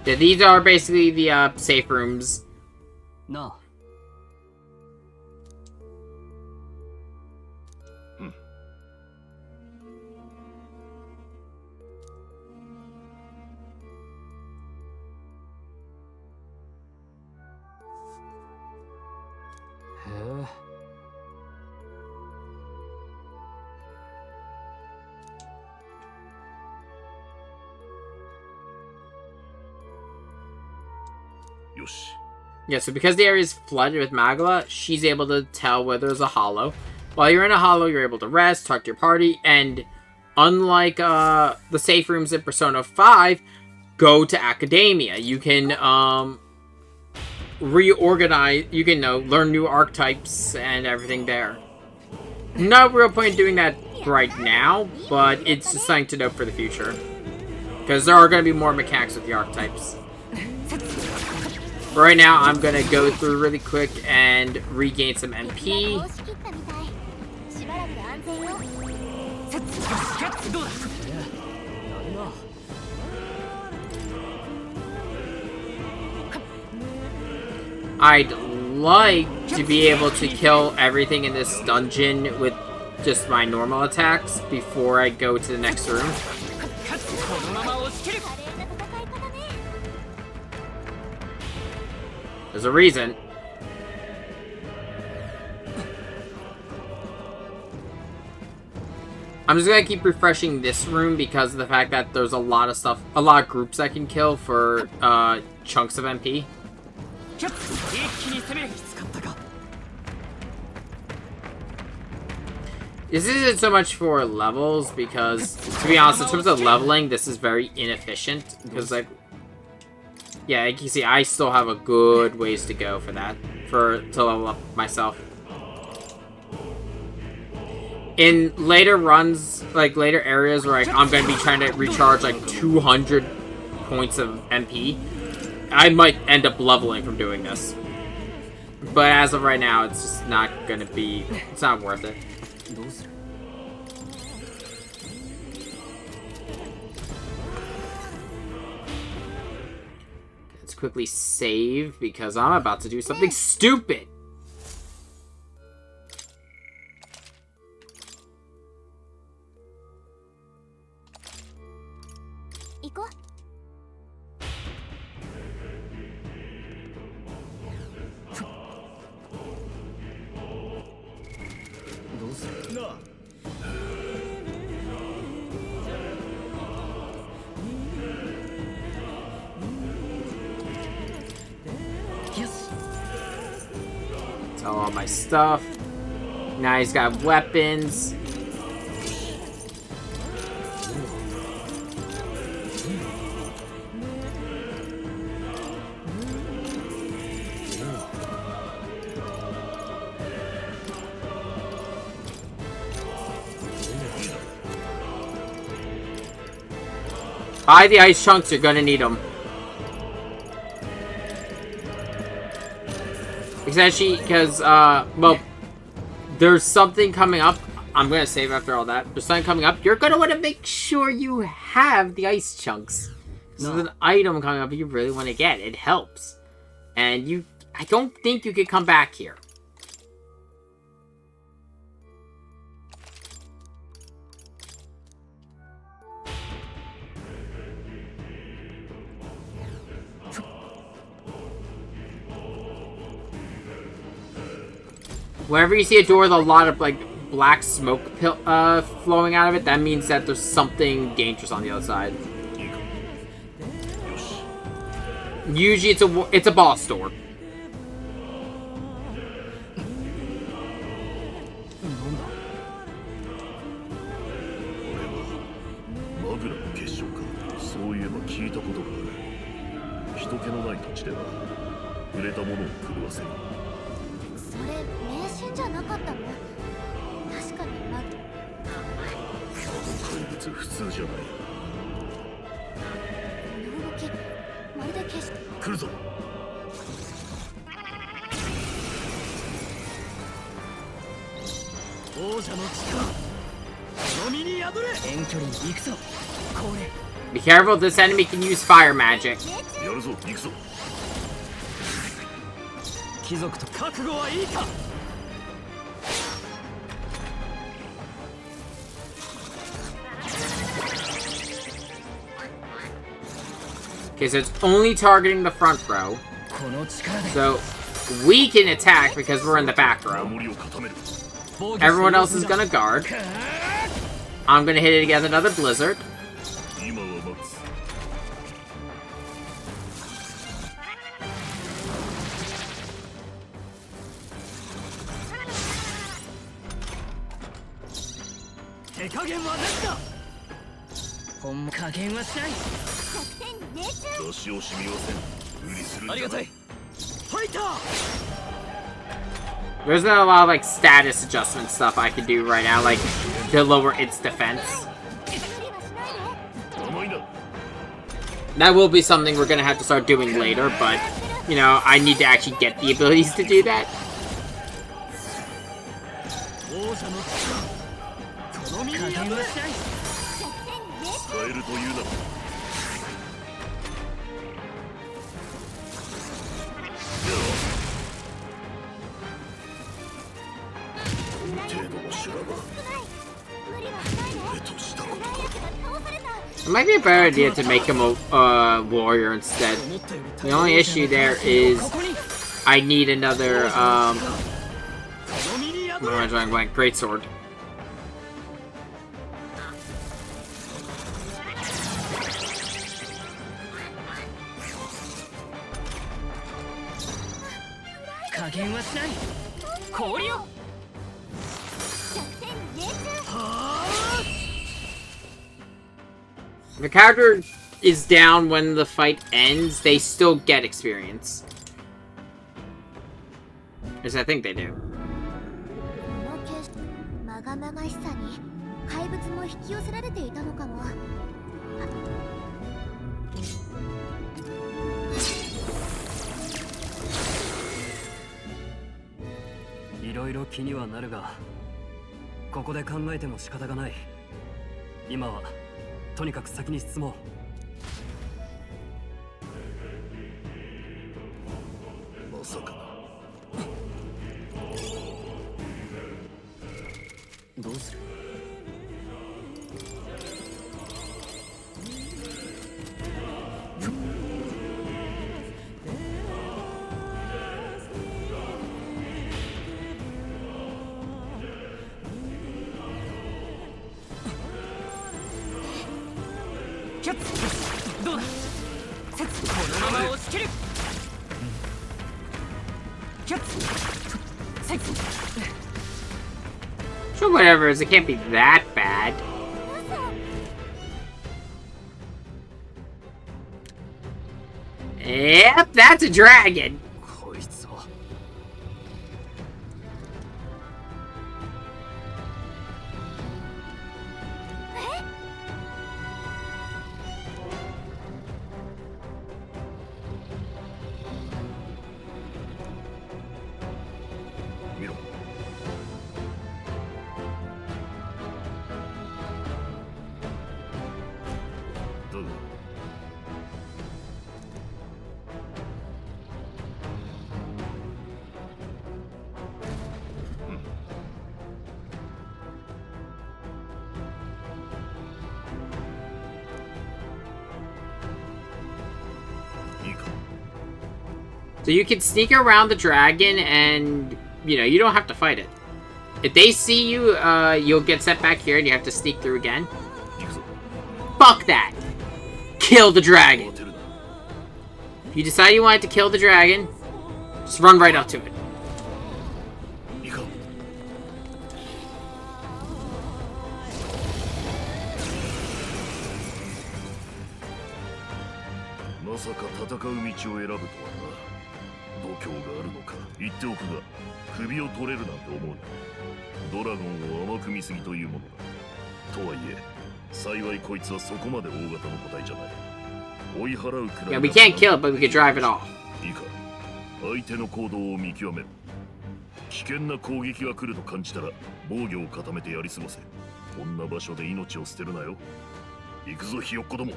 Yeah, these are basically the safe rooms. No. Yeah, so because the area is flooded with magma, she's able to tell where there's a hollow. While you're in a hollow, you're able to rest, talk to your party, and unlike the safe rooms in Persona 5, go to Academia. You can reorganize, you can learn new archetypes and everything there. No real point in doing that right now, but it's just something to note for the future. Because there are going to be more mechanics with the archetypes. But right now, I'm going to go through really quick and regain some MP. I'd like to be able to kill everything in this dungeon with just my normal attacks before I go to the next room. There's a reason. I'm just gonna keep refreshing this room because of the fact that there's a lot of stuff, a lot of groups I can kill for chunks of MP. This isn't so much for levels because, to be honest, in terms of leveling, this is very inefficient because, like, yeah, like you see, I still have a good ways to go for that, to level up myself. In later runs, like later areas where like, I'm going to be trying to recharge like 200 points of MP, I might end up leveling from doing this. But as of right now, it's just not going to be, it's not worth it. Let's quickly save because I'm about to do something stupid. Sell all my stuff. Now he's got weapons. Buy the ice chunks, you're gonna need them. Especially because, well, there's something coming up. I'm gonna save after all that. There's something coming up. You're gonna want to make sure you have the ice chunks. So there's an item coming up you really want to get. It helps. And I don't think you could come back here. Whenever you see a door with a lot of, like, black smoke flowing out of it, that means that there's something dangerous on the other side. Usually it's a boss door. Be careful, this enemy can use fire magic. Okay, so it's only targeting the front row. So we can attack because we're in the back row. Everyone else is gonna guard. I'm gonna hit it against another blizzard. There's not a lot of like status adjustment stuff I can do right now, like to lower its defense. That will be something we're gonna have to start doing later, but you know, I need to actually get the abilities to do that. 使えるというなら程度の修羅場俺としたことか It might be a better idea to make him a warrior instead. The only issue there is I need another what am I drawing blank? Greatsword. If a character is down when the fight ends, they still get experience. Yes, I think they do. まがまがしさに怪物も引き寄せられていたのかも。いろいろ気にはなるが、ここで考えても仕方がない。今はとにかく先に進もう。まさかどうする？どうだ？このまま押し切る。Sure, whatever. It can't be that bad. Yep, that's a dragon. So you can sneak around the dragon and, you know, you don't have to fight it. If they see you, you'll get sent back here and you have to sneak through again. Fuck that! Kill the dragon! If you decide you wanted to kill the dragon, just run right up to it. Yeah, we can't kill it, but we can drive it off. 相手の行動を見極める。危険な攻撃が来ると感じたら防御を固めてやり過ごせ。こんな場所で命を捨てるなよ。行くぞひよっこども。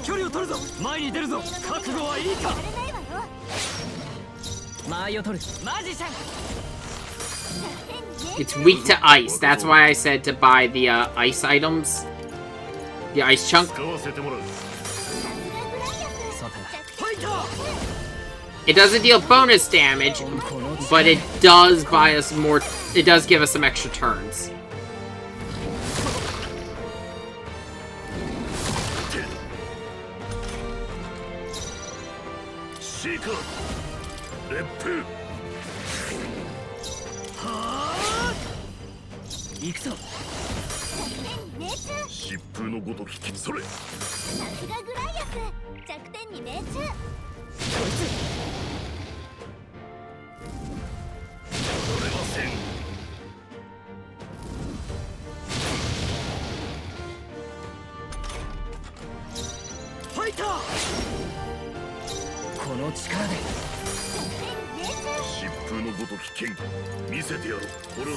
距離を取るぞ。前に出るぞ。覚悟はいいか。間合いを取る。マジシャン。 It's weak to ice. That's why I said to buy the ice items. The ice chunk. It doesn't deal bonus damage, but it does buy us more. It does give us some extra turns.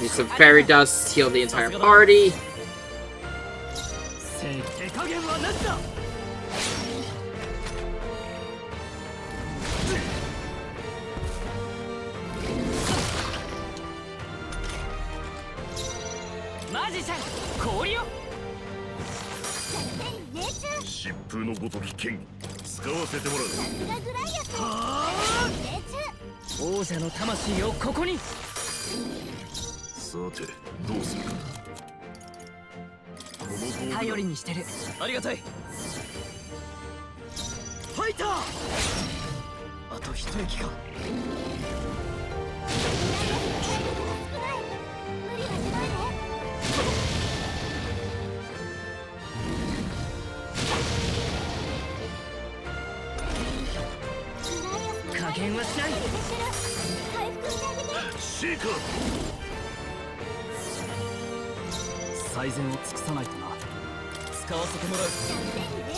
Use some fairy dust, heal the entire party.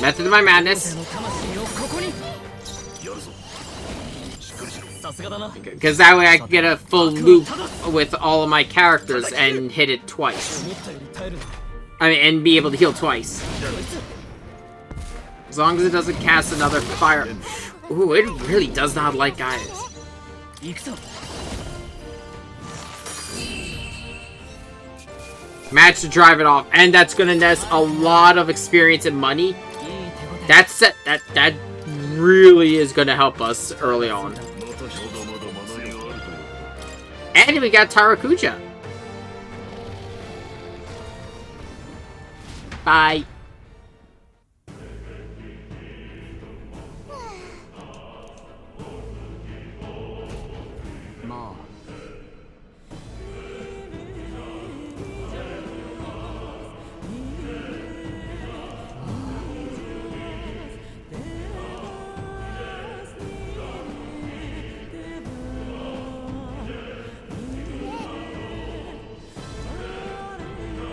Method of my madness. Because that way I can get a full loop with all of my characters and hit it twice. I mean, and be able to heal twice. As long as it doesn't cast another fire. Ooh, it really does not like guidance. Match to drive it off, and that's gonna nest a lot of experience and money. That really is gonna help us early on. And we got Tarakuja. Bye.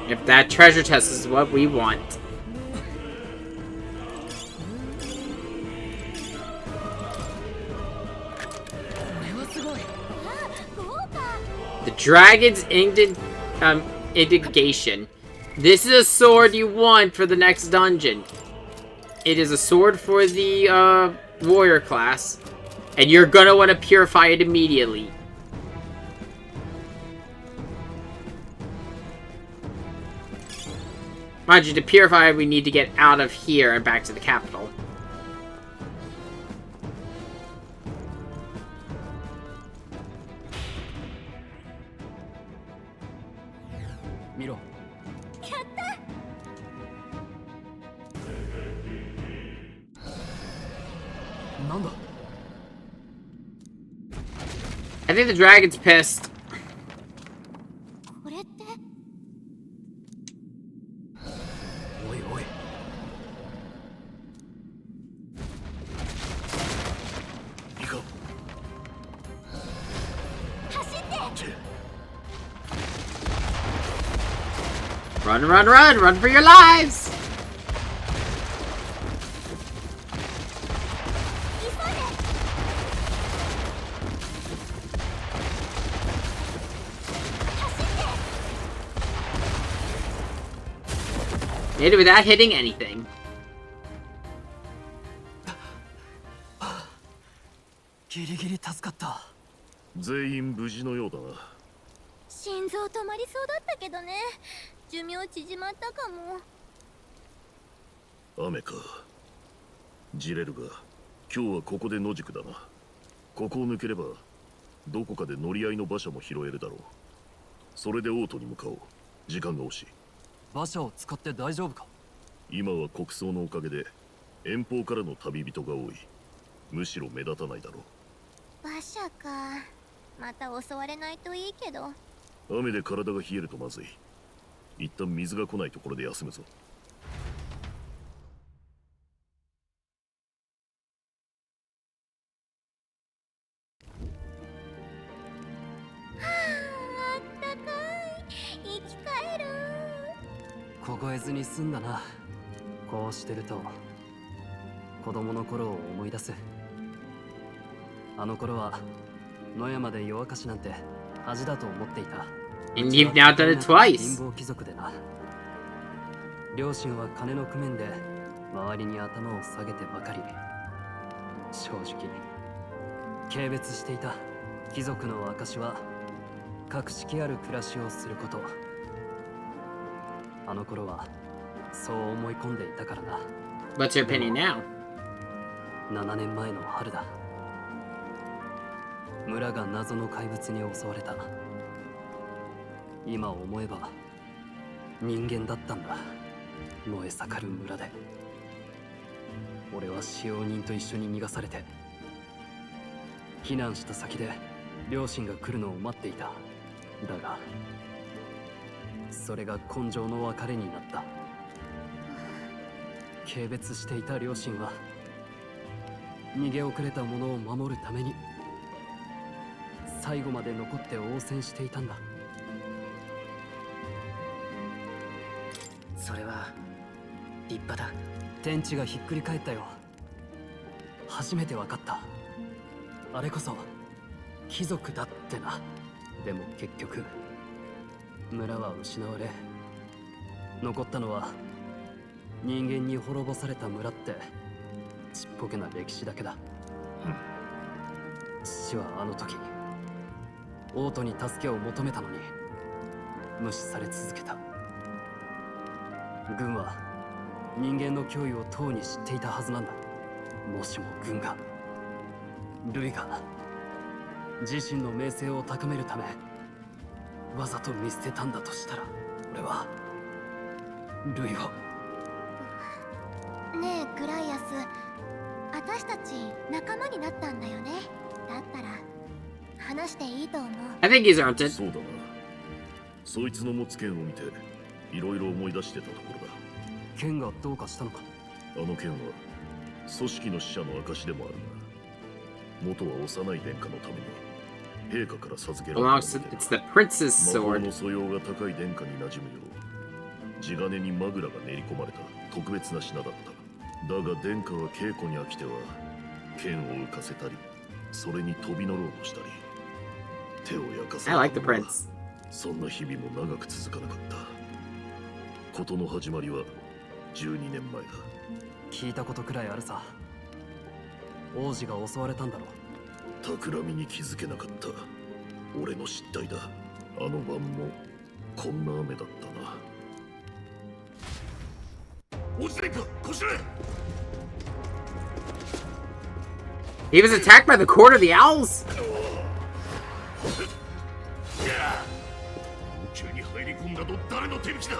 If that treasure chest is what we want. The Dragon's Indignation. This is a sword you want for the next dungeon. It is a sword for the warrior class. And you're gonna want to purify it immediately. Mind you, to purify, we need to get out of here and back to the capital. Miro. I think the dragon's pissed. Run, run, run! Run for your lives! Hit it without hitting anything.全員無事のようだな。心臓止まりそうだったけどね。寿命縮まったかも。雨か。ジレルが今日はここで野宿だな。ここを抜ければどこかで乗り合いの馬車も拾えるだろう。それでオートに向かおう。時間が惜しい。馬車を使って大丈夫か？今は国葬のおかげで遠方からの旅人が多い。むしろ目立たないだろう。馬車か。また襲われないといいけど。雨で体が冷えるとまずい。一旦水が来ないところで休むぞ。あったかい。生き返る。凍えずに済んだな。こうしてると子供の頃を思い出す。あの頃は野山で夜明かしなんて恥だと思っていた。 And you've now done it twice. 貧乏貴族でな。両親は金の工面で周りに頭を下げてばかり。正直軽蔑していた。貴族の証は格式ある暮らしをすること。あの頃はそう思い込んでいたからな。 What's your opinion now? 7年前の春だ。村が謎の怪物に襲われた。今思えば人間だったんだ。燃え盛る村で俺は使用人と一緒に逃がされて、避難した先で両親が来るのを待っていた。だがそれが根性の別れになった。軽蔑していた両親は逃げ遅れた者を守るために最後まで残って応戦していたんだ。それは立派だ。天地がひっくり返ったよ。初めて分かった。あれこそ貴族だってな。でも結局村は失われ、残ったのは人間に滅ぼされた村ってちっぽけな歴史だけだ。父はあの時王都に助けを求めたのに無視され続けた。軍は人間の脅威をとうに知っていたはずなんだ。もしも軍が、ルイが自身の名声を高めるためわざと見捨てたんだとしたら、俺はルイを。ねえクライアス、私たち仲間になったんだよね。だったら話していいと思う。 I think he's earned it. そうだな。そいつの持つ剣を見ていろいろ思い出してたところだ。剣がどうかしたのか。あの剣は組織の使者の証でもあるが、元は幼い殿下のために陛下から授けられたもの It's the prince's で、魔法 sword. の素養が高い殿下に馴染むよう地金にマグラが練り込まれた特別な品だった。だが殿下は稽古に飽きては剣を浮かせたり、それに飛び乗ろうとしたり、手を焼かせた。 I like the prince. そんな日々も長く続かなかった。事の始まりは12年前だ。聞いたことくらいあるさ。王子が襲われたんだろう。企みに気づけなかった。俺の失態だ。あの晩もこんな雨だったな。落ちていく、こしれ。 He was attacked by the court of the owls. 急に入り込んだと誰の手引きだ。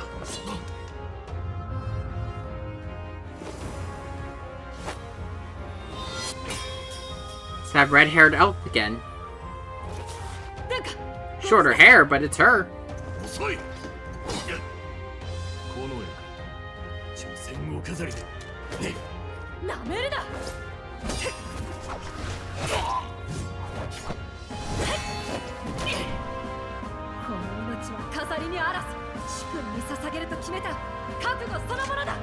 It's that red-haired elf again. Shorter hair, but it's her. 遅い。この世挑戦を飾りで。なめるな。この命は飾りにあらず、主君に捧げると決めた覚悟そのものだ。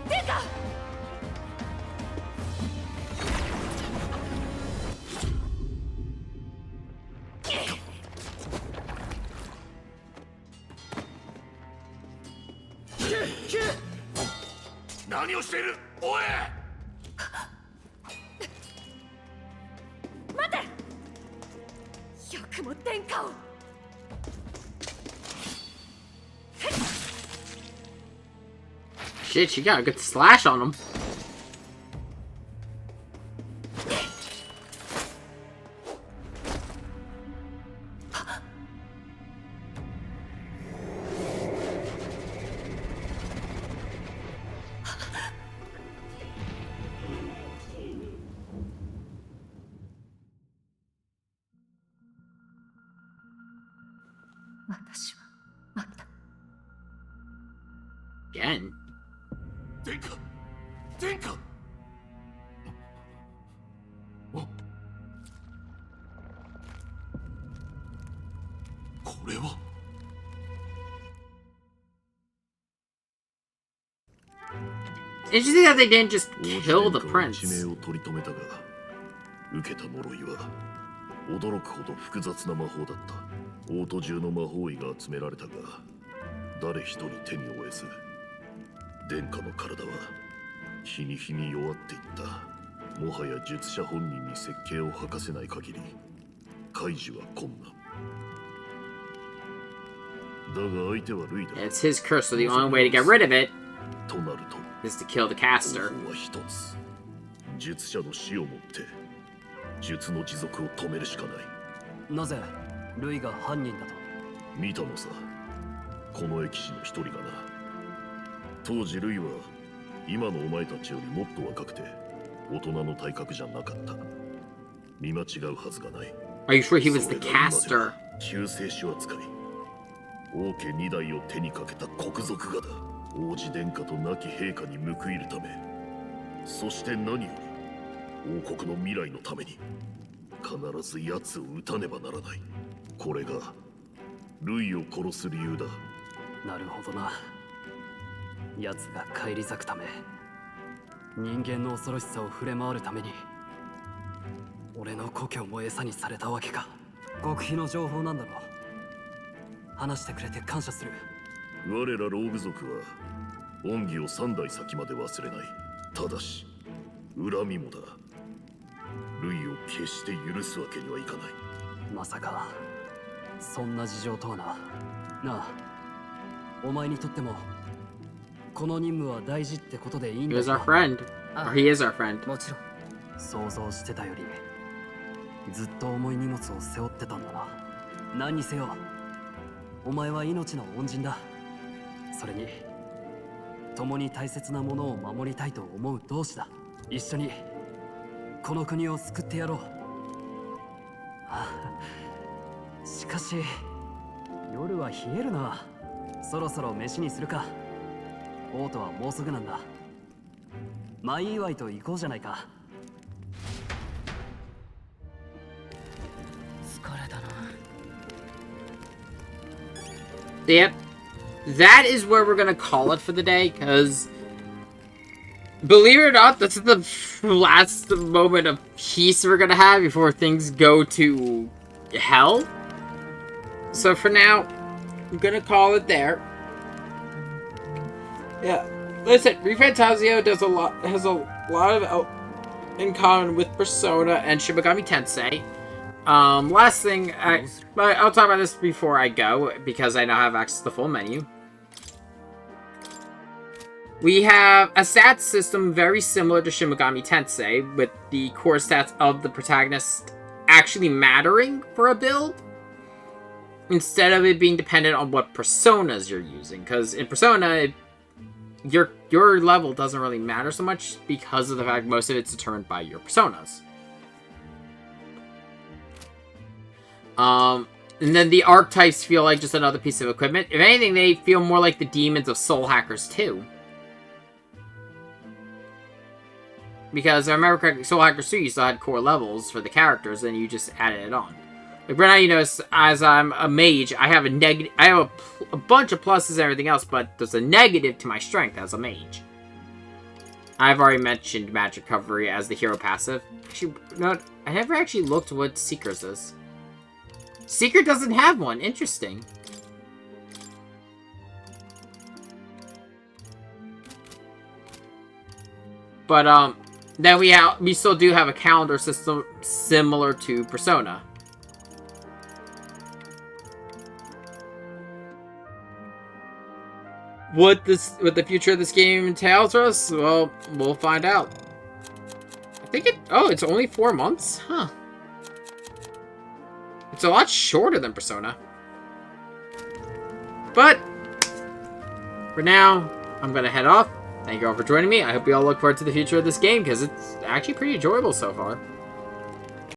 出た。何をしている、おい。待て。よくも殿下を。Shit, she got a good slash on him. Again. 殿下、殿下。これは。interesting that they didn't just kill the 王子殿下は prince. 一命を取り留めたが、受けた呪いは驚くほど複雑な魔法だった。王都中の魔法医が集められたが、誰一人手に負えず、殿下の体は日に日に弱っていった。もはや術者本人に設計を吐かせない限り、解除は困難。だが相手はルイだ。 It's his curse, so the only way to get rid of it となると is to kill the caster. 方法は一つ。術者の死をもって術の持続を止めるしかない。なぜルイが犯人だと？見たのさ、この駅士の一人がな。当時ルイは今のお前たちよりもっと若くて大人の体格じゃなかった。見間違うはずがない。 Are you sure he was the caster? 救世主扱い。王家二代を手にかけた国賊がだ。王子殿下と亡き陛下に報いるため、そして何より王国の未来のために必ず奴を撃たねばならない。これがルイを殺す理由だ。なるほどな。奴が返り咲くため、人間の恐ろしさを触れ回るために俺の故郷も餌にされたわけか。極秘の情報なんだろう。話してくれて感謝する。我らローグ族は恩義を三代先まで忘れない。ただし恨みもだ。ルイを決して許すわけにはいかない。まさかそんな事情とはな。なあ、お前にとってもこの任務は大事ってことでいいんだ He was よ。 our friend. Or he is our friend. もちろん。想像してたよりずっと重い荷物を背負ってたんだな。何にせよお前は命の恩人だ。それに共に大切なものを守りたいと思う同志だ。一緒にこの国を救ってやろう。しかし夜は冷えるな。そろそろ飯にするか。王都はもうすぐなんだ。前祝いと行こうじゃないか。疲れたな。 Yep. That is where we're gonna call it for the day, because believe it or not, that's the last moment of peace we're gonna have before things go to hell. So for now, I'm gonna call it there. Yeah, listen, ReFantazio has a lot of in common with Persona and Shin Megami Tensei. Last thing, I'll talk about this before I go, because I now have access to the full menu. We have a stats system very similar to Shin Megami Tensei, with the core stats of the protagonist actually mattering for a build, instead of it being dependent on what personas you're using. Because in Persona, your level doesn't really matter so much, because of the fact most of it's determined by your personas. And then the archetypes feel like just another piece of equipment. If anything, they feel more like the demons of Soul Hackers 2. Because I remember correctly, Soul Hackers 2, you still had core levels for the characters, and you just added it on. Like right now, you notice, as I'm a mage, I have a bunch of pluses and everything else, but there's a negative to my strength as a mage. I've already mentioned magic recovery as the hero passive. Actually, no, I never actually looked what Seeker's is. Seeker doesn't have one. Interesting. But, then we still do have a calendar system similar to Persona. What the future of this game entails for us? Well, we'll find out. I think it's only 4 months? Huh. It's a lot shorter than Persona. But, for now, I'm gonna head off. Thank you all for joining me. I hope you all look forward to the future of this game, because it's actually pretty enjoyable so far.